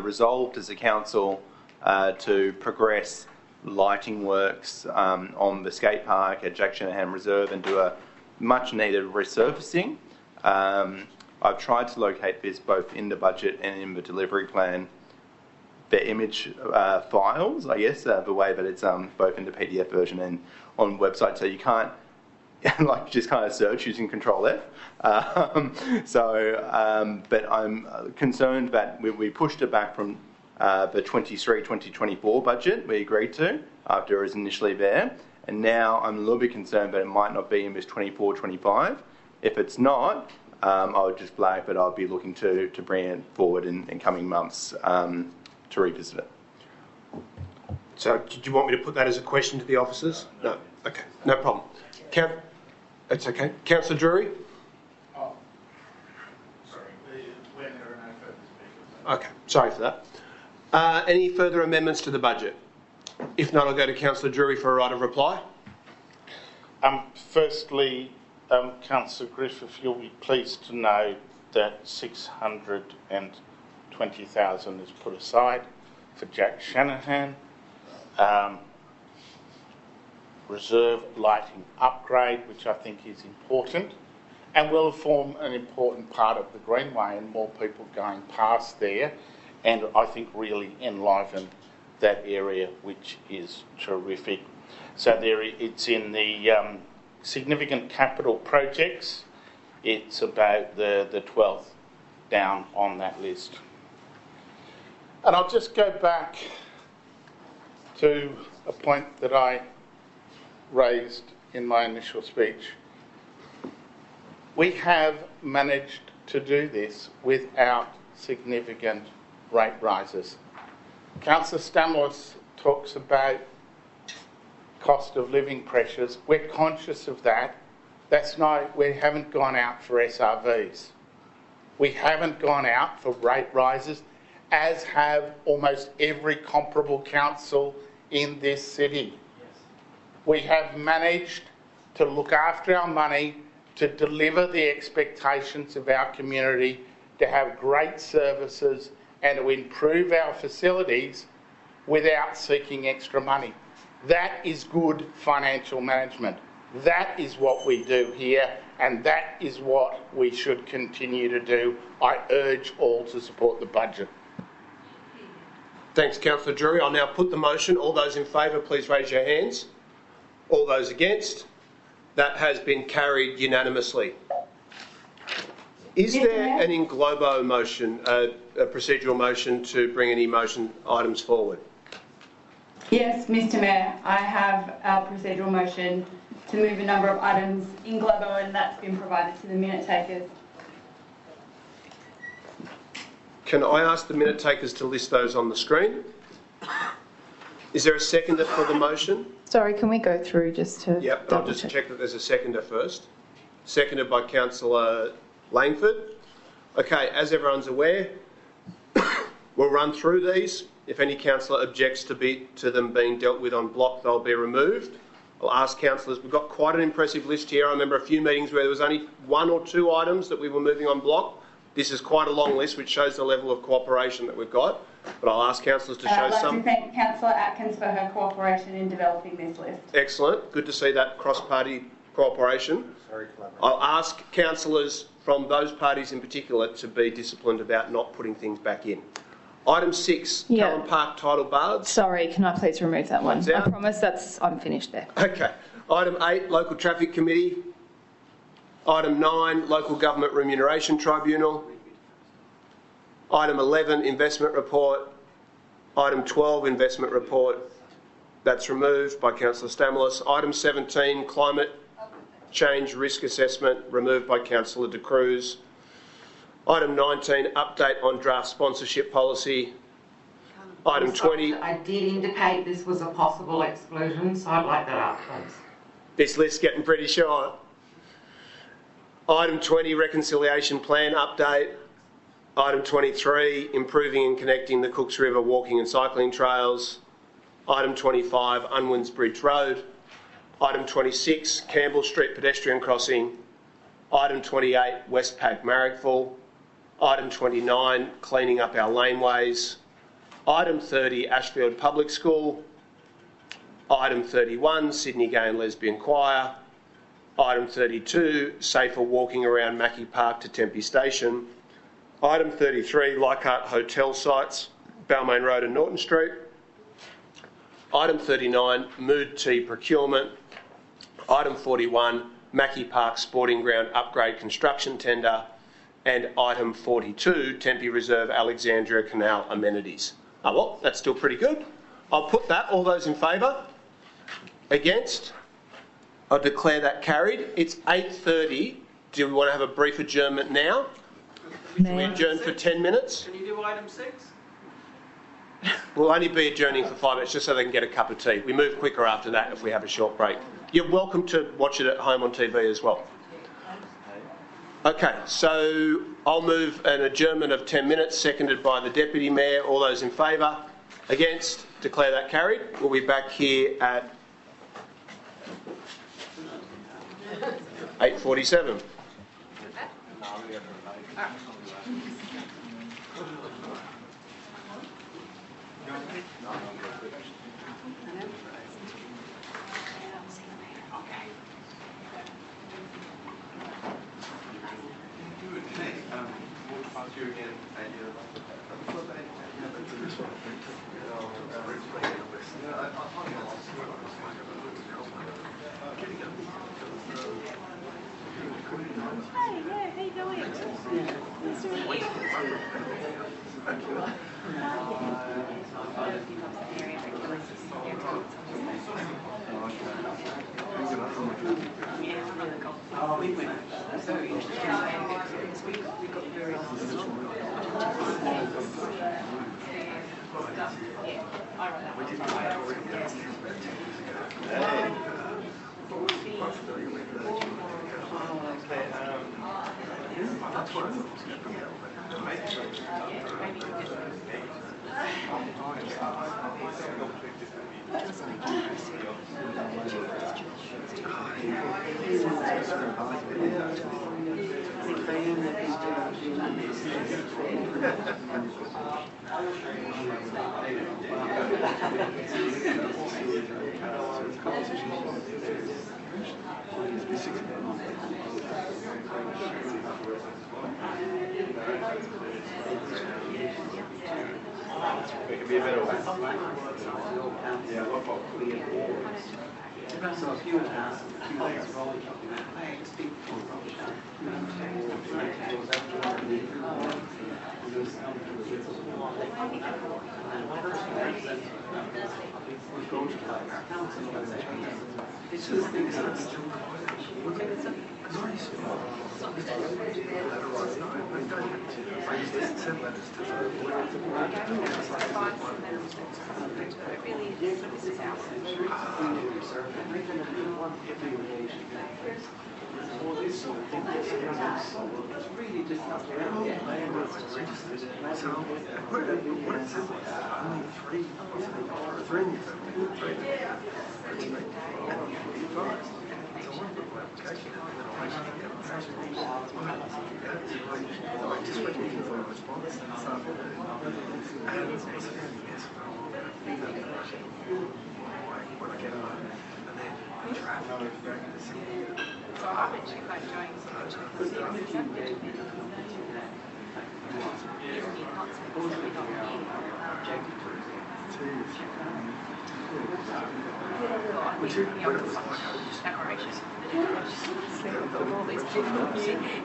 resolved as a council to progress lighting works on the skate park at Jack Shanahan Reserve and do a much needed resurfacing. I've tried to locate this both in the budget and in the delivery plan. The image files, I guess, the way that it's both in the PDF version and on website, so you can't like just kind of search using Control F. But I'm concerned that we pushed it back from the 2024 budget we agreed to after it was initially there, and now I'm a little bit concerned that it might not be in this 24-25. If it's not, I would just flag that I'll be looking to bring it forward in coming months to revisit it. So, did you want me to put that as a question to the officers? No. Okay, no problem. That's okay. Councillor Drury? Oh, sorry. When there are no further speakers. Okay, sorry for that. Any further amendments to the budget? If not, I'll go to Councillor Drury for a right of reply. Firstly, Councillor Griffith, you'll be pleased to know that 620,000 is put aside for Jack Shanahan. Reserve lighting upgrade, which I think is important, and will form an important part of the Greenway and more people going past there, and I think really enliven that area, which is terrific. So it's in the significant capital projects. It's about the 12th down on that list. And I'll just go back to a point that I raised in my initial speech. We have managed to do this without significant rate rises. Councillor Stamlis talks about cost of living pressures. We're conscious of that. We haven't gone out for SRVs. We haven't gone out for rate rises, as have almost every comparable council in this city. We have managed to look after our money, to deliver the expectations of our community, to have great services and to improve our facilities without seeking extra money. That is good financial management. That is what we do here, and that is what we should continue to do. I urge all to support the budget. Thanks, Councillor Drury. I'll now put the motion. All those in favour, please raise your hands. All those against? That has been carried unanimously. Is there an in globo motion, a procedural motion to bring any motion items forward? Yes, Mr Mayor, I have a procedural motion to move a number of items in globo, and that's been provided to the minute takers. Can I ask the minute takers to list those on the screen? Is there a seconder for the motion? Sorry, can we go through just to... Yep, I'll just check that there's a seconder first. Seconded by Councillor Langford. Okay, as everyone's aware, we'll run through these. If any councillor objects to them being dealt with on block, they'll be removed. I'll ask councillors, we've got quite an impressive list here. I remember a few meetings where there was only 1 or 2 items that we were moving on block. This is quite a long list, which shows the level of cooperation that we've got. But I'll ask councillors to show some. I'd like to thank Councillor Atkins for her cooperation in developing this list. Excellent. Good to see that cross-party cooperation. I'll ask councillors from those parties in particular to be disciplined about not putting things back in. Item 6, Cullen Park Tidal Bards. Sorry, can I please remove that one? I promise I'm finished there. Okay. Item 8, Local Traffic Committee. Item 9, Local Government Remuneration Tribunal. Item 11, Investment Report. Item 12, Investment Report. That's removed by Councillor Stamlis. Item 17, Climate Change Risk Assessment, removed by Councillor De Cruz. Item 19, Update on Draft Sponsorship Policy. Item 20... I did indicate this was a possible exclusion, so I'd like that out, please. This list's getting pretty short. Item 20, Reconciliation Plan Update. Item 23, Improving and Connecting the Cooks River Walking and Cycling Trails. Item 25, Unwins Bridge Road. Item 26, Campbell Street Pedestrian Crossing. Item 28, Westpac Marrickville. Item 29, Cleaning Up Our Laneways. Item 30, Ashfield Public School. Item 31, Sydney Gay and Lesbian Choir. Item 32, Safer Walking Around Mackie Park to Tempe Station. Item 33, Leichhardt Hotel Sites, Balmain Road and Norton Street. Item 39, Mood Tea Procurement. Item 41, Mackie Park Sporting Ground upgrade construction tender, and item 42, Tempe Reserve Alexandria Canal amenities. Oh, well, that's still pretty good. I'll put that. All those in favour? Against? I declare that carried. It's 8:30. Do we want to have a brief adjournment now? Can we adjourn for 10 minutes? Can you do item 6? We'll only be adjourning for 5 minutes just so they can get a cup of tea. We move quicker after that if we have a short break. You're welcome to watch it at home on TV as well. Okay, so I'll move an adjournment of 10 minutes, seconded by the Deputy Mayor. All those in favour? Against? Declare that carried. We'll be back here at 8:47.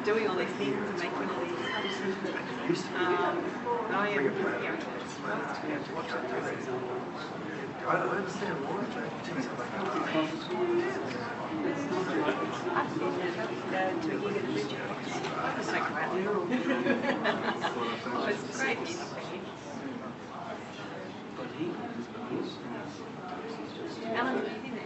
Doing all these things and making all these I understand why. It's great. Alan, what do you think?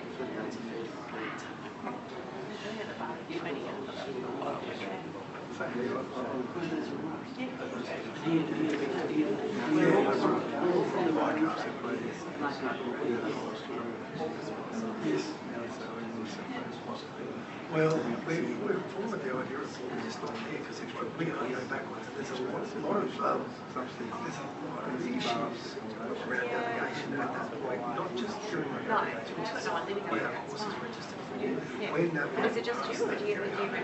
Well, we're forward the idea of just not here because we're going to go backwards. There's a lot of issues around navigation at that point, not just during navigation, we have horses registered for you. Is it just you or do you remember?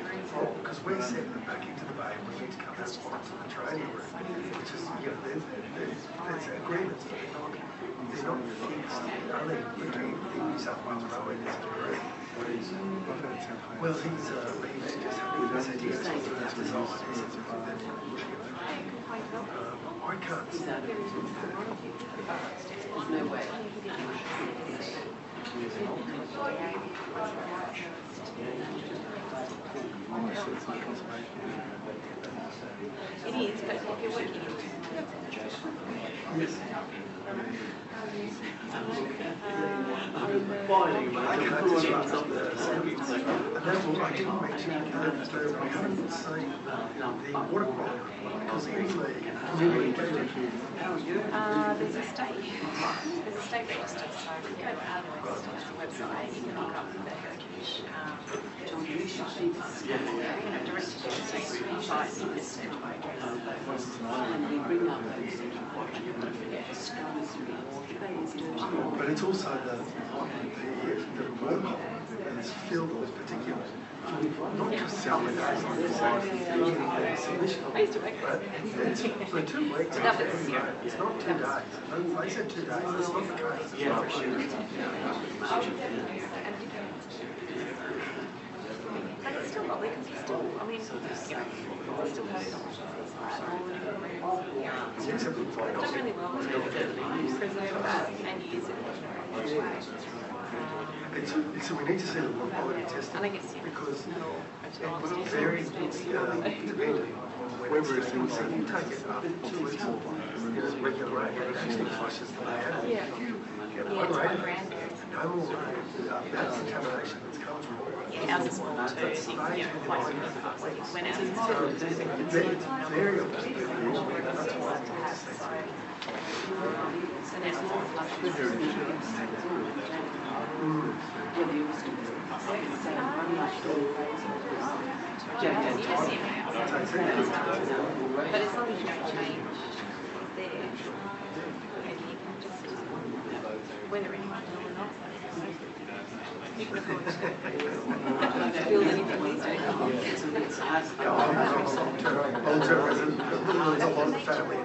Because we're setting them back into the bay, we need to come out onto the training route, which is, there's agreements, but they're not only in New South Wales Railway there's a degree. Well, he's just said he's saying that's design. I can't. There's no way. It is, but if you're working Yes. I can't disrupt the standards. And therefore, I didn't mention that we haven't seen the water quality because in the community there's a state register, so if you go to our website, you can look up the heritage direct to the state website in this and we bring up those but it's also the water column is filled with particulate. Not just salmon days like this, I used to make but it's for 2 weeks. It's not 2 days. They said 2 days. That's not the case. It's not for But it's still lovely because it's still, I mean, it's still has done really well to preserve that and use it in a way. So we need to see the water quality testing because it's very dependent on whether it's in. So if you take it up 2 weeks in its regular rate, it actually flushes the way out. Yeah. Get one rate, no more that contamination that's come from water. Yeah, ours is small too, so you can get quite when ours is it's variable. That's why I have so there's more but as long as you don't change there, and you can just whether anyone will or not, you can afford to build anything these days. Long-term resident, literally top of the family.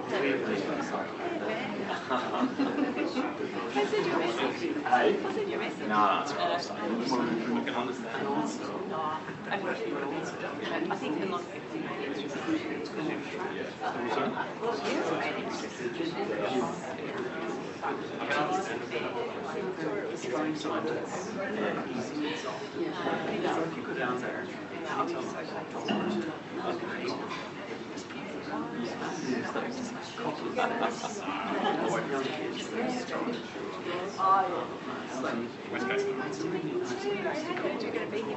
I sent you a message. I sent you a message. No, that's what I was saying. I can understand. I think a lot of people made interest in it. A lot of people made interest in it. I can understand it's going scientists. If you go down there, West Coast. You're going to be here.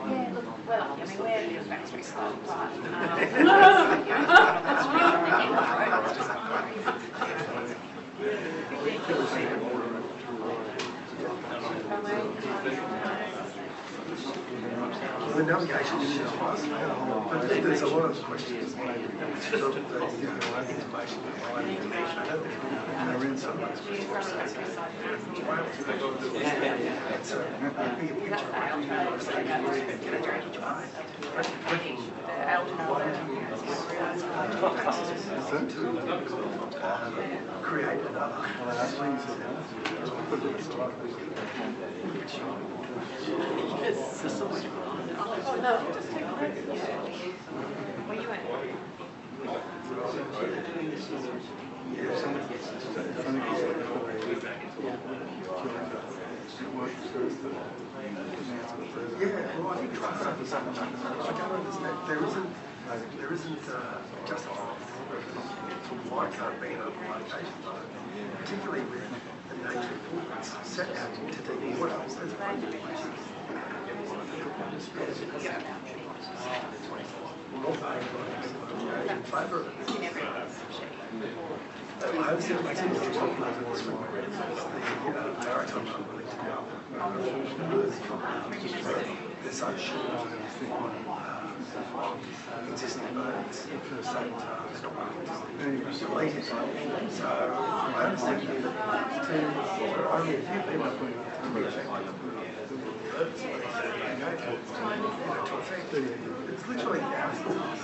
Yeah, look, well, I mean, we're in factory style, but The navigation is just us, but there's a lot of questions. Information and they're in some of those questions. Create another. oh no, just take a break. Where you at? Yeah, well, I think trust is something I don't understand. There isn't justification for why it can't be in other locations, particularly with the nature reports set out to deep water. In favour of it. I was going to make some talking about this one. The maritime are willing to go. There's so short on existing birds for the same time. Deleted. So I understand that there are only a few people who are to affect It's literally thousands.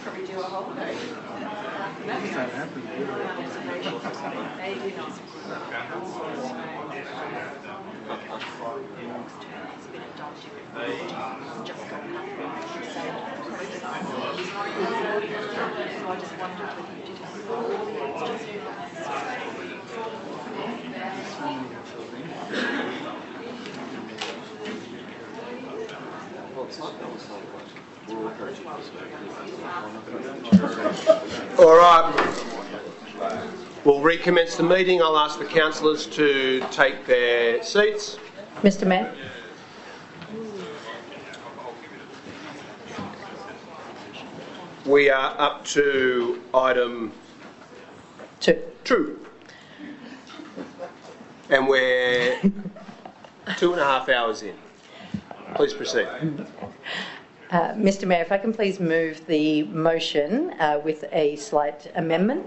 Probably do a holiday. All right. We'll recommence the meeting. I'll ask the councillors to take their seats. Mr. Mayor. We are up to item 2. And we're 2.5 hours in. Please proceed. Mr. Mayor, if I can please move the motion with a slight amendment.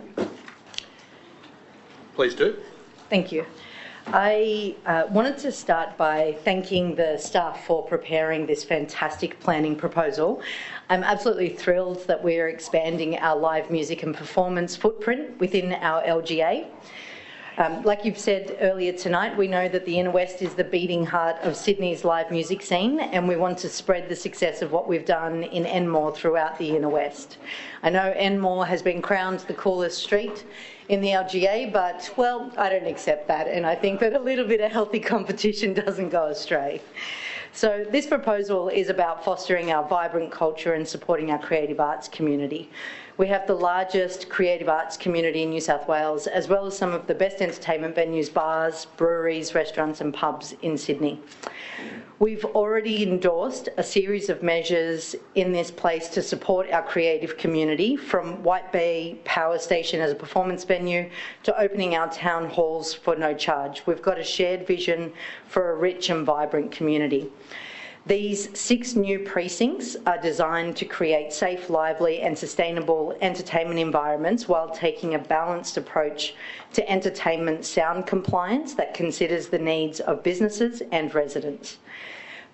Please do. Thank you. I wanted to start by thanking the staff for preparing this fantastic planning proposal. I'm absolutely thrilled that we're expanding our live music and performance footprint within our LGA. Like you've said earlier tonight, we know that the Inner West is the beating heart of Sydney's live music scene, and we want to spread the success of what we've done in Enmore throughout the Inner West. I know Enmore has been crowned the coolest street in the LGA, but, well, I don't accept that, and I think that a little bit of healthy competition doesn't go astray. So this proposal is about fostering our vibrant culture and supporting our creative arts community. We have the largest creative arts community in New South Wales, as well as some of the best entertainment venues, bars, breweries, restaurants and pubs in Sydney. We've already endorsed a series of measures in this place to support our creative community, from White Bay Power Station as a performance venue to opening our town halls for no charge. We've got a shared vision for a rich and vibrant community. These 6 new precincts are designed to create safe, lively and sustainable entertainment environments while taking a balanced approach to entertainment sound compliance that considers the needs of businesses and residents.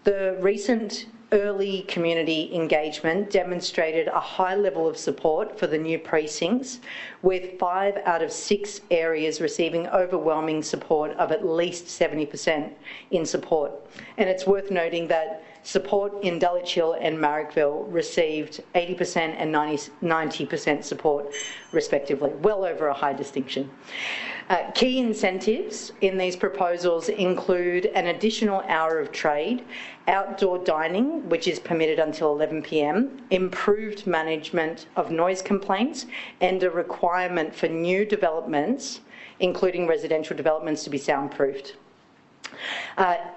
The recent early community engagement demonstrated a high level of support for the new precincts, with 5 out of 6 areas receiving overwhelming support of at least 70% in support. And it's worth noting that support in Dulwich Hill and Marrickville received 80% and 90% support respectively, well over a high distinction. Key incentives in these proposals include an additional hour of trade, outdoor dining, which is permitted until 11 p.m, improved management of noise complaints, and a requirement for new developments, including residential developments, to be soundproofed.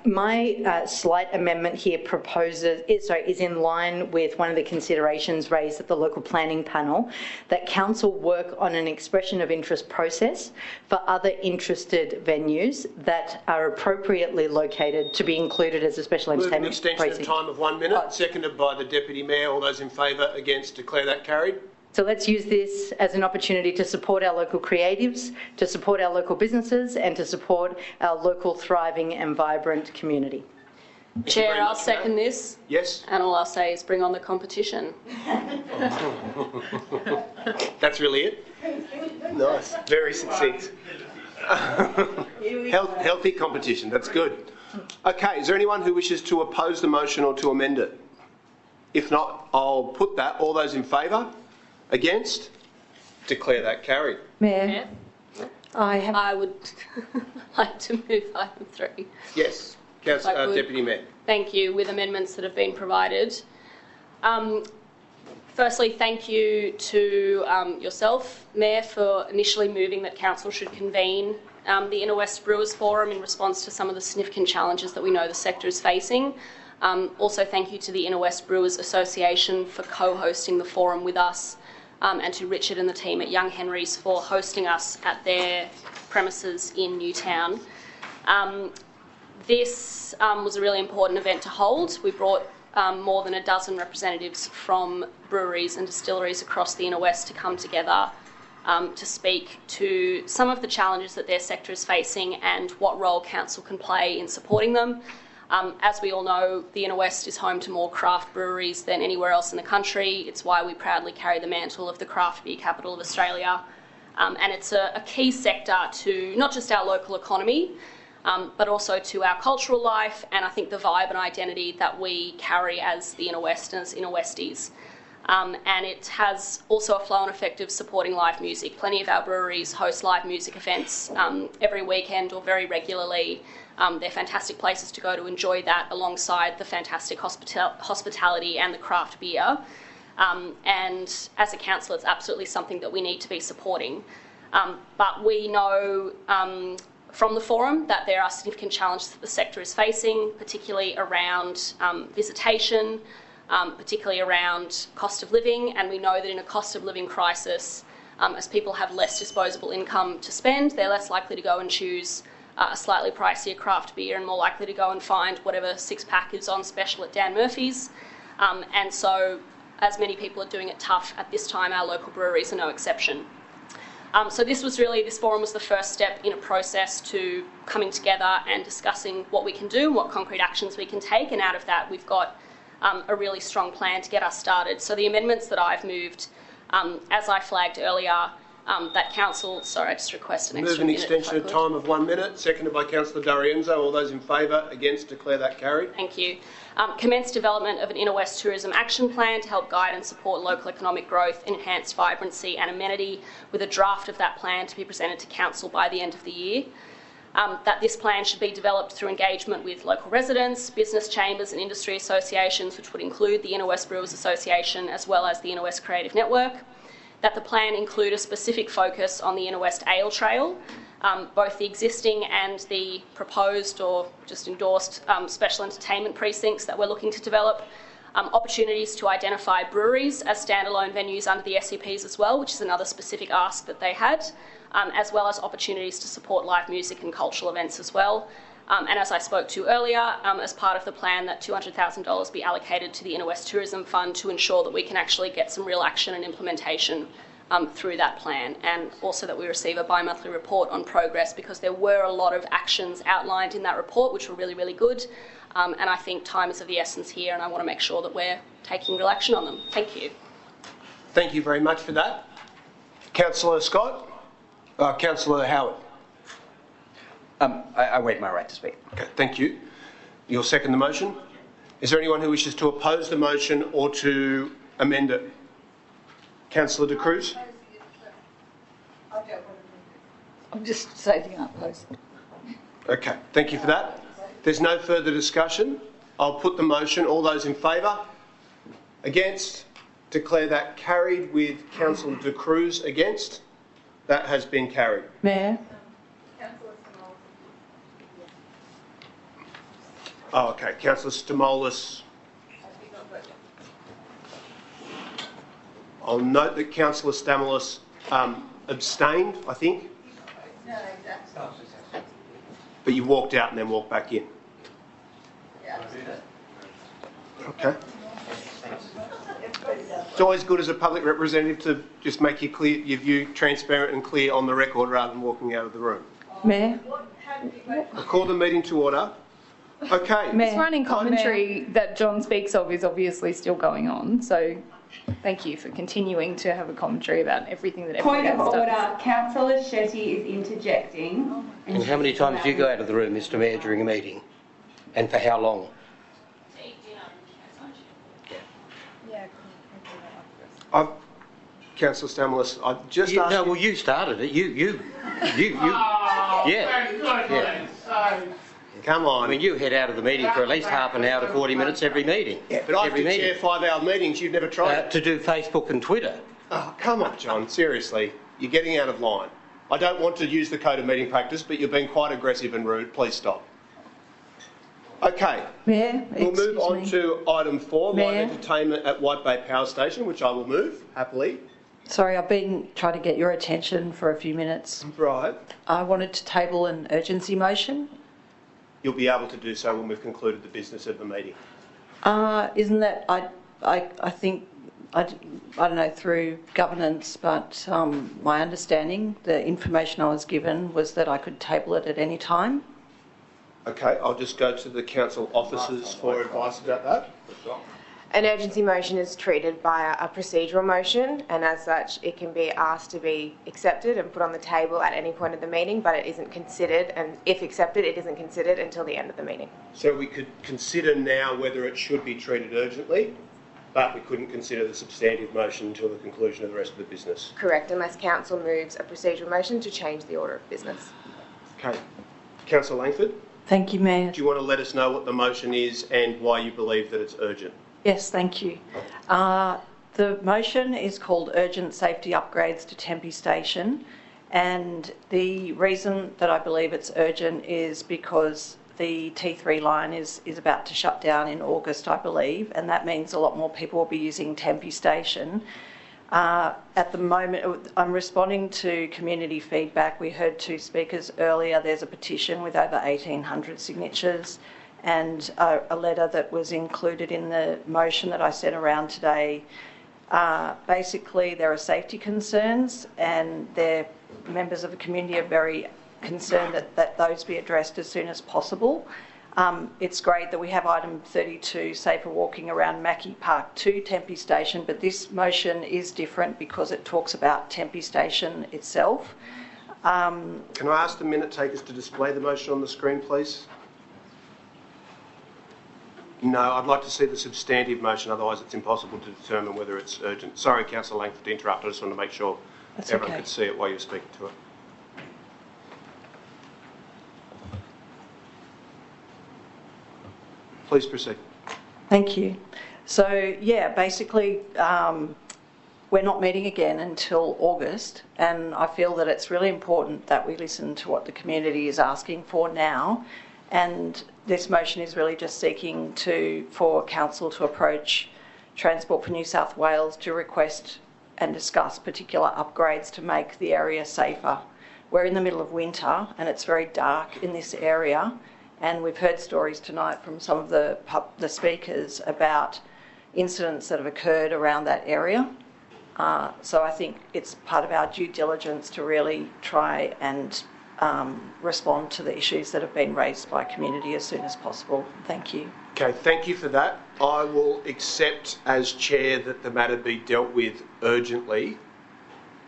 My slight amendment here is in line with one of the considerations raised at the local planning panel, that council work on an expression of interest process for other interested venues that are appropriately located to be included as a special entertainment Move an extension of time of 1 minute, seconded by the Deputy Mayor. All those in favour, against, declare that carried. So let's use this as an opportunity to support our local creatives, to support our local businesses and to support our local thriving and vibrant community. Chair, I'll second this. Yes. And all I'll say is bring on the competition. That's really it? Nice. Very succinct. Healthy competition. That's good. Okay, is there anyone who wishes to oppose the motion or to amend it? If not, I'll put that. All those in favour? Against? Declare that carried. Mayor, I would like to move item 3. Yes, Deputy Mayor. Thank you, with amendments that have been provided. Firstly, thank you to yourself, Mayor, for initially moving that Council should convene the Inner West Brewers Forum in response to some of the significant challenges that we know the sector is facing. Also, thank you to the Inner West Brewers Association for co-hosting the forum with us, and to Richard and the team at Young Henry's for hosting us at their premises in Newtown. This was a really important event to hold. We brought more than a dozen representatives from breweries and distilleries across the Inner West to come together to speak to some of the challenges that their sector is facing and what role council can play in supporting them. As we all know, the Inner West is home to more craft breweries than anywhere else in the country. It's why we proudly carry the mantle of the craft beer capital of Australia. And it's a key sector to not just our local economy, but also to our cultural life and I think the vibe and identity that we carry as the Inner West and as Inner Westies. And it has also a flow-on effect of supporting live music. Plenty of our breweries host live music events every weekend or very regularly. They're fantastic places to go to enjoy that alongside the fantastic hospitality and the craft beer. And as a council, it's absolutely something that we need to be supporting. But we know from the forum that there are significant challenges that the sector is facing, particularly around visitation, particularly around cost of living, and we know that in a cost of living crisis, as people have less disposable income to spend, they're less likely to go and choose a slightly pricier craft beer and more likely to go and find whatever six-pack is on special at Dan Murphy's. And so, as many people are doing it tough at this time, our local breweries are no exception. So this forum was the first step in a process to coming together and discussing what we can do, what concrete actions we can take, and out of that we've got a really strong plan to get us started. So the amendments that I've moved, as I flagged earlier, that council, sorry, I just request an extra minute. Move an extension of time of 1 minute, seconded by Councillor D'Arienzo. All those in favour, against, declare that carried. Thank you. Commence development of an Inner West Tourism Action Plan to help guide and support local economic growth, enhance vibrancy and amenity, with a draft of that plan to be presented to council by the end of the year. That this plan should be developed through engagement with local residents, business chambers and industry associations, which would include the Inner West Brewers Association as well as the Inner West Creative Network. That the plan include a specific focus on the Inner West Ale Trail, both the existing and the proposed or just endorsed special entertainment precincts that we're looking to develop. Opportunities to identify breweries as standalone venues under the SCPs as well, which is another specific ask that they had, as well as opportunities to support live music and cultural events as well. And as I spoke to earlier, as part of the plan, that $200,000 be allocated to the Inner West Tourism Fund to ensure that we can actually get some real action and implementation through that plan, and also that we receive a bi-monthly report on progress, because there were a lot of actions outlined in that report which were really, really good. And I think time is of the essence here, and I want to make sure that we're taking real action on them. Thank you. Thank you very much for that. Councillor Scott? Councillor Howard? I waive my right to speak. Okay, thank you. You'll second the motion. Is there anyone who wishes to oppose the motion or to amend it? Councillor De Cruz? I'm just stating I oppose it. Okay, thank you for that. There's no further discussion. I'll put the motion. All those in favour? Against? Declare that carried, with Councillor De Cruz against. That has been carried. Mayor? Oh, okay. Councillor Stamoulis. I'll note that Councillor Stamoulis abstained, I think. No, exactly. But you walked out and then walked back in. Yeah. Okay. It's always good as a public representative to just make your view transparent and clear on the record rather than walking out of the room. Mayor? I'll call the meeting to order. Okay. This running commentary that John speaks of is obviously still going on, so thank you for continuing to have a commentary about everything that everyone Point of else order, does. Councillor Shetty is interjecting. And how many times do you go out of the room, Mr Mayor, during a meeting? And for how long? Councillor Stamoulis, I've just asked No, well, you started it. You. Yeah. Come on. I mean, you head out of the meeting for at least half an hour to 40 minutes every meeting. Yeah, but I have to chair 5-hour meetings. You've never tried it. To do Facebook and Twitter. Oh, come on, John. Seriously. You're getting out of line. I don't want to use the code of meeting practice, but you're being quite aggressive and rude. Please stop. Okay. Mayor, we'll move on to item 4, live Mayor. entertainment at White Bay Power Station, which I will move happily. Sorry, I've been trying to get your attention for a few minutes. Right. I wanted to table an urgency motion. You'll be able to do so when we've concluded the business of the meeting. Isn't that, I think, I don't know, through governance, but my understanding, the information I was given was that I could table it at any time. Okay, I'll just go to the council officers for advice about that. An urgency motion is treated by a procedural motion, and as such it can be asked to be accepted and put on the table at any point of the meeting, but it isn't considered, and if accepted it isn't considered until the end of the meeting. So we could consider now whether it should be treated urgently, but we couldn't consider the substantive motion until the conclusion of the rest of the business. Correct, unless council moves a procedural motion to change the order of business. Okay. Councillor Langford? Thank you, Mayor. Do you want to let us know what the motion is and why you believe that it's urgent? Yes, thank you. The motion is called Urgent Safety Upgrades to Tempe Station, and the reason that I believe it's urgent is because the T3 line is about to shut down in August, I believe, and that means a lot more people will be using Tempe Station. At the moment, I'm responding to community feedback. We heard 2 speakers earlier. There's a petition with over 1,800 signatures and a letter that was included in the motion that I sent around today. Basically, there are safety concerns, and members of the community are very concerned that those be addressed as soon as possible. It's great that we have item 32, safer walking around Mackey Park to Tempe Station, but this motion is different because it talks about Tempe Station itself. Can I ask the minute takers to display the motion on the screen, please? No, I'd like to see the substantive motion, otherwise it's impossible to determine whether it's urgent. Sorry, Councillor Langford, to interrupt. I just want to make sure everyone could see it while you're speaking to it. Please proceed. Thank you. So, yeah, basically, we're not meeting again until August, and I feel that it's really important that we listen to what the community is asking for now. And this motion is really just seeking for council to approach Transport for New South Wales to request and discuss particular upgrades to make the area safer. We're in the middle of winter and it's very dark in this area, and we've heard stories tonight from some of the speakers about incidents that have occurred around that area. So I think it's part of our due diligence to really try and respond to the issues that have been raised by community as soon as possible. Thank you. Okay, thank you for that. I will accept as chair that the matter be dealt with urgently.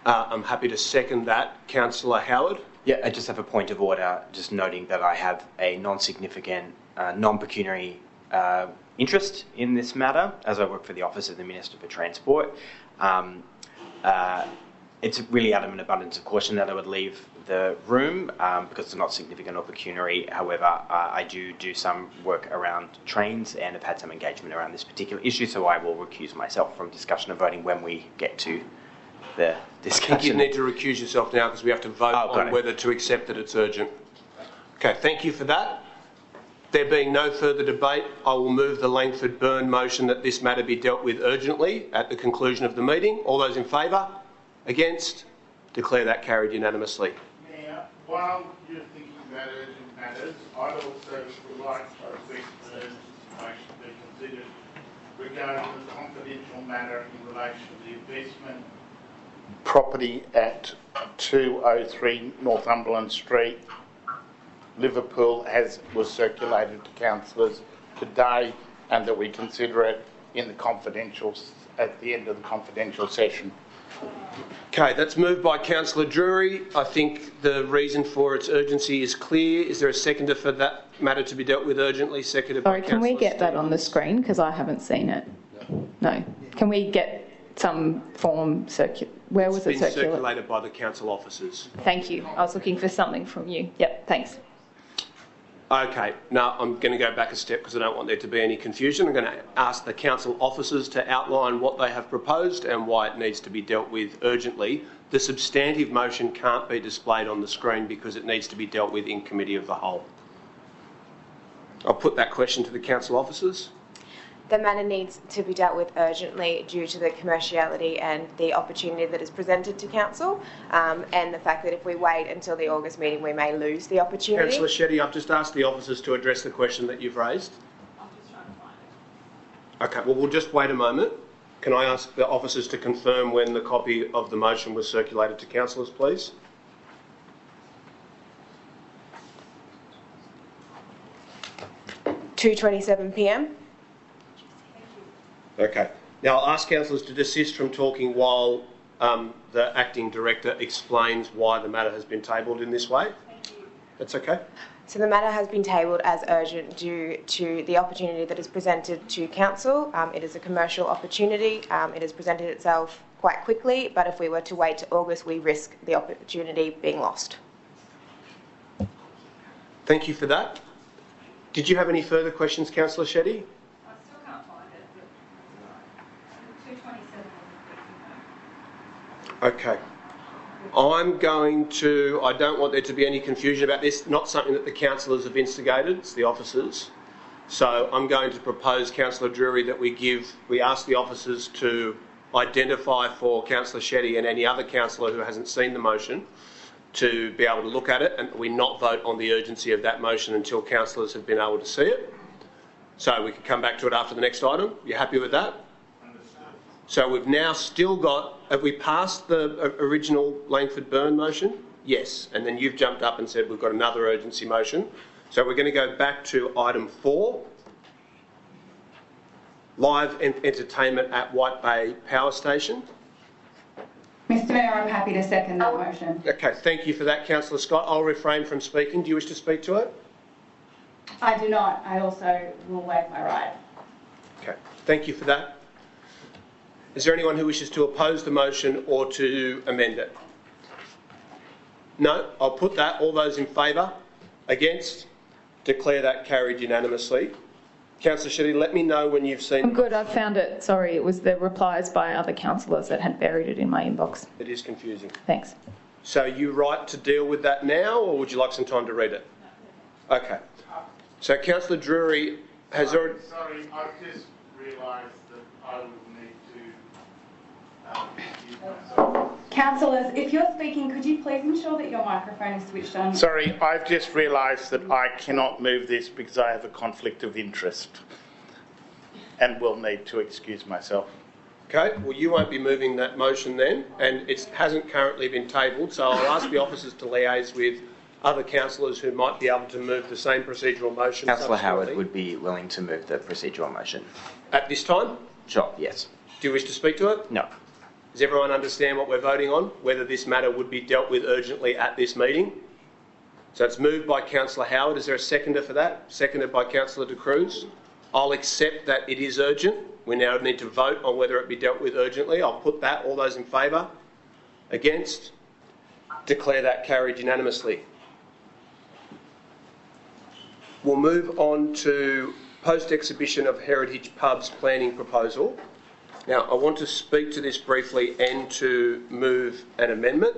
I'm happy to second that. Councillor Howard? Yeah, I just have a point of order, just noting that I have a non-significant, non-pecuniary interest in this matter, as I work for the Office of the Minister for Transport. It's really out of an abundance of caution that I would leave the room because it's not significant or pecuniary. However, I do some work around trains and have had some engagement around this particular issue, so I will recuse myself from discussion and voting when we get to the discussion. I think you need to recuse yourself now because we have to vote on whether to accept that it's urgent. Okay, thank you for that. There being no further debate, I will move the Langford-Byrne motion that this matter be dealt with urgently at the conclusion of the meeting. All those in favour? Against? Declare that carried unanimously. Mayor, while you're thinking about urgent matters, I'd also like to request an urgent motion be considered regarding the confidential matter in relation to the investment property at 203 Northumberland Street, Liverpool, as was circulated to councillors today, and that we consider it in the confidential at the end of the confidential session. Okay, that's moved by Councillor Drury. I think the reason for its urgency is clear. Is there a seconder for that matter to be dealt with urgently? Seconded by Councillor Sorry, can we get that on the screen? Because I haven't seen it. No. Can we get some form where was it circulated? It's been circulated by the council officers. Thank you. I was looking for something from you. Yep, thanks. Okay, now I'm going to go back a step because I don't want there to be any confusion. I'm going to ask the council officers to outline what they have proposed and why it needs to be dealt with urgently. The substantive motion can't be displayed on the screen because it needs to be dealt with in committee of the whole. I'll put that question to the council officers. The matter needs to be dealt with urgently due to the commerciality and the opportunity that is presented to council, and the fact that if we wait until the August meeting, we may lose the opportunity. Councillor Shetty, I've just asked the officers to address the question that you've raised. I'm just trying to find it. Okay, well, we'll just wait a moment. Can I ask the officers to confirm when the copy of the motion was circulated to councillors, please? (2:27 p.m). Okay. Now, I'll ask councillors to desist from talking while the acting director explains why the matter has been tabled in this way. That's okay? So the matter has been tabled as urgent due to the opportunity that is presented to council. It is a commercial opportunity. It has presented itself quite quickly, but if we were to wait to August, we risk the opportunity being lost. Thank you for that. Did you have any further questions, Councillor Shetty? I still can't find it, but 2:27. Okay. I'm going to, I don't want there to be any confusion about this, not something that the councillors have instigated, it's the officers. So I'm going to propose, Councillor Drury, that we ask the officers to identify for Councillor Shetty and any other councillor who hasn't seen the motion to be able to look at it, and we not vote on the urgency of that motion until councillors have been able to see it. So we can come back to it after the next item. You happy with that? So we've now still got, have we passed the original Langford Burn motion? Yes. And then you've jumped up and said we've got another urgency motion. So we're going to go back to item 4. Live entertainment at White Bay Power Station. Mr Mayor, I'm happy to second that motion. Okay, thank you for that, Councillor Scott. I'll refrain from speaking. Do you wish to speak to it? I do not. I also will waive my right. Okay, thank you for that. Is there anyone who wishes to oppose the motion or to amend it? No? I'll put that. All those in favour? Against? Declare that carried unanimously. Councillor Shetty, let me know when you've seen... I'm good, I've found it. Sorry, it was the replies by other councillors that had buried it in my inbox. It is confusing. Thanks. So are you right to deal with that now, or would you like some time to read it? Okay. So Councillor Drury has already... Sorry, I've just realised that I will need to excuse myself. Councillors, if you're speaking, could you please ensure that your microphone is switched on? Sorry, I've just realised that I cannot move this because I have a conflict of interest and will need to excuse myself. Okay, well, you won't be moving that motion then, and it hasn't currently been tabled, so I'll ask the officers to liaise with other councillors who might be able to move the same procedural motion. Councillor Howard would be willing to move the procedural motion. At this time? Sure, yes. Do you wish to speak to it? No. Does everyone understand what we're voting on? Whether this matter would be dealt with urgently at this meeting? So it's moved by Councillor Howard. Is there a seconder for that? Seconded by Councillor De Cruz. I'll accept that it is urgent. We now need to vote on whether it be dealt with urgently. I'll put that. All those in favour? Against? Declare that carried unanimously. We'll move on to post-exhibition of Heritage Pubs planning proposal. Now, I want to speak to this briefly and to move an amendment.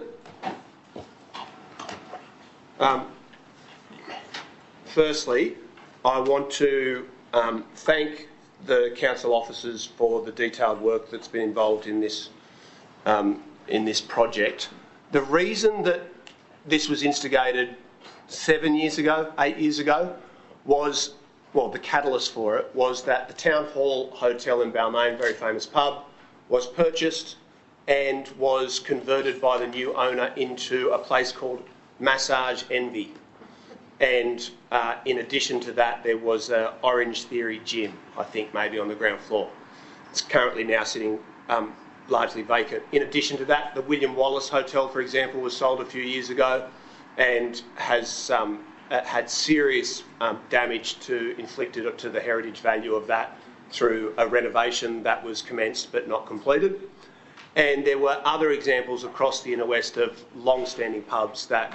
Firstly, I want to thank the council officers for the detailed work that's been involved in this project. The reason that this was instigated 7 years ago, 8 years ago, was, well, the catalyst for it was that the Town Hall Hotel in Balmain, very famous pub, was purchased and was converted by the new owner into a place called Massage Envy. And in addition to that, there was an Orange Theory gym, I think, maybe on the ground floor. It's currently now sitting largely vacant. In addition to that, the William Wallace Hotel, for example, was sold a few years ago and has had serious damage inflicted to the heritage value of that through a renovation that was commenced but not completed. And there were other examples across the inner west of long-standing pubs that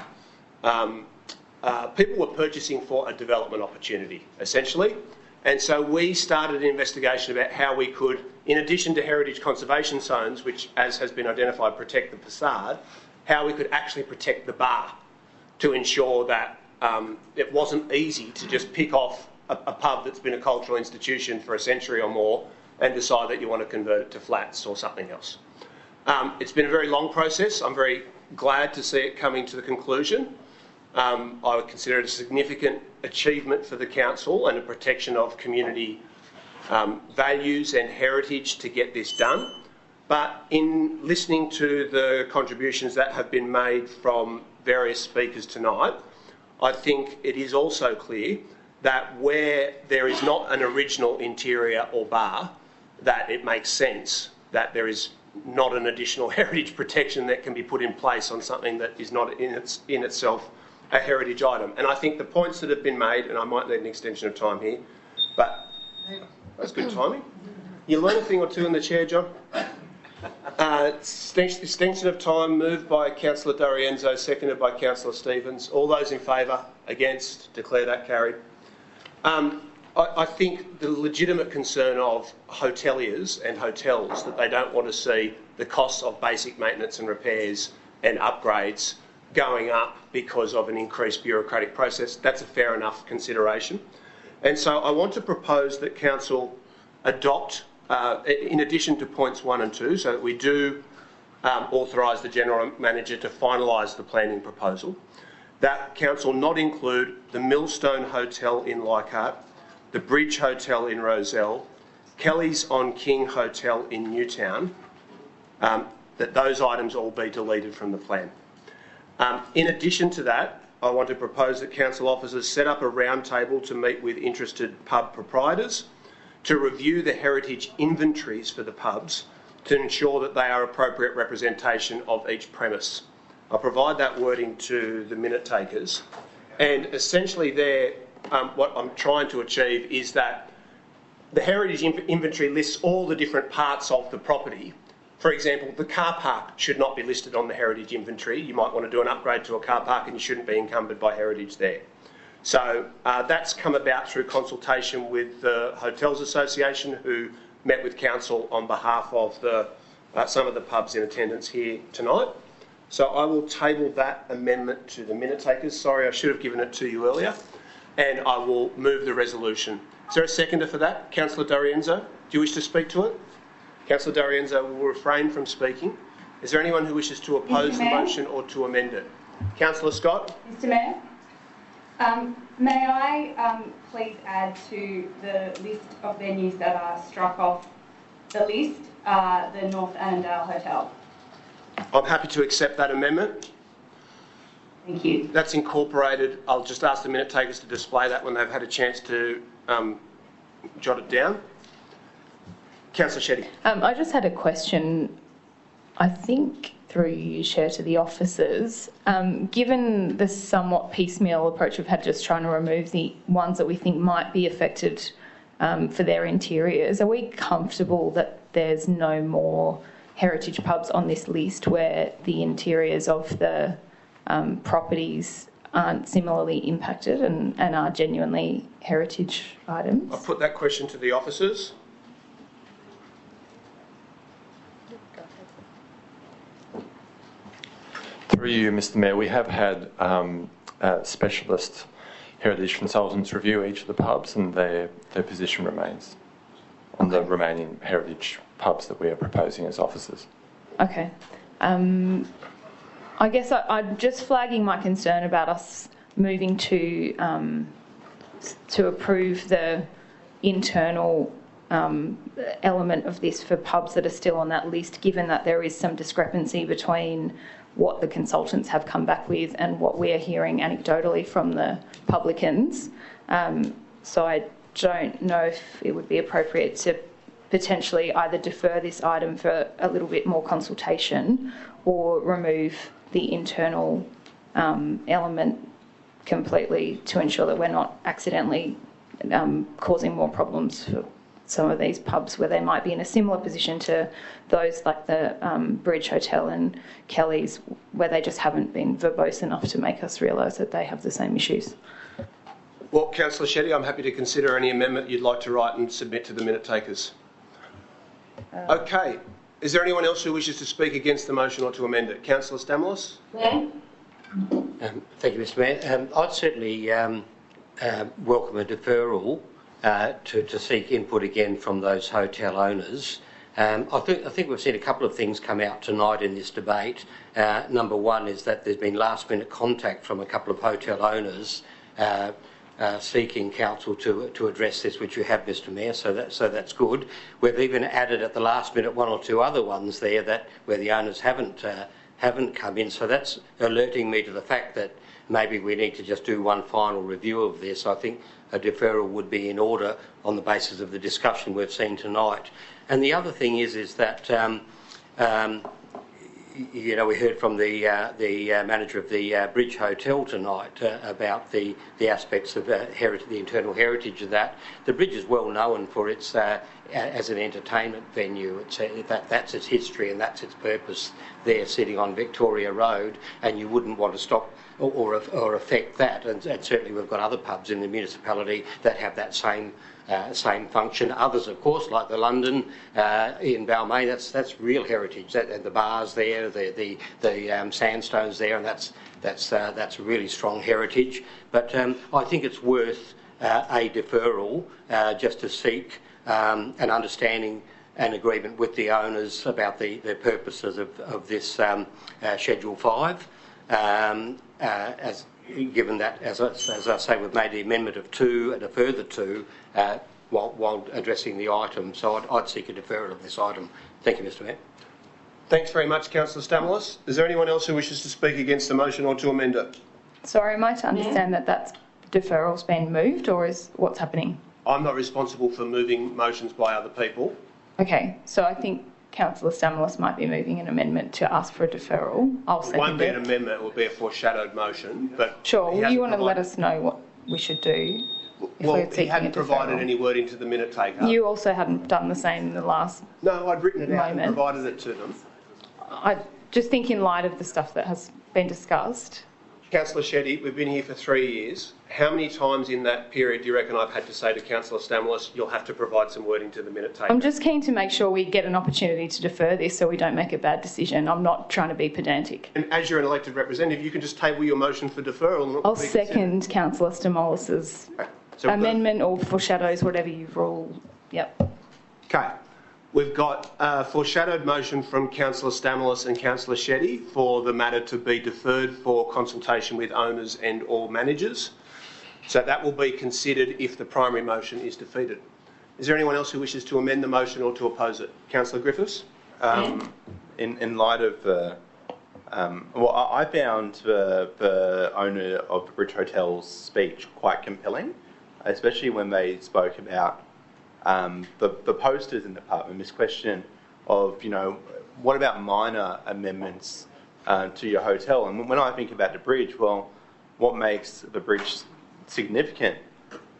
people were purchasing for a development opportunity, essentially, And so we started an investigation about how we could, in addition to heritage conservation zones, which, as has been identified, protect the facade, how we could actually protect the bar to ensure that it wasn't easy to just pick off a pub that's been a cultural institution for a century or more and decide that you want to convert it to flats or something else. It's been a very long process. I'm very glad to see it coming to the conclusion. I would consider it a significant achievement for the council and a protection of community values and heritage to get this done. But in listening to the contributions that have been made from various speakers tonight, I think it is also clear that where there is not an original interior or bar, that it makes sense that there is not an additional heritage protection that can be put in place on something that is not in itself a heritage item. And I think the points that have been made, and I might need an extension of time here, but that's good timing. You learn a thing or two in the chair, John. Extension of time moved by Councillor D'Arienzo, seconded by Councillor Stevens. All those in favour? Against? Declare that carried. I think the legitimate concern of hoteliers and hotels that they don't want to see the costs of basic maintenance and repairs and upgrades going up because of an increased bureaucratic process, that's a fair enough consideration. And so I want to propose that Council adopt, in addition to points 1 and 2, so that we do authorise the General Manager to finalise the planning proposal, that Council not include the Millstone Hotel in Leichhardt, the Bridge Hotel in Rozelle, Kelly's on King Hotel in Newtown, that those items all be deleted from the plan. In addition to that, I want to propose that council officers set up a round table to meet with interested pub proprietors to review the heritage inventories for the pubs to ensure that they are appropriate representation of each premise. I'll provide that wording to the minute takers. And essentially there, what I'm trying to achieve is that the heritage inventory lists all the different parts of the property. For example, the car park should not be listed on the heritage inventory. You might want to do an upgrade to a car park and you shouldn't be encumbered by heritage there. So that's come about through consultation with the Hotels Association, who met with council on behalf of some of the pubs in attendance here tonight. So I will table that amendment to the minute takers. Sorry, I should have given it to you earlier. And I will move the resolution. Is there a seconder for that? Councillor D'Arienzo, do you wish to speak to it? Councillor D'Arienzo will refrain from speaking. Is there anyone who wishes to oppose the motion or to amend it? Councillor Scott? Mr Mayor, may I please add to the list of venues that are struck off the list, the North Annandale Hotel? I'm happy to accept that amendment. Thank you. That's incorporated. I'll just ask the minute takers to display that when they've had a chance to jot it down. Councillor Shetty. I just had a question, I think through you, Chair, to the officers. Given the somewhat piecemeal approach we've had just trying to remove the ones that we think might be affected for their interiors, are we comfortable that there's no more heritage pubs on this list where the interiors of the properties aren't similarly impacted and are genuinely heritage items? I'll put that question to the officers. Through you, Mr Mayor, we have had specialist heritage consultants review each of the pubs, and their position remains on the remaining heritage pubs that we are proposing as officers. Okay. I guess I'm just flagging my concern about us moving to approve the internal element of this for pubs that are still on that list, given that there is some discrepancy between what the consultants have come back with and what we're hearing anecdotally from the publicans. So I don't know if it would be appropriate to potentially either defer this item for a little bit more consultation or remove the internal element completely to ensure that we're not accidentally causing more problems for some of these pubs where they might be in a similar position to those like the Bridge Hotel and Kelly's, where they just haven't been verbose enough to make us realise that they have the same issues. Well, Councillor Shetty, I'm happy to consider any amendment you'd like to write and submit to the minute takers. Okay. Is there anyone else who wishes to speak against the motion or to amend it? Councillor Stamoulis? Thank you, Mr Mayor. I'd certainly welcome a deferral to seek input again from those hotel owners. I think we've seen a couple of things come out tonight in this debate. Number one is that there's been last-minute contact from a couple of hotel owners seeking council to address this, which you have, Mr Mayor, so that's good. We've even added at the last minute one or two other ones there where the owners haven't come in, so that's alerting me to the fact that maybe we need to just do one final review of this. I think a deferral would be in order on the basis of the discussion we've seen tonight. And the other thing is that you know, we heard from the manager of the Bridge Hotel tonight about the aspects of the internal heritage of that. The Bridge is well known for its as an entertainment venue. That's its history and that's its purpose there, sitting on Victoria Road, and you wouldn't want to stop or affect that. And certainly we've got other pubs in the municipality that have that same function. Others, of course, like the London in Balmain, that's real heritage. And the bars there, the sandstones there, and that's really strong heritage. But I think it's worth a deferral just to seek an understanding and agreement with the owners about the purposes of this Schedule 5. Given that, as I say, we've made the amendment of 2 and a further 2 while addressing the item, so I'd seek a deferral of this item. Thank you, Mr Mayor. Thanks very much, Councillor Stamoulis. Is there anyone else who wishes to speak against the motion or to amend it? Sorry, am I to understand that deferral's been moved, or is what's happening? I'm not responsible for moving motions by other people. Okay, so I think Councillor Stamoulis might be moving an amendment to ask for a deferral. I'll second it. It won't be an amendment, it will be a foreshadowed motion. But sure, you want to let us know what we should do? Well, he hadn't provided any wording to the minute taker. You also hadn't done the same in the last No, I'd written it out and moment. provided it to them. I just think in light of the stuff that has been discussed. Councillor Shetty, we've been here for 3 years. How many times in that period do you reckon I've had to say to Councillor Stamoulis, you'll have to provide some wording to the minute taker? I'm just keen to make sure we get an opportunity to defer this so we don't make a bad decision. I'm not trying to be pedantic. And as you're an elected representative, you can just table your motion for deferral. And I'll second Councillor Stamoulis's amendment or foreshadows whatever you rule. Yep. Okay. We've got a foreshadowed motion from Councillor Stamoulis and Councillor Shetty for the matter to be deferred for consultation with owners and or managers. So that will be considered if the primary motion is defeated. Is there anyone else who wishes to amend the motion or to oppose it? Councillor Griffiths? In light of well, I found the owner of the Bridge Hotel's speech quite compelling, especially when they spoke about the posters in the pub and this question of, you know, what about minor amendments to your hotel? And when I think about the Bridge, well, what makes the Bridge significant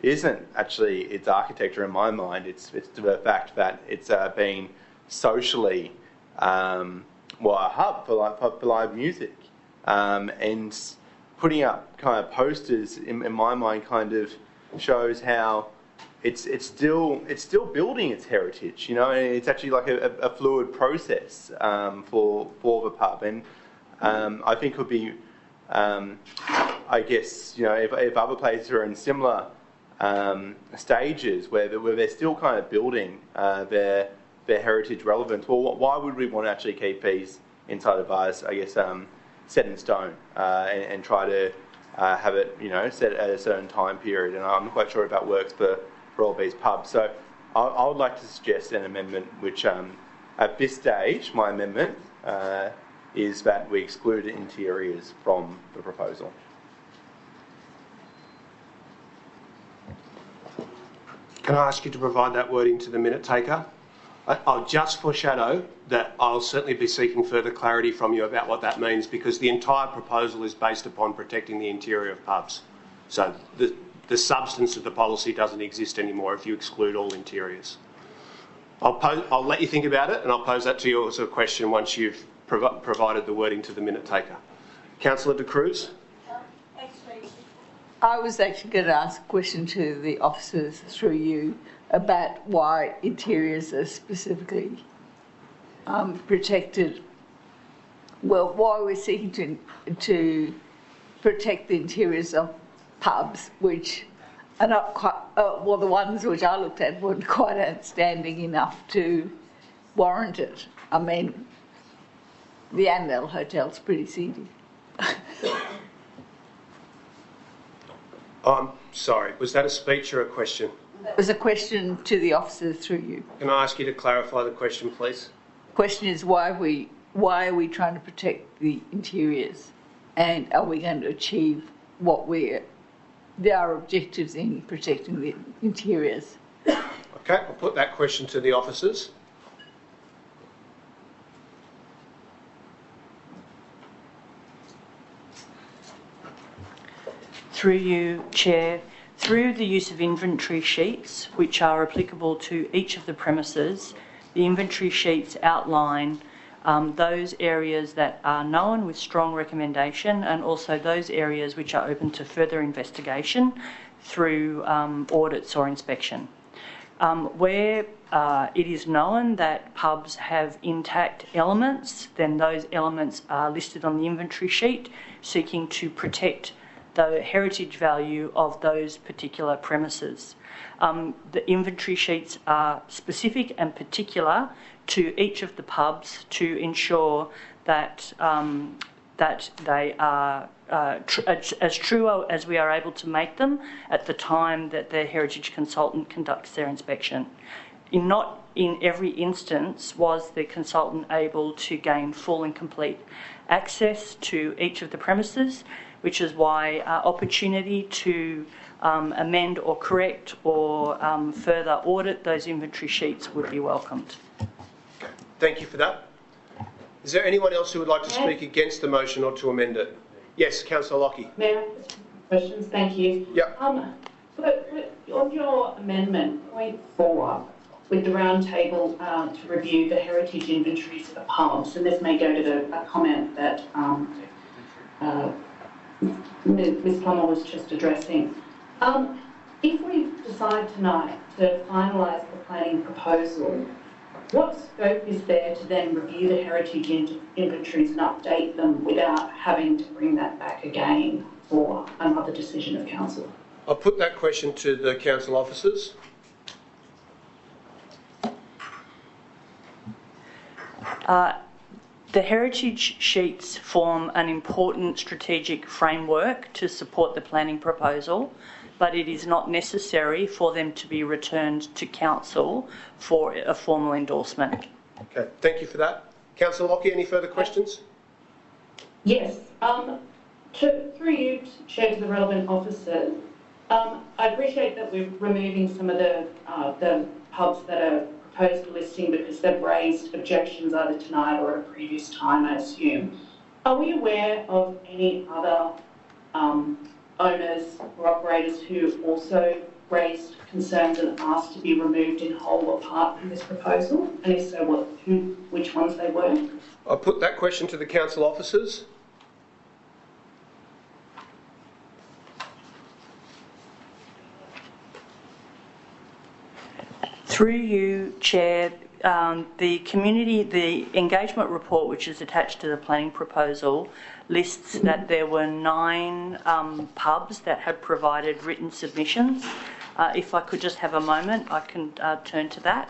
isn't actually its architecture in my mind, it's the fact that it's been socially, well, a hub for live music. And putting up kind of posters in my mind kind of shows how it's still building its heritage, you know, and it's actually like a fluid process for the pub, and I think it would be, I guess, you know, if other places are in similar stages where they're still kind of building their heritage relevance, well, why would we want to actually keep these inside of bars, I guess, set in stone and try to have it, you know, set at a certain time period? And I'm not quite sure if that works for all these pubs. So I would like to suggest an amendment which, at this stage, my amendment is that we exclude interiors from the proposal. Can I ask you to provide that wording to the minute taker? I'll just foreshadow that I'll certainly be seeking further clarity from you about what that means, because the entire proposal is based upon protecting the interior of pubs. So the substance of the policy doesn't exist anymore if you exclude all interiors. I'll let you think about it, and I'll pose that to you as a question once you've provided the wording to the minute taker. Councillor De Cruz? Actually, I was actually going to ask a question to the officers through you about why interiors are specifically protected. Well, why we're seeking to protect the interiors of pubs, which are not quite, well, the ones which I looked at weren't quite outstanding enough to warrant it. I mean, the Annandale Hotel's pretty seedy. I'm sorry, was that a speech or a question? It was a question to the officers through you. Can I ask you to clarify the question, please? The question is why are we trying to protect the interiors, and are we going to achieve what our objectives in protecting the interiors? Okay, I'll put that question to the officers. Through you, Chair, through the use of inventory sheets, which are applicable to each of the premises, the inventory sheets outline those areas that are known with strong recommendation, and also those areas which are open to further investigation through audits or inspection. Where it is known that pubs have intact elements, then those elements are listed on the inventory sheet, seeking to protect the heritage value of those particular premises. The inventory sheets are specific and particular to each of the pubs to ensure that that they are as true as we are able to make them at the time that the heritage consultant conducts their inspection. Not in every instance was the consultant able to gain full and complete access to each of the premises, which is why opportunity to amend or correct or further audit those inventory sheets would be welcomed. Thank you for that. Is there anyone else who would like to speak against the motion or to amend it? Yes, Councillor Lockie. Mayor, questions, thank you. Yep. On your amendment, point 4, with the round table to review the heritage inventories of the pubs, and this may go to the comment that Ms Plummer was just addressing. If we decide tonight to finalise the planning proposal, what scope is there to then review the heritage inventories and update them without having to bring that back again for another decision of council? I'll put that question to the council officers. The heritage sheets form an important strategic framework to support the planning proposal, but it is not necessary for them to be returned to council for a formal endorsement. Okay, thank you for that. Councillor Lockie, any further questions? Yes. Through you, Chair, to the relevant officers, I appreciate that we're removing some of the pubs that are proposed for listing because they've raised objections either tonight or at a previous time, I assume. Are we aware of any other owners or operators who also raised concerns and asked to be removed in whole or part from this proposal? And if so, which ones they were? I'll put that question to the council officers. Through you, Chair, the engagement report, which is attached to the planning proposal, lists that there were 9 pubs that had provided written submissions. If I could just have a moment, I can turn to that.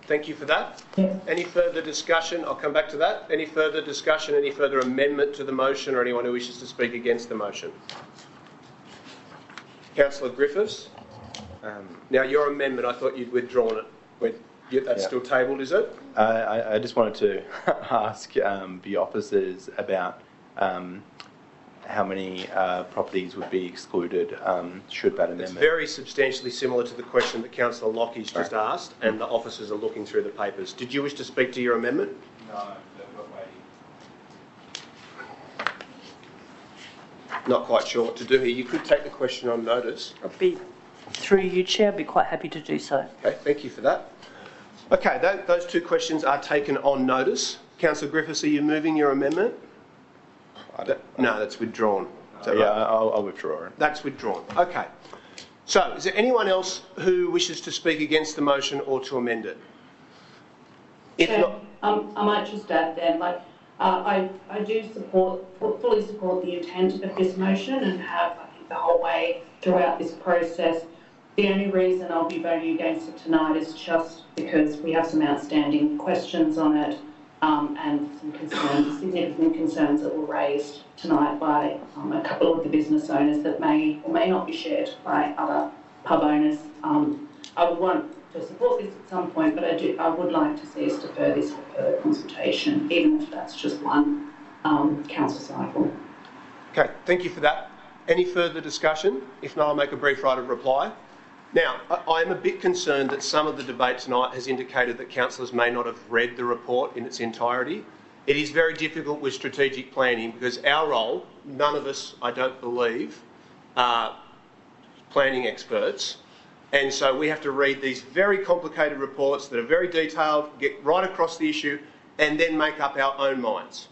Thank you for that. Any further discussion? I'll come back to that. Any further discussion, any further amendment to the motion, or anyone who wishes to speak against the motion? Councillor Griffiths. Now, your amendment, I thought you'd withdrawn it. That's still tabled, is it? I just wanted to ask the officers about how many properties would be excluded should that amendment... It's very substantially similar to the question that Councillor Lockie's just asked, and the officers are looking through the papers. Did you wish to speak to your amendment? No, they're not waiting. Not quite sure what to do here. You could take the question on notice. Through you, Chair, I'd be quite happy to do so. Okay, thank you for that. Okay, those 2 questions are taken on notice. Councillor Griffiths, are you moving your amendment? No, that's withdrawn. Is that Yeah, right? I'll withdraw it. That's withdrawn. Okay. So, is there anyone else who wishes to speak against the motion or to amend it? If not, I might just add then, I do fully support the intent of this motion and have, I think, the whole way throughout this process. The only reason I'll be voting against it tonight is just because we have some outstanding questions on it and some concerns, significant concerns that were raised tonight by a couple of the business owners that may or may not be shared by other pub owners. I would want to support this at some point, but I would like to see us defer this for further consultation, even if that's just one council cycle. okay, thank you for that. Any further discussion? If not, I'll make a brief right of reply. Now, I am a bit concerned that some of the debate tonight has indicated that councillors may not have read the report in its entirety. It is very difficult with strategic planning because our role, none of us, I don't believe, are planning experts. And so we have to read these very complicated reports that are very detailed, get right across the issue, and then make up our own minds.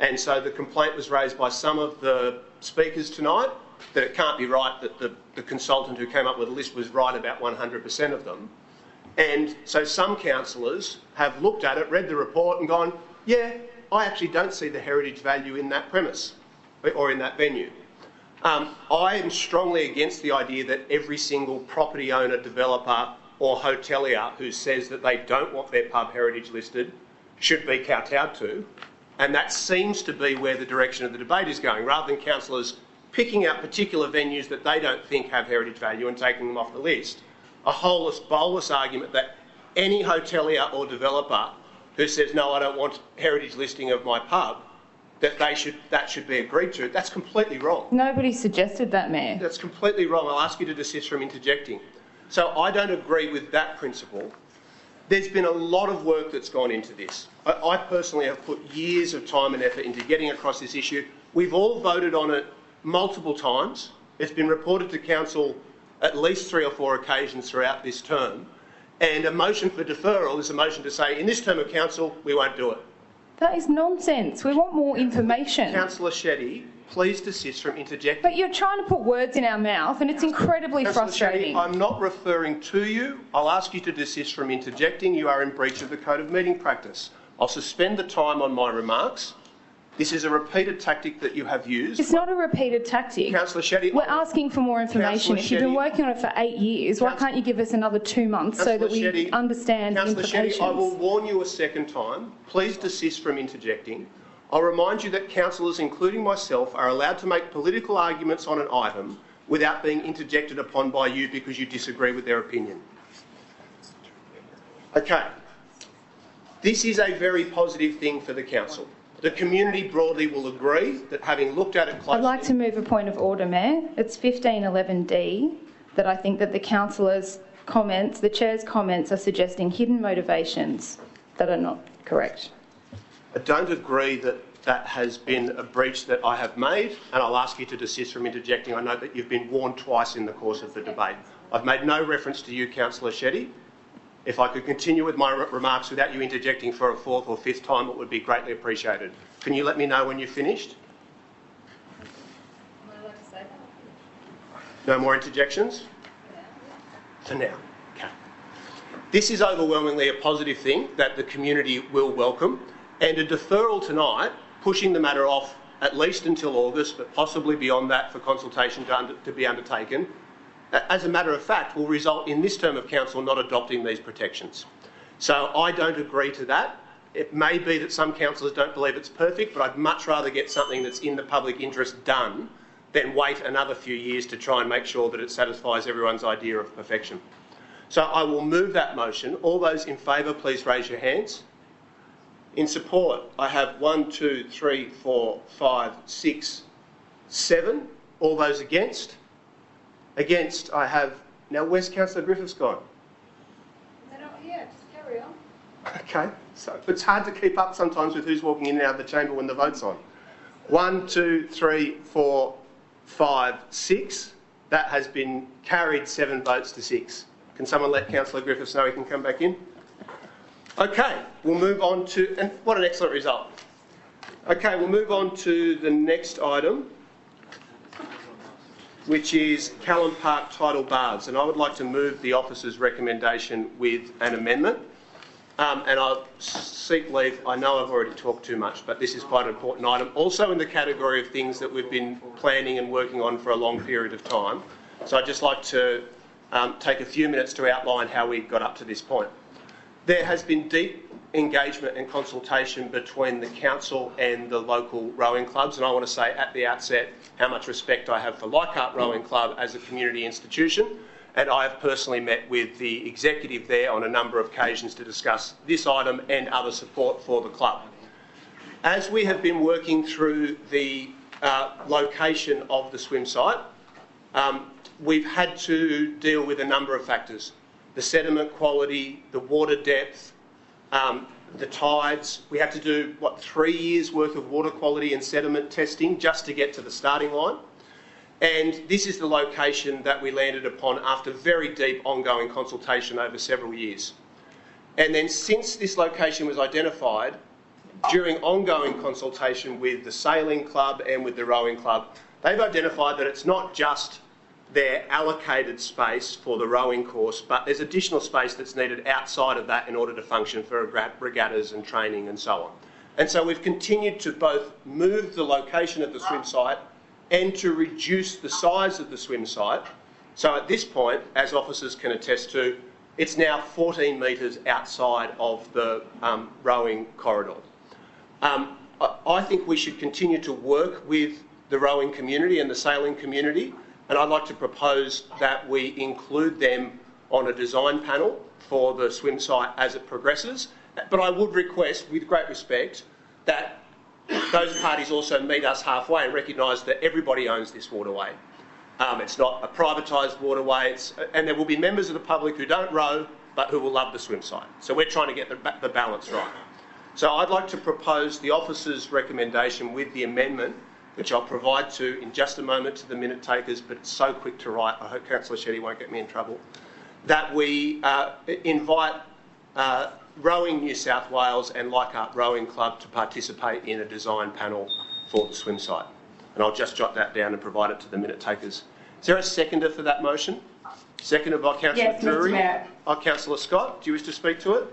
And so the complaint was raised by some of the speakers tonight that it can't be right that the consultant who came up with the list was right about 100% of them. And so some councillors have looked at it, read the report and gone, yeah, I actually don't see the heritage value in that premise or in that venue. I am strongly against the idea that every single property owner, developer or hotelier who says that they don't want their pub heritage listed should be kowtowed to. And that seems to be where the direction of the debate is going, rather than councillors picking out particular venues that they don't think have heritage value and taking them off the list. A holus bolus argument that any hotelier or developer who says, no, I don't want heritage listing of my pub, that should be agreed to. That's completely wrong. Nobody suggested that, Mayor. That's completely wrong. I'll ask you to desist from interjecting. So I don't agree with that principle. There's been a lot of work that's gone into this. I personally have put years of time and effort into getting across this issue. We've all voted on it multiple times. It's been reported to council at least 3 or 4 occasions throughout this term. And a motion for deferral is a motion to say, in this term of council, we won't do it. That is nonsense. We want more information. Councillor Shetty, please desist from interjecting. But you're trying to put words in our mouth and it's incredibly frustrating. Shetty, I'm not referring to you. I'll ask you to desist from interjecting. You are in breach of the Code of Meeting Practice. I'll suspend the time on my remarks. This is a repeated tactic that you have used. It's not a repeated tactic. Councillor Shetty, we're asking for more information. If you've been working on it for 8 years, why can't you give us another 2 months so that we understand the implications? Councillor Shetty, I will warn you a second time. Please desist from interjecting. I'll remind you that councillors, including myself, are allowed to make political arguments on an item without being interjected upon by you because you disagree with their opinion. Okay. This is a very positive thing for the council. The community broadly will agree that having looked at it closely... I'd like to move a point of order, Mayor. It's 1511D that I think that the councillors' comments, the chair's comments, are suggesting hidden motivations that are not correct. I don't agree that that has been a breach that I have made, and I'll ask you to desist from interjecting. I know that you've been warned twice in the course of the debate. I've made no reference to you, Councillor Shetty. If I could continue with my remarks without you interjecting for a 4th or 5th time, it would be greatly appreciated. Can you let me know when you've finished? Am I allowed to say that? No more interjections? For now. Okay. This is overwhelmingly a positive thing that the community will welcome, and a deferral tonight, pushing the matter off at least until August, but possibly beyond that for consultation to be undertaken, as a matter of fact, will result in this term of council not adopting these protections. So I don't agree to that. It may be that some councillors don't believe it's perfect, but I'd much rather get something that's in the public interest done than wait another few years to try and make sure that it satisfies everyone's idea of perfection. So I will move that motion. All those in favour, please raise your hands. In support, I have 1, 2, 3, 4, 5, 6, 7. All those against? Against, I have... Now, where's Councillor Griffiths gone? They're not here. Just carry on. Okay, so it's hard to keep up sometimes with who's walking in and out of the chamber when the vote's on. 1, 2, 3, 4, 5, 6. That has been carried 7 votes to 6. Can someone let Councillor Griffiths know he can come back in? Okay, we'll move on to... And what an excellent result. Okay, we'll move on to the next item. which is Callan Park Tidal Baths, and I would like to move the officer's recommendation with an amendment. And I'll seek leave. I know I've already talked too much, but this is quite an important item. Also in the category of things that we've been planning and working on for a long period of time. So I'd just like to take a few minutes to outline how we got up to this point. There has been deep engagement and consultation between the council and the local rowing clubs, and I want to say at the outset how much respect I have for Leichhardt Rowing Club as a community institution, and I have personally met with the executive there on a number of occasions to discuss this item and other support for the club. As we have been working through the location of the swim site, we've had to deal with a number of factors. The sediment quality, the water depth, the tides. We had to do, 3 years worth of water quality and sediment testing just to get to the starting line. And this is the location that we landed upon after very deep ongoing consultation over several years. And then since this location was identified, during ongoing consultation with the sailing club and with the rowing club, they've identified that it's not just their allocated space for the rowing course, but there's additional space that's needed outside of that in order to function for regattas and training and so on. And so we've continued to both move the location of the swim site and to reduce the size of the swim site. So at this point, as officers can attest to, it's now 14 metres outside of the rowing corridor. I think we should continue to work with the rowing community and the sailing community, and I'd like to propose that we include them on a design panel for the swim site as it progresses. But I would request, with great respect, that those parties also meet us halfway and recognise that everybody owns this waterway. It's not a privatised waterway, and there will be members of the public who don't row but who will love the swim site. So we're trying to get the balance right. So I'd like to propose the officer's recommendation with the amendment, which I'll provide to in just a moment to the minute takers, but it's so quick to write, I hope Councillor Shetty won't get me in trouble, that we invite Rowing New South Wales and Leichhardt Rowing Club to participate in a design panel for the swim site. And I'll just jot that down and provide it to the minute takers. Is there a seconder for that motion? Seconded by Councillor Drury. Yes, Mr. Mayor. Councillor Scott, do you wish to speak to it?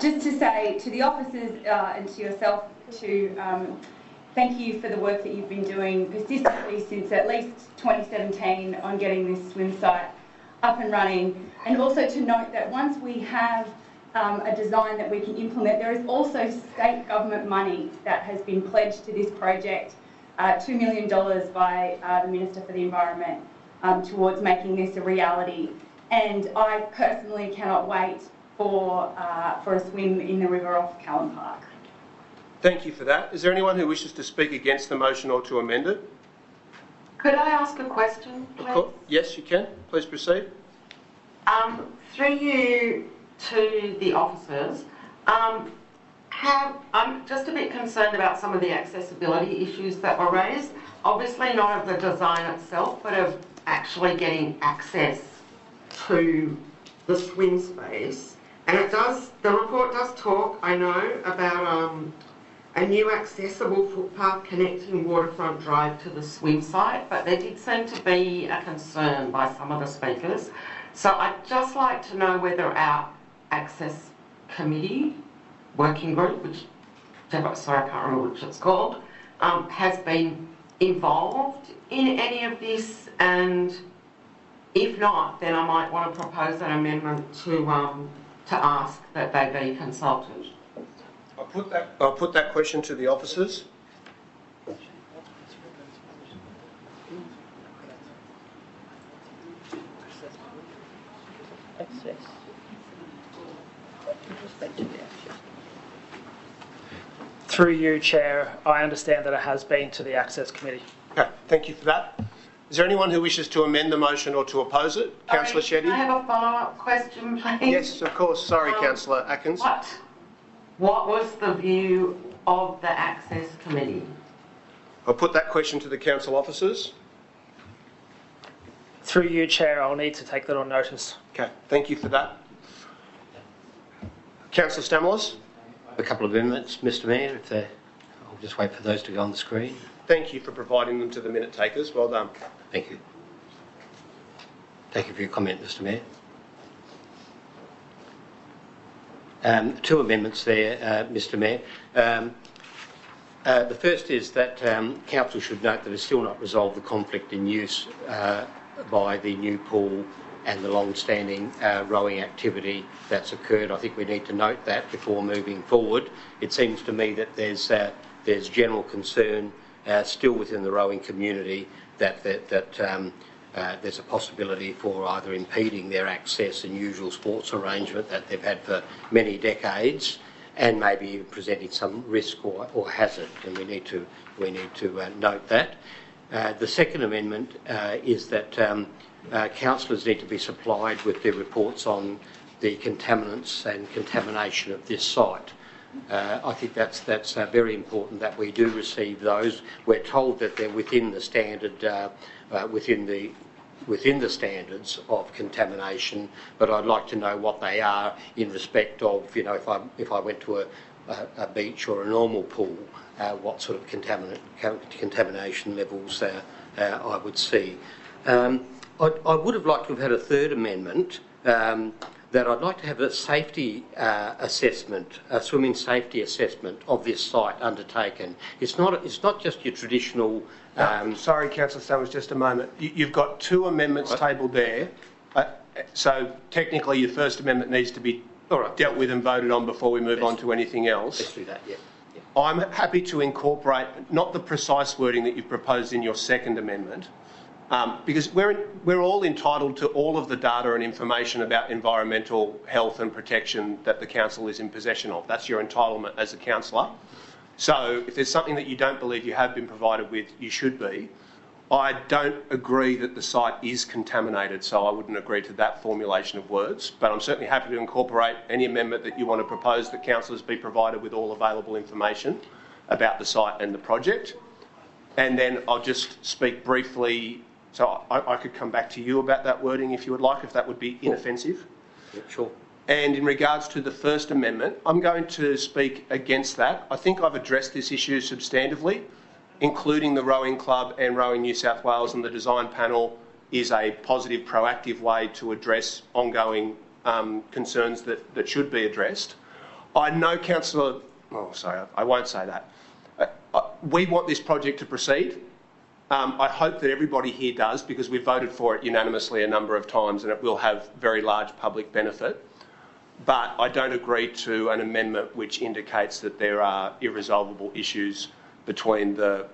Just to say to the officers and to yourself to thank you for the work that you've been doing persistently since at least 2017 on getting this swim site up and running, and also to note that once we have a design that we can implement, there is also state government money that has been pledged to this project, $2 million by the Minister for the Environment towards making this a reality. And I personally cannot wait for a swim in the river off Callan Park. Thank you for that. Is there anyone who wishes to speak against the motion or to amend it? Could I ask a question, please? Yes, you can. Please proceed. Through you to the officers, I'm just a bit concerned about some of the accessibility issues that were raised. Obviously not of the design itself, but of actually getting access to the swim space. And the report does talk, I know, about a new accessible footpath connecting Waterfront Drive to the swim site, but there did seem to be a concern by some of the speakers. So I'd just like to know whether our access committee, working group, sorry, I can't remember which it's called, has been involved in any of this, and if not, then I might want to propose an amendment to ask that they be consulted. I'll put that question to the officers. Through you, Chair, I understand that it has been to the Access Committee. Okay, thank you for that. Is there anyone who wishes to amend the motion or to oppose it? Councillor Shetty? Can I have a follow-up question, please? Yes, of course. Sorry, Councillor Atkins. What was the view of the Access Committee? I'll put that question to the council officers. Through you, Chair, I'll need to take that on notice. Okay, thank you for that. Councillor Stamoulis? A couple of amendments, Mr. Mayor, if they're I'll just wait for those to go on the screen. Thank you for providing them to the minute takers. Well done. Thank you. Thank you for your comment, Mr. Mayor. Two amendments there, Mr. Mayor. The first is that Council should note that it's still not resolved the conflict in use by the new pool and the long-standing rowing activity that's occurred. I think we need to note that before moving forward. It seems to me that there's general concern still within the rowing community that there's a possibility for either impeding their access and usual sports arrangement that they've had for many decades, and maybe even presenting some risk or hazard, and we need to note that. The second amendment is that councillors need to be supplied with their reports on the contaminants and contamination of this site. I think that's very important that we do receive those. We're told that they're within the standard, within the standards of contamination, but I'd like to know what they are in respect of, you know, if I went to a beach or a normal pool, what sort of contamination levels I would see. I would have liked to have had a third amendment that I'd like to have a safety assessment, a swimming safety assessment of this site undertaken. It's not just your traditional. Sorry, Councillor Summers, just a moment. You've got two amendments tabled there. So technically your first amendment needs to be dealt with and voted on before we move on to anything else. Let's do that, yeah. I'm happy to incorporate not the precise wording that you've proposed in your second amendment, because we're all entitled to all of the data and information about environmental health and protection that the council is in possession of. That's your entitlement as a councillor. So if there's something that you don't believe you have been provided with, you should be. I don't agree that the site is contaminated, so I wouldn't agree to that formulation of words, but I'm certainly happy to incorporate any amendment that you want to propose that councillors be provided with all available information about the site and the project. And then I'll just speak briefly, so I could come back to you about that wording if you would like, if that would be inoffensive. Yeah, sure. And in regards to the First Amendment, I'm going to speak against that. I think I've addressed this issue substantively, including the Rowing Club and Rowing New South Wales, and the design panel is a positive, proactive way to address ongoing concerns that should be addressed. I know Councillor... Oh, sorry, I won't say that. We want this project to proceed. I hope that everybody here does, because we've voted for it unanimously a number of times and it will have very large public benefit. But I don't agree to an amendment which indicates that there are irresolvable issues between the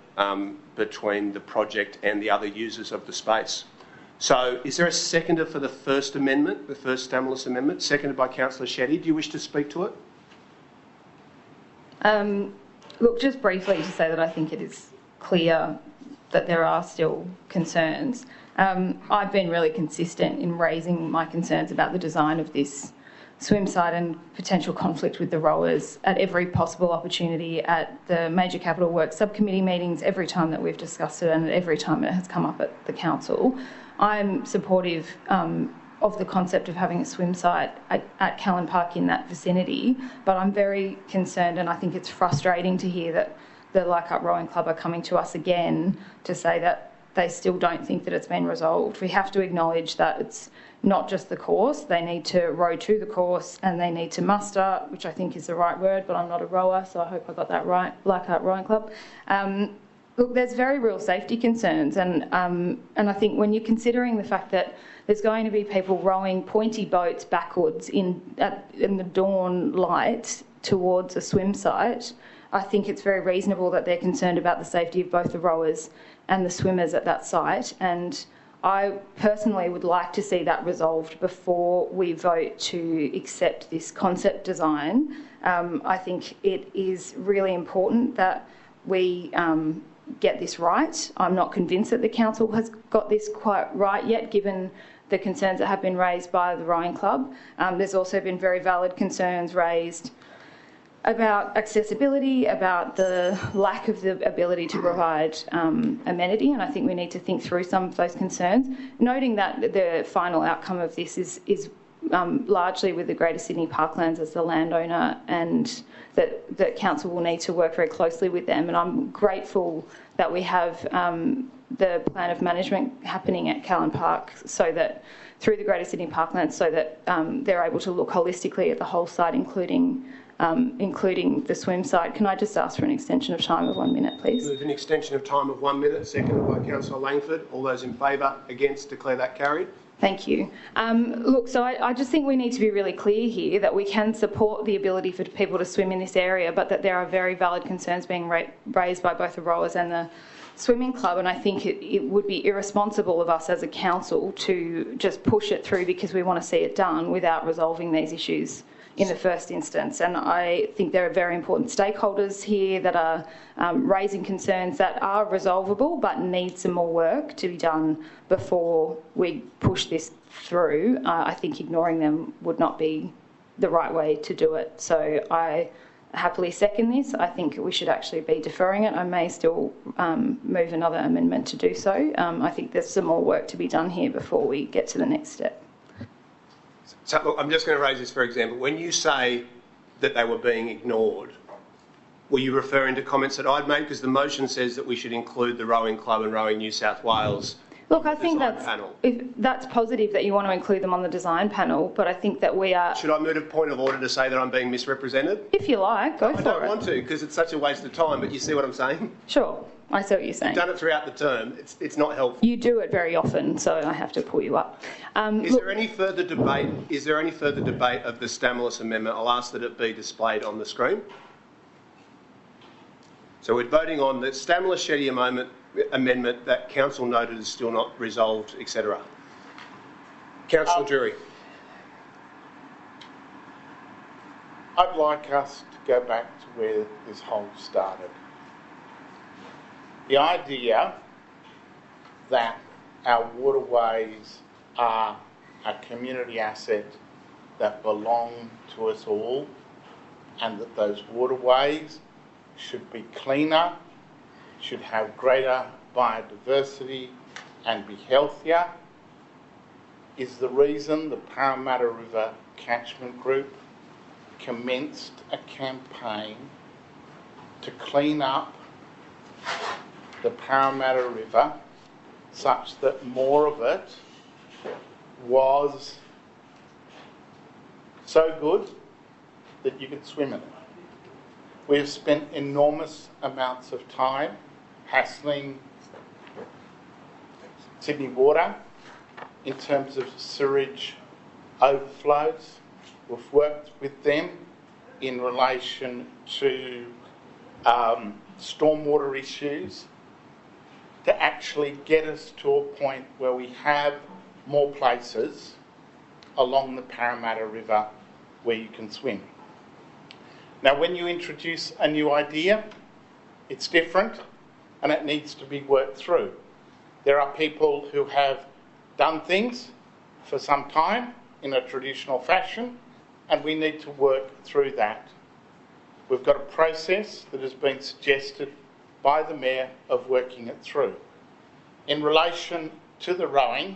project and the other users of the space. So is there a seconder for the First Amendment, the first Stamoulis Amendment, seconded by Councillor Shetty? Do you wish to speak to it? Look, just briefly to say that I think it is clear that there are still concerns. I've been really consistent in raising my concerns about the design of this swim site and potential conflict with the rowers at every possible opportunity, at the Major Capital Works Subcommittee meetings, every time that we've discussed it and every time it has come up at the council. I'm supportive of the concept of having a swim site at Callan Park in that vicinity, but I'm very concerned, and I think it's frustrating to hear that the Leichhardt Rowing Club are coming to us again to say that they still don't think that it's been resolved. We have to acknowledge that it's not just the course. They need to row to the course and they need to muster, which I think is the right word, but I'm not a rower, so I hope I got that right, Leichhardt Rowing Club. Look, there's very real safety concerns, and I think when you're considering the fact that there's going to be people rowing pointy boats backwards in the dawn light towards a swim site, I think it's very reasonable that they're concerned about the safety of both the rowers and the swimmers at that site, and I personally would like to see that resolved before we vote to accept this concept design. I think it is really important that we get this right. I'm not convinced that the council has got this quite right yet, given the concerns that have been raised by the Rowing Club. There's also been very valid concerns raised about accessibility, about the lack of the ability to provide amenity, and I think we need to think through some of those concerns, noting that the final outcome of this is largely with the Greater Sydney Parklands as the landowner, and that council will need to work very closely with them. And I'm grateful that we have the plan of management happening at Callan Park, so that through the Greater Sydney Parklands, so that they're able to look holistically at the whole site, including the swim site. Can I just ask for an extension of time of 1 minute, please? Move an extension of time of 1 minute, seconded by Councillor Langford. All those in favour? Against? Declare that carried. Thank you. Look, so I just think we need to be really clear here that we can support the ability for people to swim in this area, but that there are very valid concerns being raised by both the rowers and the swimming club, and I think it would be irresponsible of us as a council to just push it through because we want to see it done without resolving these issues in the first instance. And I think there are very important stakeholders here that are raising concerns that are resolvable but need some more work to be done before we push this through. I think ignoring them would not be the right way to do it. So I happily second this. I think we should actually be deferring it. I may still move another amendment to do so. I think there's some more work to be done here before we get to the next step. So, look, I'm just going to raise this for example. When you say that they were being ignored, were you referring to comments that I'd made? Because the motion says that we should include the Rowing Club and Rowing New South Wales. Look, I think that's positive that you want to include them on the design panel, but I think that we are... Should I move a point of order to say that I'm being misrepresented? If you like, go for it. I don't want to, because it's such a waste of time, but you see what I'm saying? Sure, I see what you're saying. You've done it throughout the term. It's not helpful. You do it very often, so I have to pull you up. Is there any further debate? Is there any further debate of the Stamoulis amendment? I'll ask that it be displayed on the screen. So we're voting on the Stamoulis-Shetty amendment that council noted is still not resolved, etc. Councillor Drury. I'd like us to go back to where this whole started. The idea that our waterways are a community asset that belong to us all, and that those waterways should be cleaner, should have greater biodiversity and be healthier, is the reason the Parramatta River Catchment Group commenced a campaign to clean up the Parramatta River such that more of it was so good that you could swim in it. We have spent enormous amounts of time hassling Sydney Water in terms of sewage overflows. We've worked with them in relation to stormwater issues to actually get us to a point where we have more places along the Parramatta River where you can swim. Now, when you introduce a new idea, it's different and it needs to be worked through. There are people who have done things for some time in a traditional fashion, and we need to work through that. We've got a process that has been suggested by the Mayor of working it through. In relation to the rowing,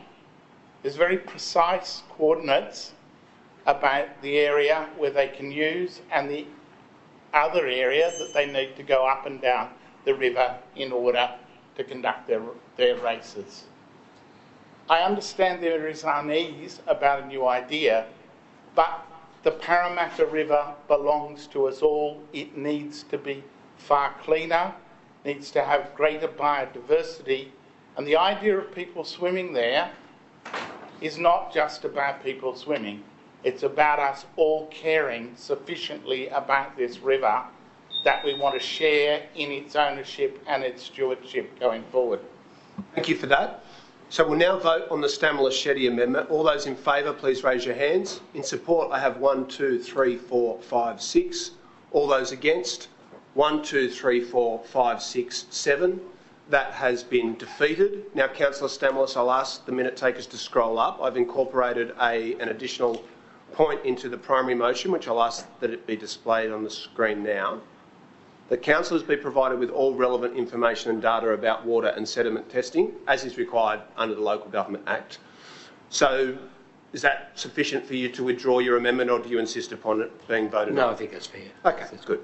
there's very precise coordinates about the area where they can use and the other area that they need to go up and down the river in order to conduct their races. I understand there is unease about a new idea, but the Parramatta River belongs to us all. It needs to be far cleaner, needs to have greater biodiversity, and the idea of people swimming there is not just about people swimming. It's about us all caring sufficiently about this river that we want to share in its ownership and its stewardship going forward. Thank you for that. So we'll now vote on the Stamoulis-Shetty amendment. All those in favour, please raise your hands. In support, I have 1, 2, 3, 4, 5, 6. All those against, 1, 2, 3, 4, 5, 6, 7. That has been defeated. Now, Councillor Stamoulis, I'll ask the minute takers to scroll up. I've incorporated an additional point into the primary motion, which I'll ask that it be displayed on the screen now. The councillors be provided with all relevant information and data about water and sediment testing, as is required under the Local Government Act. So Is that sufficient for you to withdraw your amendment, or do you insist upon it being voted on? No, I think that's fair. Okay, that's good.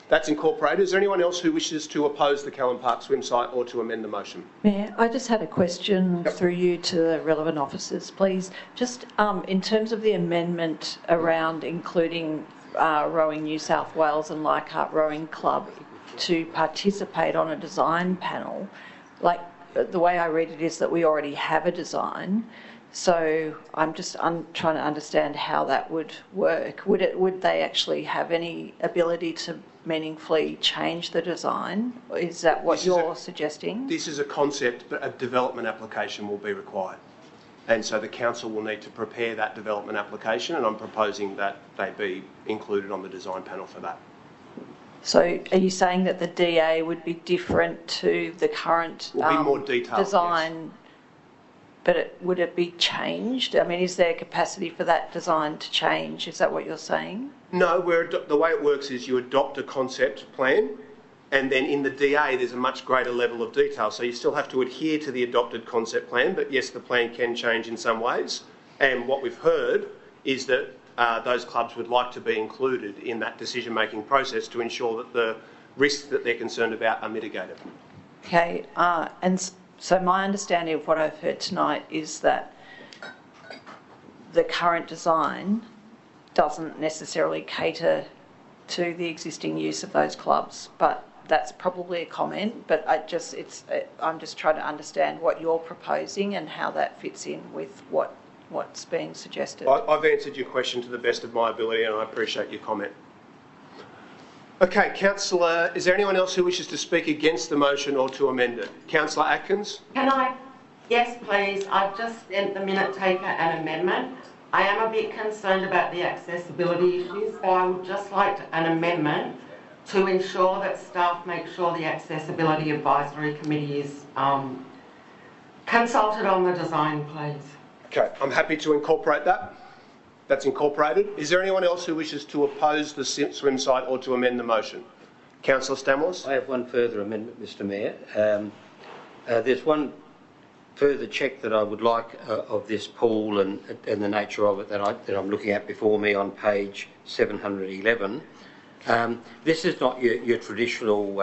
That's incorporated. Is there anyone else who wishes to oppose the Callan Park swim site or to amend the motion? Mayor, I just had a question through you to the relevant officers, please. Just in terms of the amendment around including Rowing New South Wales and Leichhardt Rowing Club to participate on a design panel, like the way I read it is that we already have a design. So I'm trying to understand how that would work. Would they actually have any ability to meaningfully change the design? Is that what you're suggesting? This is a concept, but a development application will be required. And so the council will need to prepare that development application, and I'm proposing that they be included on the design panel for that. So are you saying that the DA would be different to the current will be more detailed, design? Yes. But would it be changed? I mean, is there capacity for that design to change? Is that what you're saying? No, the way it works is you adopt a concept plan, and then in the DA there's a much greater level of detail. So you still have to adhere to the adopted concept plan, but yes, the plan can change in some ways. And what we've heard is that those clubs would like to be included in that decision-making process to ensure that the risks that they're concerned about are mitigated. Okay, so my understanding of what I've heard tonight is that the current design doesn't necessarily cater to the existing use of those clubs, but that's probably a comment. But I'm just trying to understand what you're proposing and how that fits in with what's being suggested. I've answered your question to the best of my ability, and I appreciate your comment. Okay, Councillor, is there anyone else who wishes to speak against the motion or to amend it? Councillor Atkins? Can I? Yes, please. I've just sent the minute taker an amendment. I am a bit concerned about the accessibility issues, so I would just like an amendment to ensure that staff make sure the Accessibility Advisory Committee is consulted on the design, please. Okay, I'm happy to incorporate that. That's incorporated. Is there anyone else who wishes to oppose the swim site or to amend the motion? Councillor Stamoulis? I have one further amendment, Mr Mayor. There's one further check that I would like of this pool and the nature of it that I'm looking at before me on page 711. This is not your traditional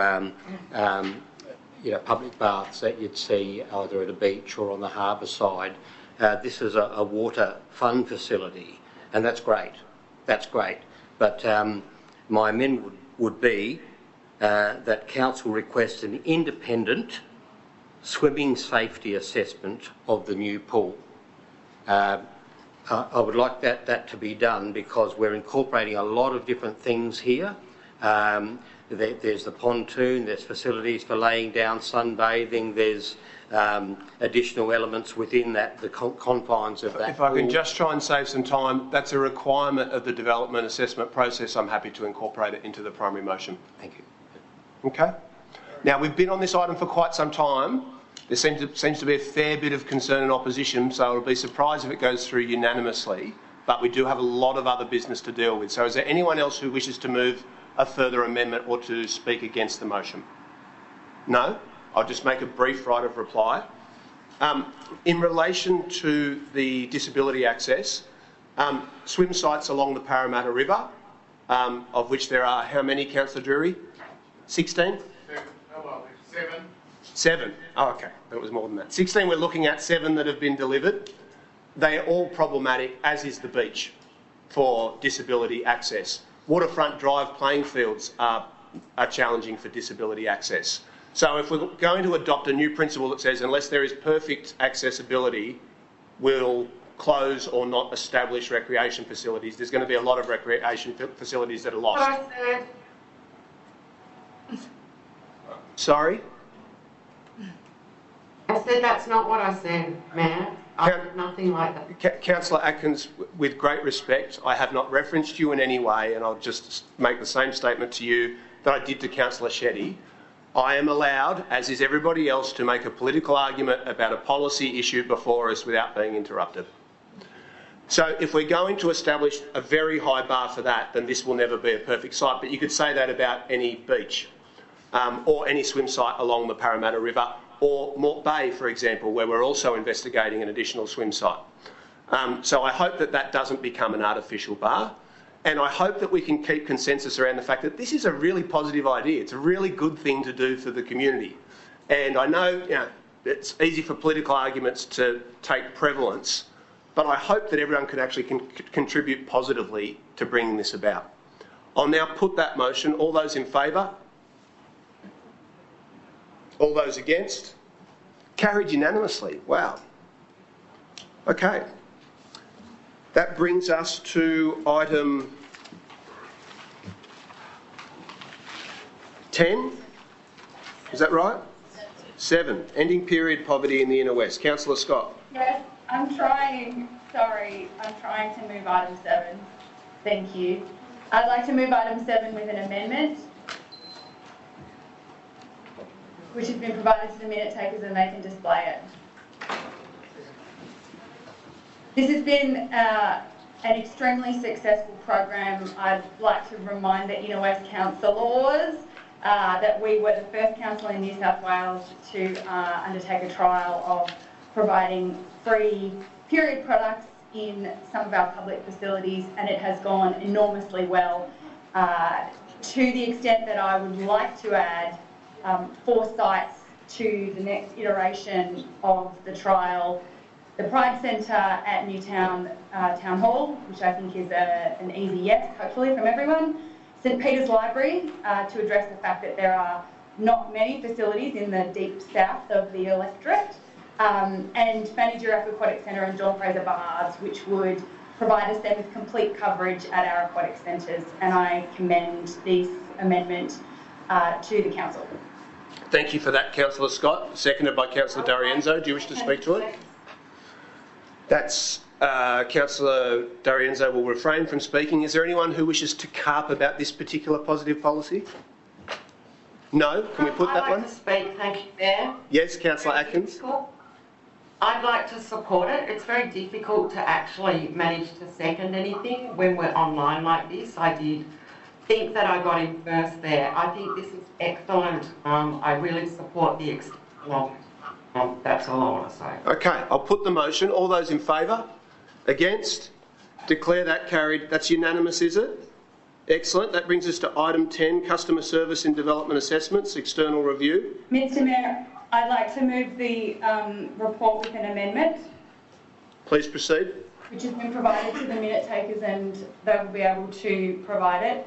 public baths that you'd see either at a beach or on the harbour side. This is a water fun facility, and that's great. That's great. But my amendment would be that council requests an independent swimming safety assessment of the new pool. I would like that to be done because we're incorporating a lot of different things here. There's the pontoon, there's facilities for laying down, sunbathing, there's additional elements within that, the confines of that. If I can just try and save some time, that's a requirement of the development assessment process. I'm happy to incorporate it into the primary motion. Thank you. Okay. Now, we've been on this item for quite some time. There seems to be a fair bit of concern and opposition, so I'll be surprised if it goes through unanimously, but we do have a lot of other business to deal with. So is there anyone else who wishes to move a further amendment or to speak against the motion? No? I'll just make a brief right of reply. In relation to the disability access, swim sites along the Parramatta River, of which there are how many, Councillor Drury? 16? 7. 7. Oh, okay. That was more than that. 16 we're looking at, 7 that have been delivered. They are all problematic, as is the beach, for disability access. Waterfront drive playing fields are challenging for disability access. So if we're going to adopt a new principle that says unless there is perfect accessibility, we'll close or not establish recreation facilities, there's going to be a lot of recreation facilities that are lost. Sorry? I said that's not what I said, Mayor. I did nothing like that. Councillor Atkins, with great respect, I have not referenced you in any way, and I'll just make the same statement to you that I did to Councillor Shetty. I am allowed, as is everybody else, to make a political argument about a policy issue before us without being interrupted. So if we're going to establish a very high bar for that, then this will never be a perfect site. But you could say that about any beach or any swim site along the Parramatta River, or Mort Bay, for example, where we're also investigating an additional swim site. So I hope that that doesn't become an artificial bar. And I hope that we can keep consensus around the fact that this is a really positive idea. It's a really good thing to do for the community. And I know, it's easy for political arguments to take prevalence, but I hope that everyone can actually contribute positively to bringing this about. I'll now put that motion. All those in favour? All those against? Carried unanimously. Wow. Okay. That brings us to item 10. Is that right? 7. Ending period poverty in the Inner West. Councillor Scott. Yes, I'm trying to move item 7. Thank you. I'd like to move item 7 with an amendment, which has been provided to the minute takers and they can display it. This has been an extremely successful program. I'd like to remind the Inner West councillors that we were the first council in New South Wales to undertake a trial of providing free period products in some of our public facilities, and it has gone enormously well, to the extent that I would like to add 4 sites to the next iteration of the trial. The Pride Centre at Newtown Town Hall, which I think is an easy yes, hopefully, from everyone. St Peter's Library, to address the fact that there are not many facilities in the deep south of the electorate. And Fanny Giraffe Aquatic Centre and John Fraser Baths, which would provide us then with complete coverage at our aquatic centres. And I commend this amendment to the council. Thank you for that, Councillor Scott. Seconded by Councillor D'Arienzo. Do you wish to speak to it? That's Councillor D'Arienzo will refrain from speaking. Is there anyone who wishes to carp about this particular positive policy? No? Can we put that one? I'd like to speak, thank you, Mayor. Yes, Councillor Atkins. I'd like to support it. It's very difficult to actually manage to second anything when we're online like this. I did think that I got in first there. I think this is excellent. I really support the that's all I want to say. Okay, I'll put the motion. All those in favour? Against? Declare that carried. That's unanimous, is it? Excellent. That brings us to item 10, Customer Service and Development Assessments, External Review. Mr Mayor, I'd like to move the report with an amendment. Please proceed. Which has been provided to the minute takers and they will be able to provide it.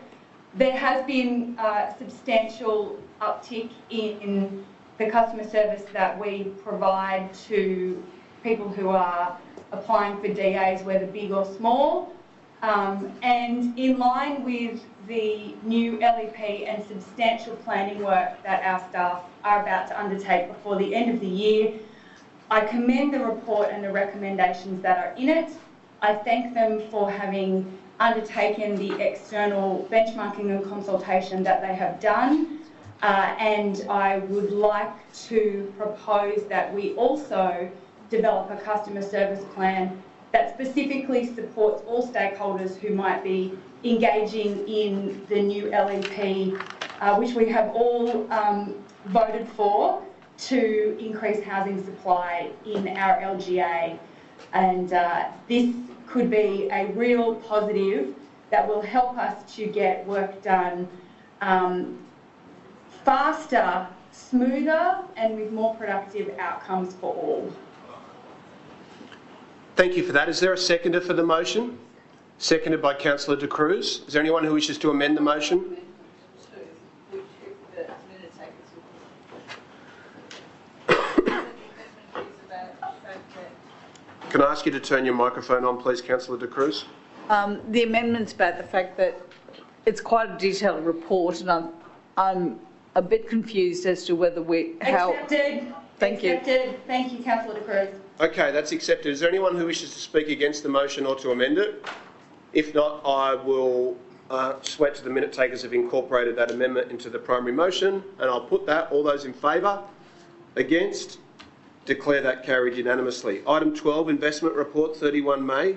There has been a substantial uptick in the customer service that we provide to people who are applying for DAs, whether big or small. And in line with the new LEP and substantial planning work that our staff are about to undertake before the end of the year, I commend the report and the recommendations that are in it. I thank them for having undertaken the external benchmarking and consultation that they have done. And I would like to propose that we also develop a customer service plan that specifically supports all stakeholders who might be engaging in the new LEP, which we have all voted for, to increase housing supply in our LGA. And this could be a real positive that will help us to get work done faster, smoother, and with more productive outcomes for all. Thank you for that. Is there a seconder for the motion? Seconded by Councillor De Cruz. Is there anyone who wishes to amend the motion? Can I ask you to turn your microphone on, please, Councillor De Cruz? The amendment's about the fact that it's quite a detailed report, and I'm a bit confused as to whether Accepted. Thank you. Accepted. Thank you, Councillor De Cruz. Okay, that's accepted. Is there anyone who wishes to speak against the motion or to amend it? If not, I will swear to the minute takers have incorporated that amendment into the primary motion, and I'll put that. All those in favour? Against? Declare that carried unanimously. Item 12, Investment Report, 31 May.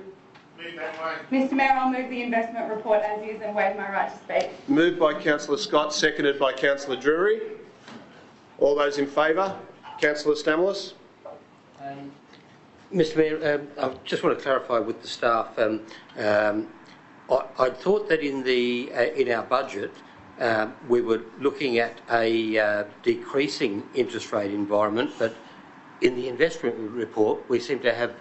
Mr Mayor, I'll move the investment report as is and waive my right to speak. Moved by Councillor Scott, seconded by Councillor Drury. All those in favour? Councillor Stamoulis? Mr Mayor, I just want to clarify with the staff. I thought that in our budget we were looking at a decreasing interest rate environment, but in the investment report we seem to have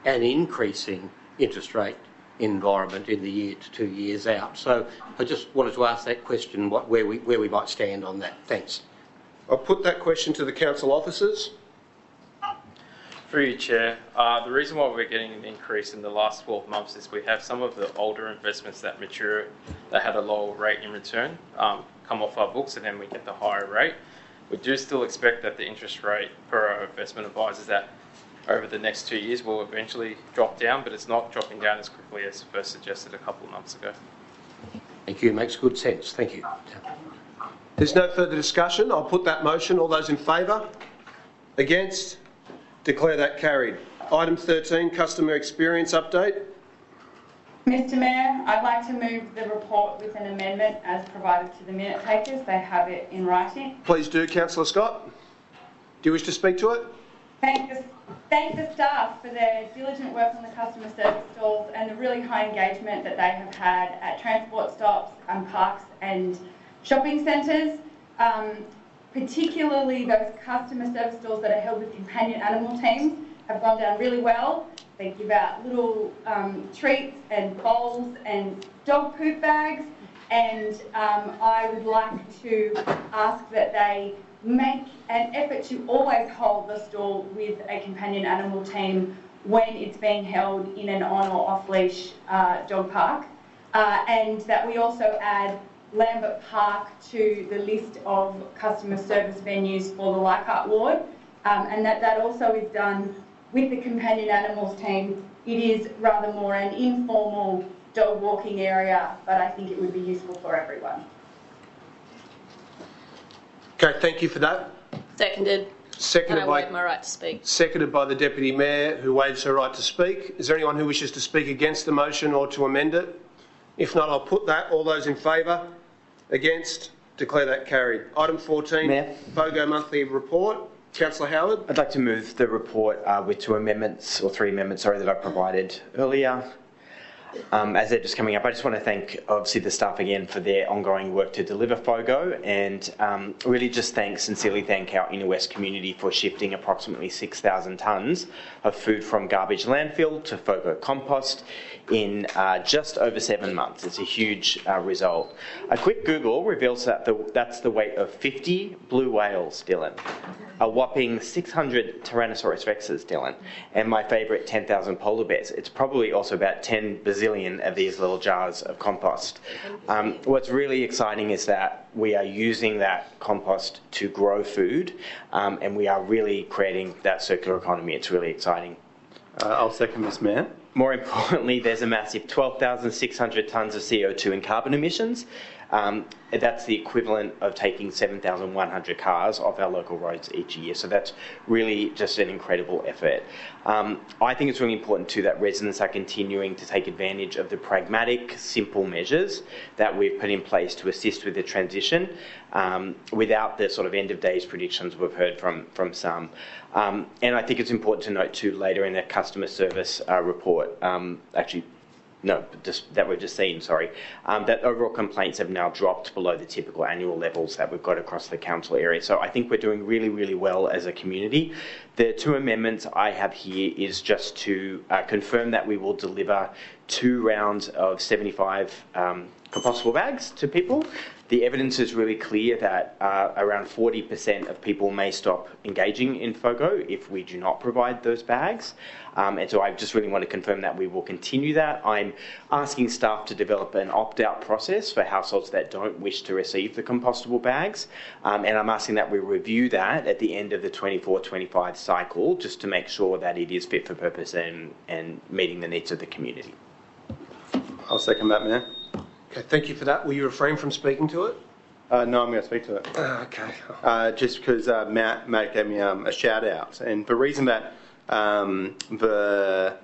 an increasing interest rate environment in the year to 2 years out. So I just wanted to ask that question, where we might stand on that. Thanks. I'll put that question to the council officers. Through you, Chair. The reason why we're getting an increase in the last 12 months is we have some of the older investments that mature that had a lower rate in return come off our books, and then we get the higher rate. We do still expect that the interest rate per our investment advisors that over the next 2 years will eventually drop down, but it's not dropping down as quickly as first suggested a couple of months ago. Thank you. Makes good sense. Thank you. There's no further discussion. I'll put that motion. All those in favour? Against? Declare that carried. Item 13, customer experience update. Mr Mayor, I'd like to move the report with an amendment as provided to the minute takers. They have it in writing. Please do, Councillor Scott. Do you wish to speak to it? Thank the staff for their diligent work on the customer service stalls and the really high engagement that they have had at transport stops and parks and shopping centres. Particularly those customer service stalls that are held with companion animal teams have gone down really well. They give out little treats and bowls and dog poop bags, and I would like to ask that they make an effort to always hold the stall with a companion animal team when it's being held in an on or off leash dog park, and that we also add Lambert Park to the list of customer service venues for the Leichhardt ward, and that also is done with the companion animals team. It is rather more an informal dog walking area, but I think it would be useful for everyone. Okay, thank you for that. Seconded. Seconded and I by, waive my right to speak. Seconded by the Deputy Mayor, who waives her right to speak. Is there anyone who wishes to speak against the motion or to amend it? If not, I'll put that. All those in favour? Against? Declare that carried. Item 14, Mayor. FOGO monthly report. Councillor Howard. I'd like to move the report with three amendments, that I provided earlier. As they're just coming up, I just want to thank, obviously, the staff again for their ongoing work to deliver FOGO, and really just sincerely thank our Inner West community for shifting approximately 6,000 tonnes of food from garbage landfill to FOGO compost in just over 7 months. It's a huge result. A quick Google reveals that that's the weight of 50 blue whales, Dylan, a whopping 600 Tyrannosaurus rexes, Dylan, and my favourite 10,000 polar bears. It's probably also about 10 bazillion of these little jars of compost. What's really exciting is that we are using that compost to grow food, and we are really creating that circular economy. It's really exciting. I'll second this, Mayor. More importantly, there's a massive 12,600 tonnes of CO2 in carbon emissions. That's the equivalent of taking 7,100 cars off our local roads each year. So that's really just an incredible effort. I think it's really important too that residents are continuing to take advantage of the pragmatic, simple measures that we've put in place to assist with the transition without the sort of end of days predictions we've heard from some. And I think it's important to note too later in the customer service report, that we've just seen, that overall complaints have now dropped below the typical annual levels that we've got across the council area. So I think we're doing really, really well as a community. The two amendments I have here is just to confirm that we will deliver 2 rounds of 75 compostable bags to people. The evidence is really clear that around 40% of people may stop engaging in FOGO if we do not provide those bags. And so I just really want to confirm that we will continue that. I'm asking staff to develop an opt-out process for households that don't wish to receive the compostable bags. And I'm asking that we review that at the end of the 24-25 cycle just to make sure that it is fit for purpose and meeting the needs of the community. I'll second that, Mayor. Okay, thank you for that. Will you refrain from speaking to it? No, I'm going to speak to it. Okay. Just because Matt gave me a shout out, and the reason that the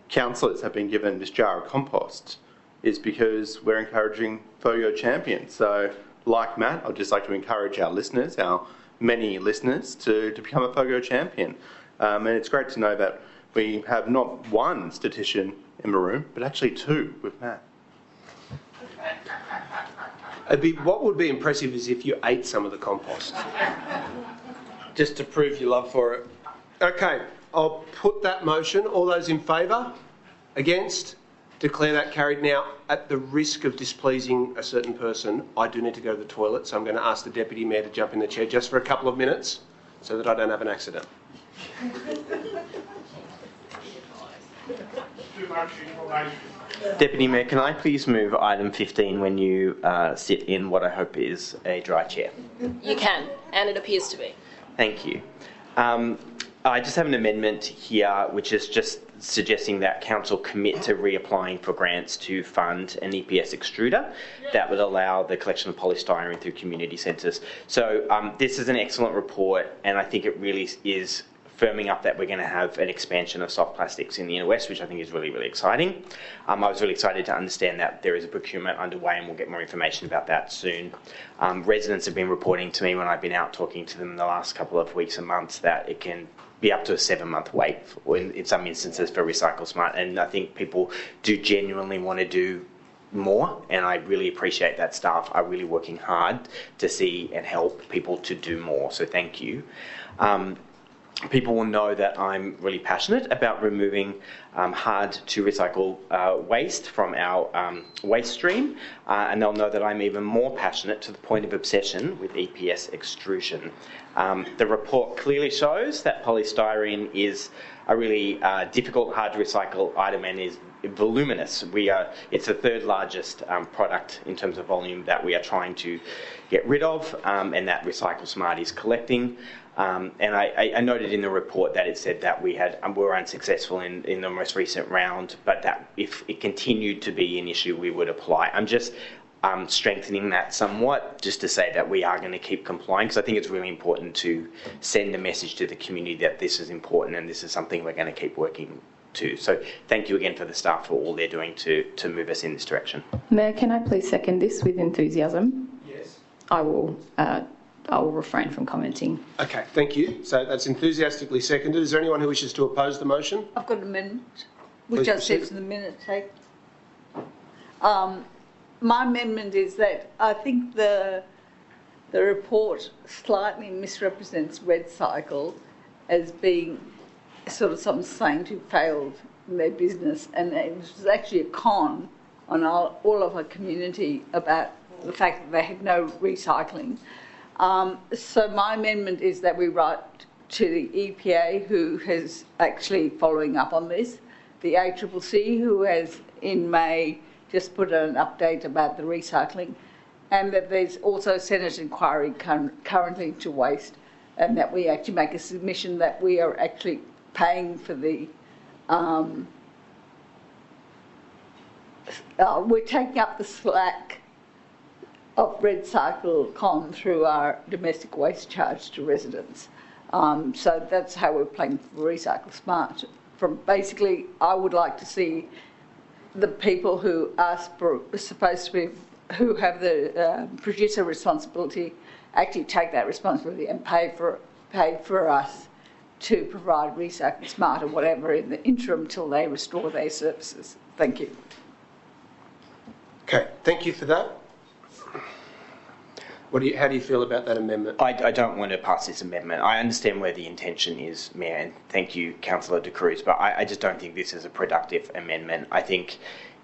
councillors have been given this jar of compost is because we're encouraging FOGO champions. So, like Matt, I'd just like to encourage our listeners, our many listeners, to become a FOGO champion. And it's great to know that we have not one statistician in the room, but actually two with Matt. What would be impressive is if you ate some of the compost, just to prove your love for it. Okay, I'll put that motion. All those in favour? Against? Declare that carried. Now, at the risk of displeasing a certain person, I do need to go to the toilet, so I'm going to ask the Deputy Mayor to jump in the chair just for a couple of minutes so that I don't have an accident. Deputy Mayor, can I please move item 15 when you sit in what I hope is a dry chair? You can, and it appears to be. Thank you. I just have an amendment here which is just suggesting that Council commit to reapplying for grants to fund an EPS extruder that would allow the collection of polystyrene through community centres. So this is an excellent report, and I think it really is firming up that we're going to have an expansion of soft plastics in the Inner West, which I think is really, really exciting. I was really excited to understand that there is a procurement underway, and we'll get more information about that soon. Residents have been reporting to me when I've been out talking to them in the last couple of weeks and months that it can be up to a 7-month wait in some instances for Recycle Smart, and I think people do genuinely want to do more, and I really appreciate that staff are really working hard to see and help people to do more, so thank you. People will know that I'm really passionate about removing hard to recycle waste from our waste stream, and they'll know that I'm even more passionate to the point of obsession with EPS extrusion. The report clearly shows that polystyrene is a really difficult, hard to recycle item and is voluminous. It's the third largest product in terms of volume that we are trying to get rid of, and that Recycle Smart is collecting. And I noted in the report that it said that we were unsuccessful in the most recent round, but that if it continued to be an issue, we would apply. I'm just strengthening that somewhat, just to say that we are going to keep complying, because I think it's really important to send a message to the community that this is important and this is something we're going to keep working to. So thank you again for the staff for all they're doing to move us in this direction. Mayor, can I please second this with enthusiasm? Yes. I will refrain from commenting. Okay, thank you. So that's enthusiastically seconded. Is there anyone who wishes to oppose the motion? I've got an amendment, which I said in the minute take. My amendment is that I think the report slightly misrepresents RedCycle as being sort of some saint who failed in their business, and it was actually a con on all of our community about the fact that they had no recycling. So my amendment is that we write to the EPA, who has actually following up on this, the ACCC, who has in May just put an update about the recycling, and that there's also a Senate inquiry currently into waste, and that we actually make a submission that we are actually paying for the we're taking up the slack of RedCycle.com through our domestic waste charge to residents. So that's how we're playing for Recycle Smart. From basically, I would like to see the people who are supposed to be, who have the producer responsibility, actually take that responsibility and pay for us to provide Recycle Smart or whatever in the interim till they restore their services. Thank you. Okay, thank you for that. How do you feel about that amendment? I don't want to pass this amendment. I understand where the intention is, Mayor, and thank you, Councillor De Cruz, but I just don't think this is a productive amendment. I think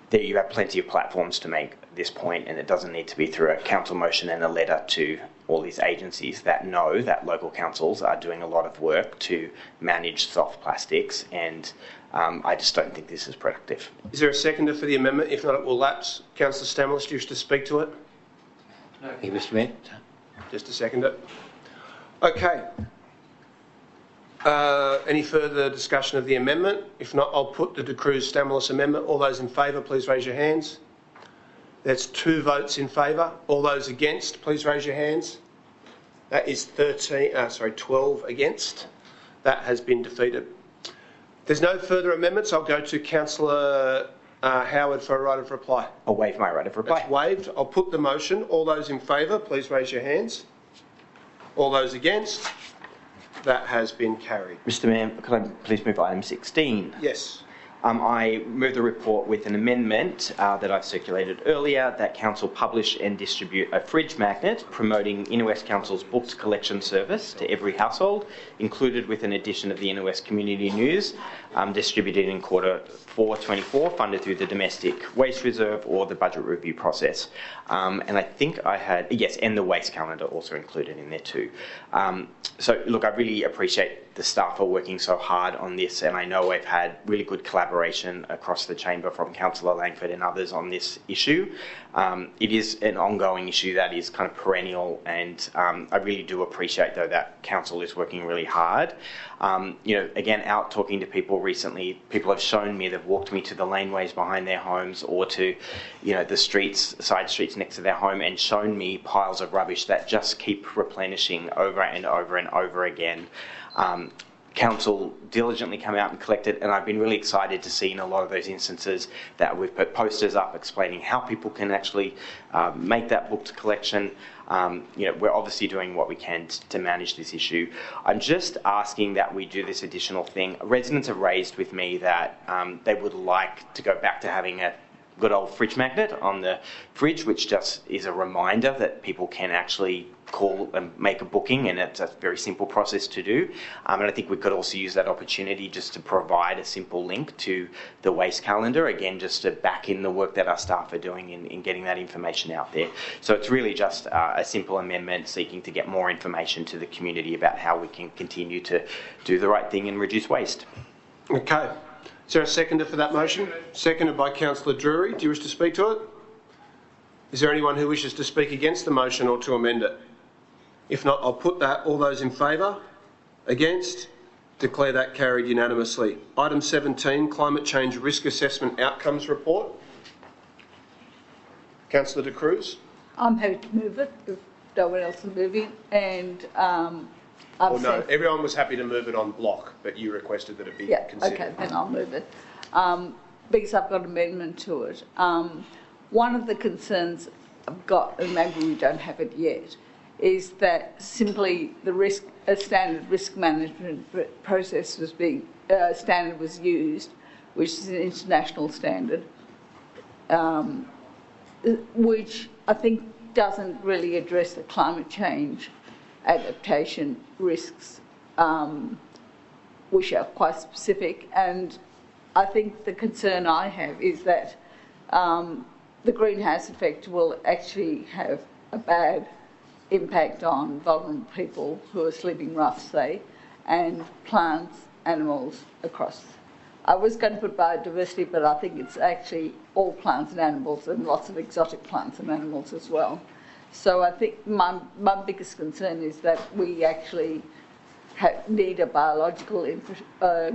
that you have plenty of platforms to make this point, and it doesn't need to be through a council motion and a letter to all these agencies that know that local councils are doing a lot of work to manage soft plastics, and I just don't think this is productive. Is there a seconder for the amendment? If not, it will lapse. Councillor Stamoulis, do you wish to speak to it? No, thank you, Mr. Mayor. Just to second it. Okay. Any further discussion of the amendment? If not, I'll put the De Cruz Stamoulis amendment. All those in favour, please raise your hands. That's 2 votes in favour. All those against, please raise your hands. That is 12 against. That has been defeated. If there's no further amendments, I'll go to Councillor Howard for a right of reply. I'll waive my right of reply. That's waived. I'll put the motion. All those in favour, please raise your hands. All those against? That has been carried. Mr Mayor, could I please move item 16? Yes. I move the report with an amendment that I've circulated earlier, that Council publish and distribute a fridge magnet promoting Inner West Council's books collection service to every household, included with an edition of the Inner West Community News, distributed in Q4 24, funded through the Domestic Waste Reserve or the budget review process. And I think I had, yes, and the waste calendar also included in there too. So look, I really appreciate the staff are working so hard on this, and I know we've had really good collaboration across the chamber from Councillor Langford and others on this issue. It is an ongoing issue that is kind of perennial, and I really do appreciate though that council is working really hard. You know, again, out talking to people recently, people have shown me, they've walked me to the laneways behind their homes or to, you know, the streets, side streets next to their home, and shown me piles of rubbish that just keep replenishing over and over and over again. Council diligently come out and collect it, and I've been really excited to see in a lot of those instances that we've put posters up explaining how people can actually make that booked collection. You know, we're obviously doing what we can to manage this issue. I'm just asking that we do this additional thing. Residents have raised with me that they would like to go back to having a good old fridge magnet on the fridge, which just is a reminder that people can actually call and make a booking, and it's a very simple process to do. And I think we could also use that opportunity just to provide a simple link to the waste calendar, again, just to back in the work that our staff are doing in getting that information out there. So it's really just a simple amendment seeking to get more information to the community about how we can continue to do the right thing and reduce waste. Okay. Is there a seconder for that motion? Seconded by Councillor Drury. Do you wish to speak to it? Is there anyone who wishes to speak against the motion or to amend it? If not, I'll put that. All those in favour? Against? Declare that carried unanimously. Item 17, Climate Change Risk Assessment Outcomes Report. Councillor De Cruz. I'm happy to move it if no one else is moving, and Well, no, everyone was happy to move it on block, but you requested that it be considered. Okay, then I'll move it. Because I've got an amendment to it. One of the concerns I've got, and maybe we don't have it yet, is that simply a standard risk management process was standard was used, which is an international standard, which I think doesn't really address the climate change adaptation risks, which are quite specific. And I think the concern I have is that the greenhouse effect will actually have a bad impact on vulnerable people who are sleeping rough, say, and plants, animals across. I was going to put biodiversity, but I think it's actually all plants and animals, and lots of exotic plants and animals as well. So I think my biggest concern is that we actually need a biological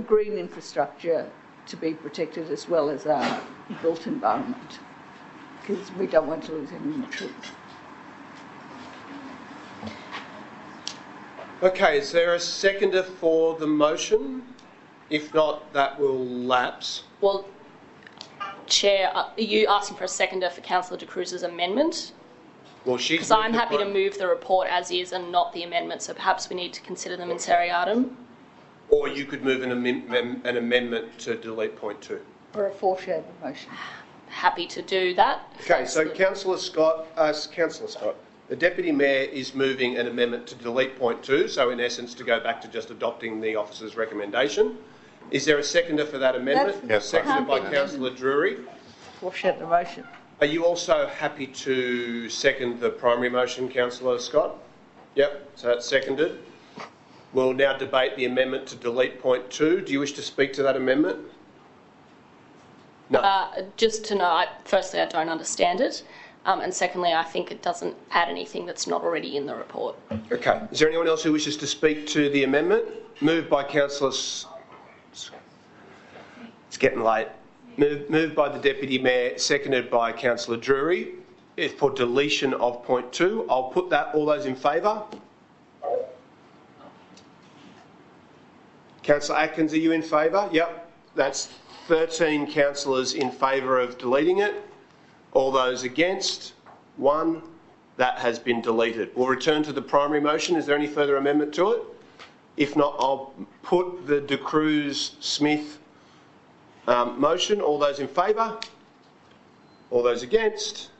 green infrastructure to be protected, as well as our built environment, because we don't want to lose any more trees. Okay, is there a seconder for the motion? If not, that will lapse. Well, Chair, are you asking for a seconder for Councillor De Cruz's amendment? Well, she's... Because I'm happy to move the report as is and not the amendment, so perhaps we need to consider them in seriatim. Or you could move an amendment to delete point 2. Or a foreshadowed motion. Happy to do that. Okay, so Councillor Scott, the Deputy Mayor is moving an amendment to delete point 2, so in essence to go back to just adopting the officer's recommendation. Is there a seconder for that amendment? Yes. Seconded by Councillor Drury. Foreshadow the motion. Are you also happy to second the primary motion, Councillor Scott? Yep, so that's seconded. We'll now debate the amendment to delete point 2. Do you wish to speak to that amendment? No. Just to know, firstly, I don't understand it. And secondly, I think it doesn't add anything that's not already in the report. Okay. Is there anyone else who wishes to speak to the amendment? Moved by Councillor... It's getting late. Moved by the Deputy Mayor, seconded by Councillor Drury. For deletion of point 2, I'll put that. All those in favour? Councillor Atkins, are you in favour? Yep. That's 13 councillors in favour of deleting it. All those against? 1. That has been deleted. We'll return to the primary motion. Is there any further amendment to it? If not, I'll put the De Cruz-Smith motion. All those in favour? All those against?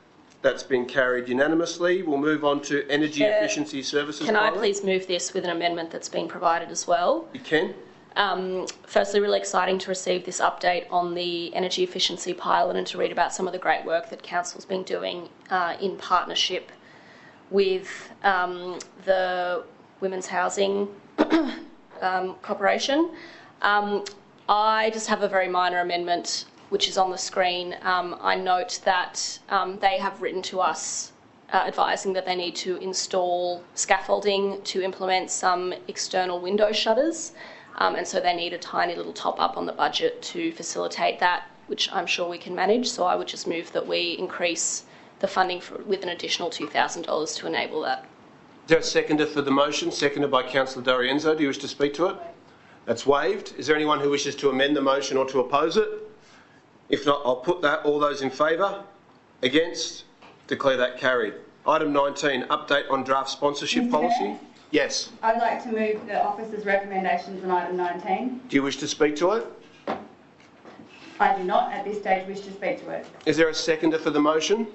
That's been carried unanimously. We'll move on to Energy Chair, Efficiency Services. Can I please move this with an amendment that's been provided as well? You can. Firstly, really exciting to receive this update on the energy efficiency pilot and to read about some of the great work that Council's been doing in partnership with the Women's Housing Corporation. I just have a very minor amendment which is on the screen. I note that they have written to us advising that they need to install scaffolding to implement some external window shutters, and so they need a tiny little top-up on the budget to facilitate that, which I'm sure we can manage. So I would just move that we increase the funding with an additional $2,000 to enable that. Is there a seconder for the motion? Seconded by Councillor D'Arienzo. Do you wish to speak to it? That's waived. Is there anyone who wishes to amend the motion or to oppose it? If not, I'll put that. All those in favour? Against? Declare that carried. Item 19, update on draft sponsorship policy. Yes. I'd like to move the officer's recommendations on item 19. Do you wish to speak to it? I do not at this stage wish to speak to it. Is there a seconder for the motion?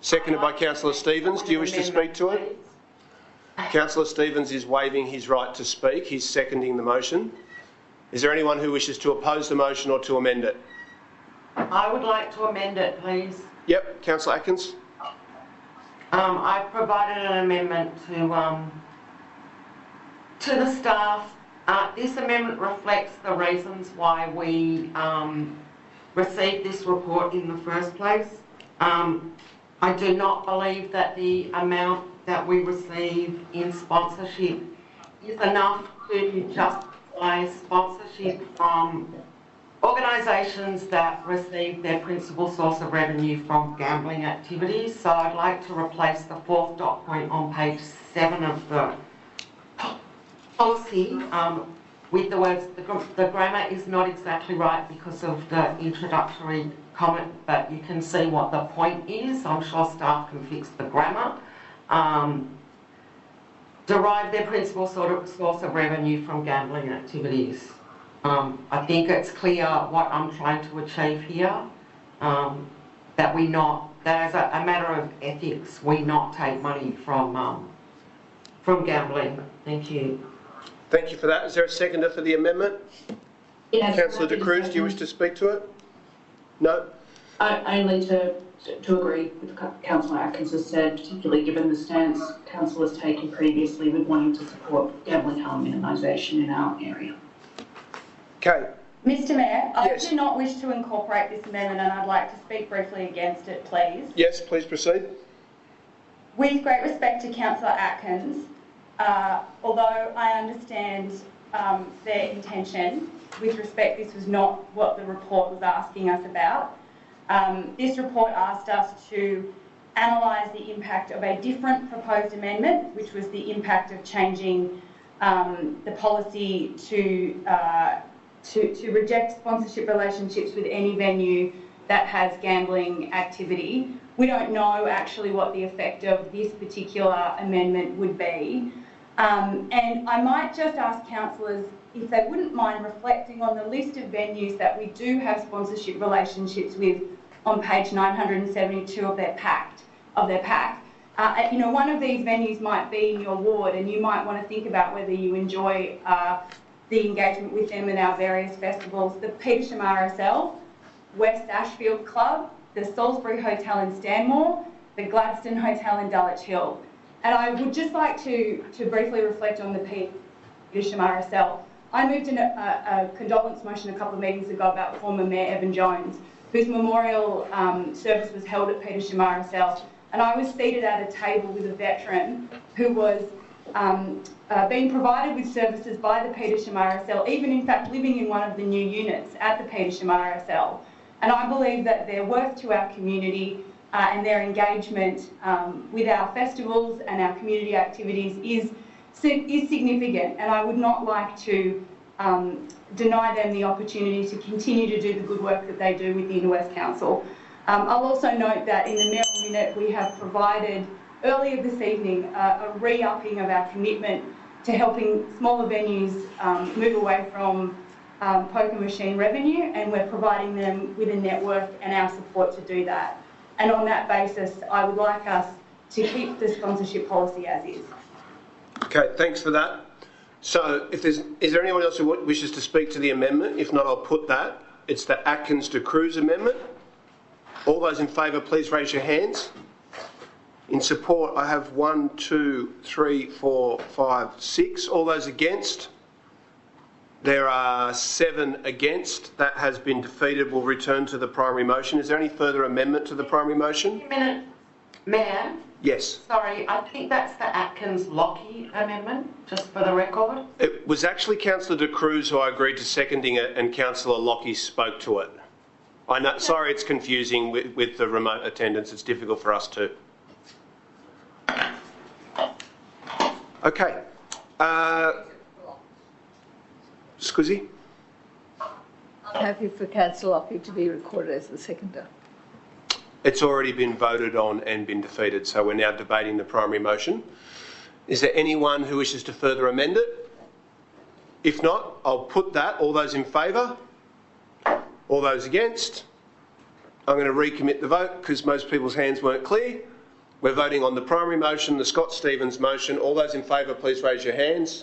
Seconded by Councillor Stevens. Do you wish to speak to it? Councillor Stevens is waiving his right to speak. He's seconding the motion. Is there anyone who wishes to oppose the motion or to amend it? I would like to amend it, please. Yep, Councillor Atkins. I've provided an amendment to the staff. This amendment reflects the reasons why we received this report in the first place. I do not believe that the amount that we receive in sponsorship is enough to justify sponsorship from organisations that receive their principal source of revenue from gambling activities. So I'd like to replace the fourth dot point on page 7 of the policy with the words, the grammar is not exactly right because of the introductory comment, but you can see what the point is. I'm sure staff can fix the grammar. Derive their principal source of revenue from gambling activities. I think it's clear what I'm trying to achieve here, that as a matter of ethics, we not take money from gambling. Thank you. Thank you for that. Is there a seconder for the amendment? Yes. Councillor De Cruz, do you wish to speak to it? No? Only to agree with what Councillor Atkins has said, particularly given the stance Council has taken previously with wanting to support gambling harm minimisation in our area. Okay. Mr Mayor, I do not wish to incorporate this amendment and I'd like to speak briefly against it, please. Yes, please proceed. With great respect to Councillor Atkins, although I understand their intention, with respect, this was not what the report was asking us about. This report asked us to analyse the impact of a different proposed amendment, which was the impact of changing the policy to reject sponsorship relationships with any venue that has gambling activity. We don't know actually what the effect of this particular amendment would be. And I might just ask councillors if they wouldn't mind reflecting on the list of venues that we do have sponsorship relationships with on page 972 of their pack. You know, one of these venues might be in your ward and you might want to think about whether you enjoy the engagement with them in our various festivals. The Petersham RSL, West Ashfield Club, the Salisbury Hotel in Stanmore, the Gladstone Hotel in Dulwich Hill. And I would just like to briefly reflect on the Petersham RSL. I moved in a condolence motion a couple of meetings ago about former Mayor Evan Jones, whose memorial service was held at Petersham RSL. And I was seated at a table with a veteran who was being provided with services by the Petersham RSL, even in fact living in one of the new units at the Petersham RSL. And I believe that their worth to our community and their engagement with our festivals and our community activities is significant, and I would not like to deny them the opportunity to continue to do the good work that they do with the Inner West Council. I'll also note that in the mayoral minute we have provided earlier this evening a re-upping of our commitment to helping smaller venues move away from poker machine revenue, and we're providing them with a network and our support to do that. And on that basis, I would like us to keep the sponsorship policy as is. Okay, thanks for that. So is there anyone else who wishes to speak to the amendment? If not, I'll put that. It's the Atkins to Cruz amendment. All those in favour, please raise your hands. In support, I have 1, 2, 3, 4, 5, 6. All those against? There are 7 against. That has been defeated. We'll return to the primary motion. Is there any further amendment to the primary motion? A minute, Mayor. Yes. Sorry, I think that's the Atkins-Lockie amendment, just for the record. It was actually Councillor De Cruz who I agreed to seconding it, and Councillor Lockie spoke to it. I know. Sorry, it's confusing with the remote attendance. It's difficult for us too. Okay. Scusi? I'm happy for Councillor Lockie to be recorded as the seconder. It's already been voted on and been defeated, so we're now debating the primary motion. Is there anyone who wishes to further amend it? If not, I'll put that. All those in favour? All those against? I'm going to recommit the vote because most people's hands weren't clear. We're voting on the primary motion, the Scott Stephens motion. All those in favour, please raise your hands.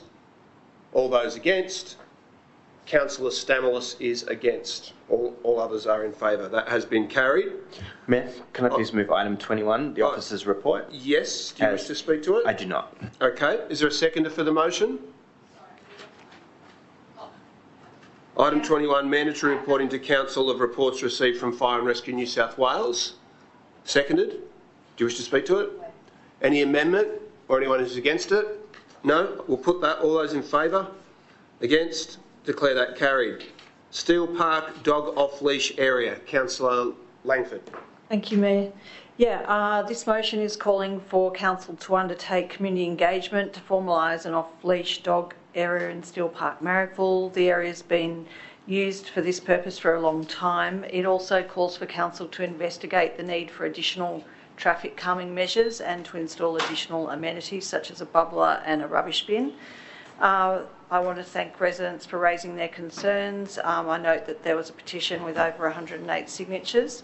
All those against? Councillor Stamoulis is against. All others are in favour. That has been carried. Mayor, can I please move item 21, the officer's report? Yes. Do you wish to speak to it? I do not. Okay. Is there a seconder for the motion? Item 21, mandatory reporting to Council of reports received from Fire and Rescue New South Wales. Seconded. Do you wish to speak to it? Any amendment or anyone who's against it? No? We'll put that. All those in favour? Against? Declare that carried. Steel Park dog off-leash area. Councillor Langford. Thank you, Mayor. This motion is calling for Council to undertake community engagement to formalise an off-leash dog area in Steel Park, Marrickville. The area's been used for this purpose for a long time. It also calls for Council to investigate the need for additional traffic calming measures and to install additional amenities such as a bubbler and a rubbish bin. I want to thank residents for raising their concerns. I note that there was a petition with over 108 signatures,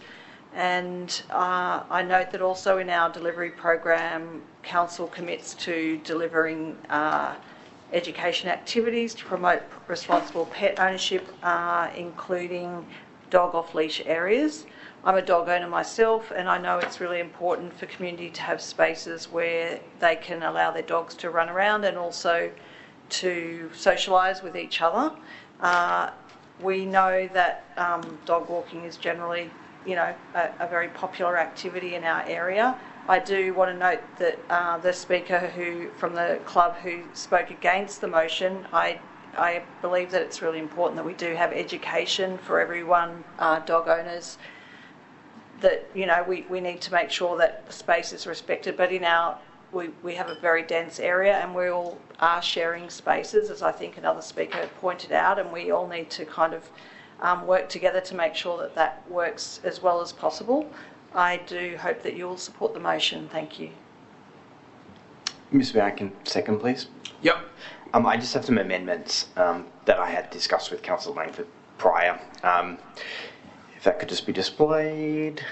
and I note that also in our delivery program, Council commits to delivering education activities to promote responsible pet ownership, including dog off-leash areas. I'm a dog owner myself, and I know it's really important for community to have spaces where they can allow their dogs to run around and also to socialise with each other. We know that dog walking is generally, a very popular activity in our area. I do want to note that the speaker from the club who spoke against the motion, I believe that it's really important that we do have education for everyone, dog owners, that, we need to make sure that the space is respected. But we have a very dense area and we all are sharing spaces, as I think another speaker pointed out, and we all need to kind of work together to make sure that that works as well as possible. I do hope that you will support the motion. Thank you. Ms. Mayor, I can second, please? Yep. I just have some amendments that I had discussed with Councillor Langford prior. If that could just be displayed.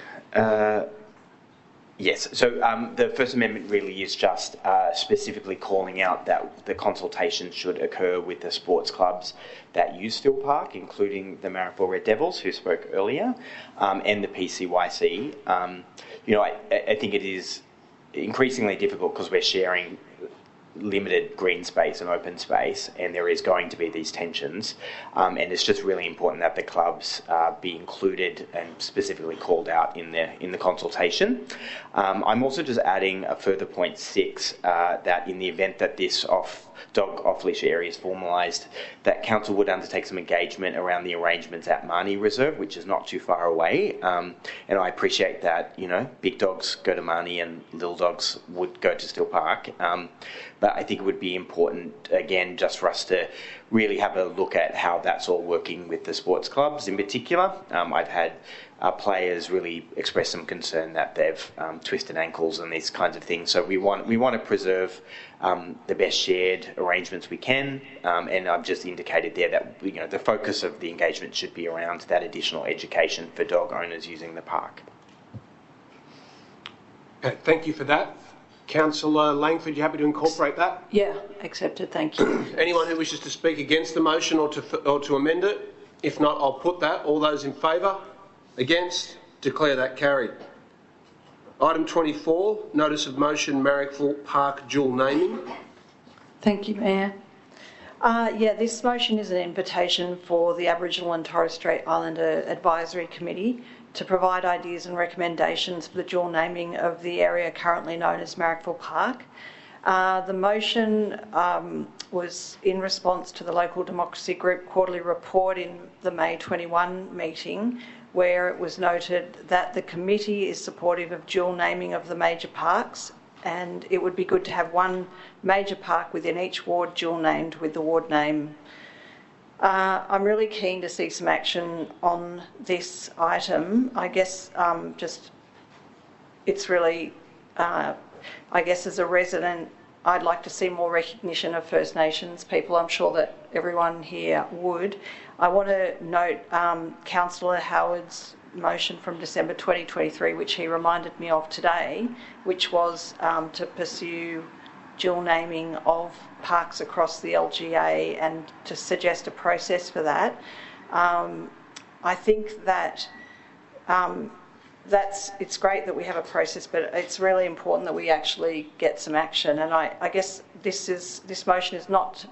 Yes, so the first amendment really is just specifically calling out that the consultation should occur with the sports clubs that use Steel Park, including the Marrickville Red Devils, who spoke earlier, and the PCYC. I think it is increasingly difficult because we're sharing limited green space and open space, and there is going to be these tensions, and it's just really important that the clubs be included and specifically called out in the consultation. I'm also just adding a further point 6 that in the event that this dog off-leash area is formalised, that council would undertake some engagement around the arrangements at Marnie Reserve, which is not too far away. And I appreciate that, big dogs go to Marnie and little dogs would go to Steel Park. But I think it would be important, again, just for us to really have a look at how that's all working with the sports clubs in particular. I've had players really express some concern that they've twisted ankles and these kinds of things. So we want to preserve the best shared arrangements we can, and I've just indicated there that the focus of the engagement should be around that additional education for dog owners using the park. Okay, thank you for that. Councillor Langford, you happy to incorporate that? Yeah, accepted, thank you. Anyone who wishes to speak against the motion or to amend it? If not, I'll put that. All those in favour? Against? Declare that carried. Item 24, notice of motion, Marrickville Park dual naming. Thank you, Mayor. This motion is an invitation for the Aboriginal and Torres Strait Islander Advisory Committee to provide ideas and recommendations for the dual naming of the area currently known as Marrickville Park. The motion was in response to the Local Democracy Group quarterly report in the May 21 meeting, where it was noted that the committee is supportive of dual naming of the major parks, and it would be good to have one major park within each ward dual named with the ward name. I'm really keen to see some action on this item. I guess it's really, I guess as a resident, I'd like to see more recognition of First Nations people. I'm sure that everyone here would. I want to note Councillor Howard's motion from December 2023, which he reminded me of today, which was to pursue dual naming of parks across the LGA and to suggest a process for that. I think that it's great that we have a process, but it's really important that we actually get some action. And I guess this motion is not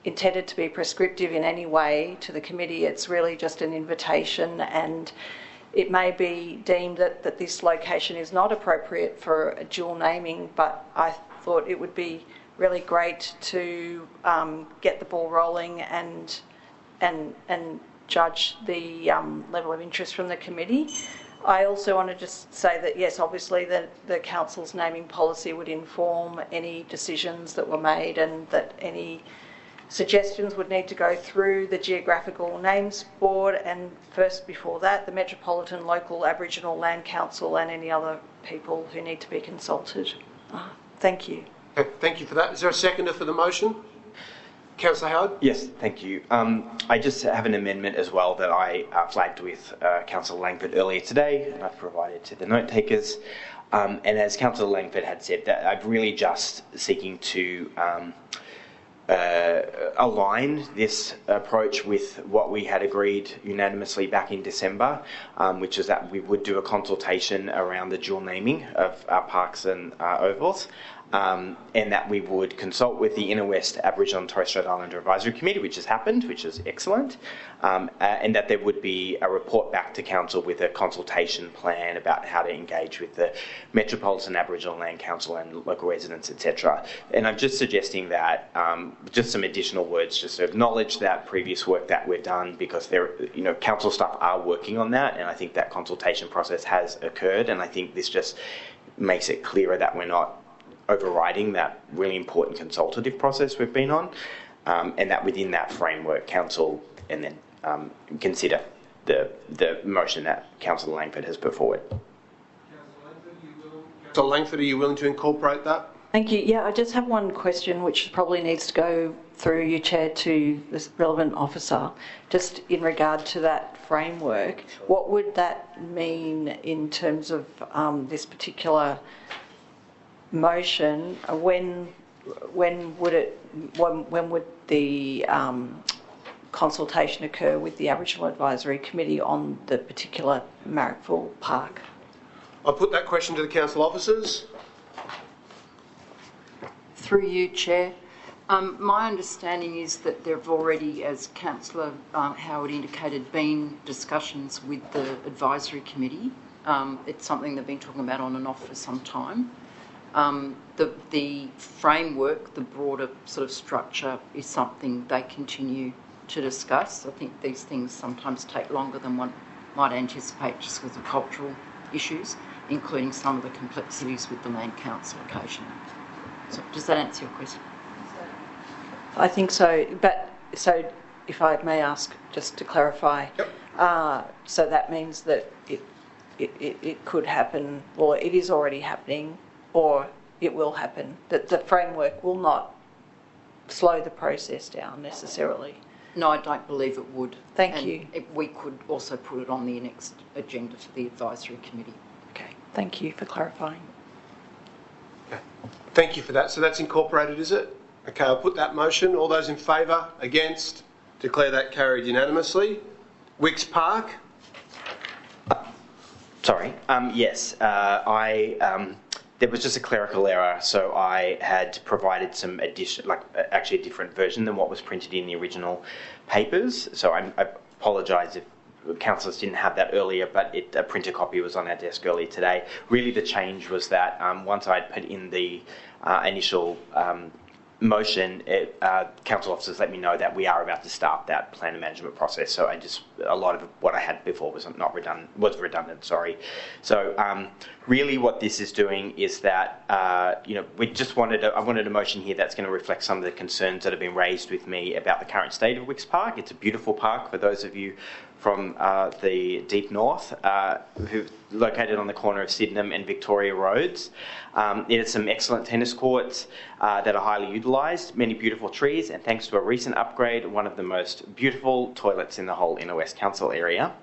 intended to be prescriptive in any way to the committee. It's really just an invitation, and it may be deemed that this location is not appropriate for a dual naming, but I thought it would be really great to get the ball rolling and judge the level of interest from the committee. I also want to just say that, yes, obviously the council's naming policy would inform any decisions that were made, and that any suggestions would need to go through the Geographical Names Board, and first before that the Metropolitan Local Aboriginal Land Council and any other people who need to be consulted. Thank you. Thank you for that. Is there a seconder for the motion? Councillor Howard? Yes, thank you. I just have an amendment as well that I flagged with Councillor Langford earlier today, and I've provided to the note takers. And as Councillor Langford had said, that I'm really just seeking to align this approach with what we had agreed unanimously back in December, which is that we would do a consultation around the dual naming of our parks and ovals. And that we would consult with the Inner West Aboriginal and Torres Strait Islander Advisory Committee, which has happened, which is excellent, and that there would be a report back to Council with a consultation plan about how to engage with the Metropolitan Aboriginal Land Council and local residents, etc. And I'm just suggesting that just some additional words just to acknowledge that previous work that we've done, because Council staff are working on that, and I think that consultation process has occurred, and I think this just makes it clearer that we're not overriding that really important consultative process we've been on, and that within that framework, Council and then consider the motion that Councillor Langford has put forward. Councillor Langford, are you willing to incorporate that? Thank you. Yeah, I just have one question which probably needs to go through you, Chair, to the relevant officer, just in regard to that framework. What would that mean in terms of this particular motion? When would the consultation occur with the Aboriginal Advisory Committee on the particular Marrickville Park? I'll put that question to the council officers. Through you, Chair. My understanding is that there have already, as Councillor Howard indicated, been discussions with the Advisory Committee. It's something they've been talking about on and off for some time. The framework, the broader sort of structure, is something they continue to discuss. I think these things sometimes take longer than one might anticipate just because of cultural issues, including some of the complexities with the Land Council occasionally. So does that answer your question? I think so, but so if I may ask, just to clarify, so that means that it could happen, or it is already happening, or it will happen, that the framework will not slow the process down necessarily. No, I don't believe it would. Thank you. We could also put it on the next agenda for the advisory committee. Okay, thank you for clarifying. Okay. Thank you for that. So that's incorporated, is it? Okay, I'll put that motion. All those in favour? Against? Declare that carried unanimously. Wicks Park. Sorry. Yes, there was just a clerical error, so I had provided some addition, actually a different version than what was printed in the original papers. So I apologise if councillors didn't have that earlier, but a printer copy was on our desk earlier today. Really, the change was that once I'd put in the initial motion, council officers let me know that we are about to start that plan and management process. So a lot of what I had before was redundant. Sorry. So really, what this is doing is that I wanted a motion here that's going to reflect some of the concerns that have been raised with me about the current state of Wicks Park. It's a beautiful park for those of you from the deep north, who located on the corner of Sydenham and Victoria Roads. It has some excellent tennis courts that are highly utilised, many beautiful trees, and thanks to a recent upgrade, one of the most beautiful toilets in the whole Inner West Council area.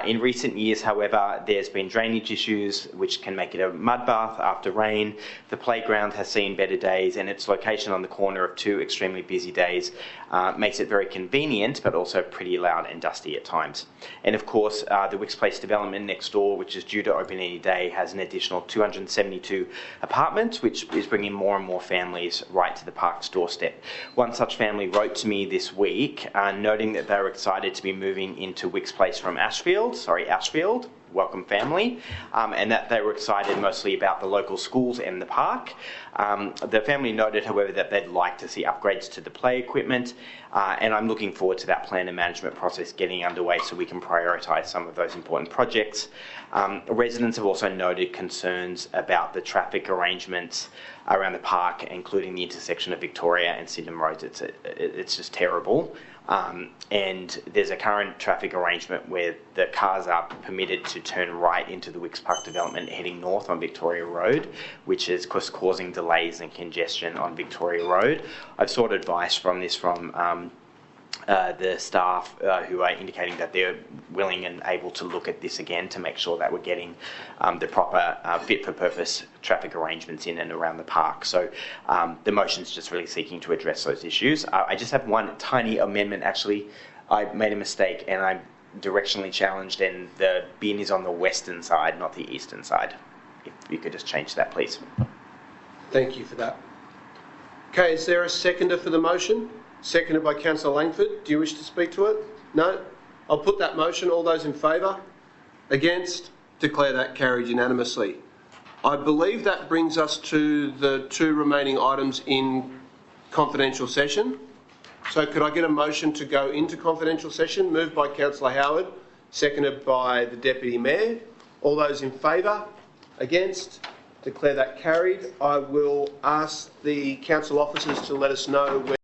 In recent years, however, there's been drainage issues which can make it a mud bath after rain. The playground has seen better days, and its location on the corner of two extremely busy days makes it very convenient, but also pretty loud and dusty at times. And of course, the Wicks Place development next door, which is due to open any day, has an additional 272 apartments, which is bringing more and more families right to the park's doorstep. One such family wrote to me this week, noting that they were excited to be moving into Wicks Place from Ashfield, welcome family, and that they were excited mostly about the local schools and the park. The family noted, however, that they'd like to see upgrades to the play equipment, and I'm looking forward to that plan and management process getting underway so we can prioritise some of those important projects. Residents have also noted concerns about the traffic arrangements around the park, including the intersection of Victoria and Sydenham Roads. It's just terrible. And there's a current traffic arrangement where the cars are permitted to turn right into the Wicks Park development heading north on Victoria Road, which is causing delays and congestion on Victoria Road. I've sought advice from the staff who are indicating that they're willing and able to look at this again to make sure that we're getting the proper fit-for-purpose traffic arrangements in and around the park. So the motion's just really seeking to address those issues. I just have one tiny amendment, actually. I made a mistake and I'm directionally challenged, and the bin is on the western side, not the eastern side. If you could just change that, please. Thank you for that. Okay, is there a seconder for the motion? Seconded by Councillor Langford. Do you wish to speak to it? No? I'll put that motion. All those in favour? Against? Declare that carried unanimously. I believe that brings us to the two remaining items in confidential session. So could I get a motion to go into confidential session? Moved by Councillor Howard, seconded by the Deputy Mayor. All those in favour? Against? Declare that carried. I will ask the council officers to let us know where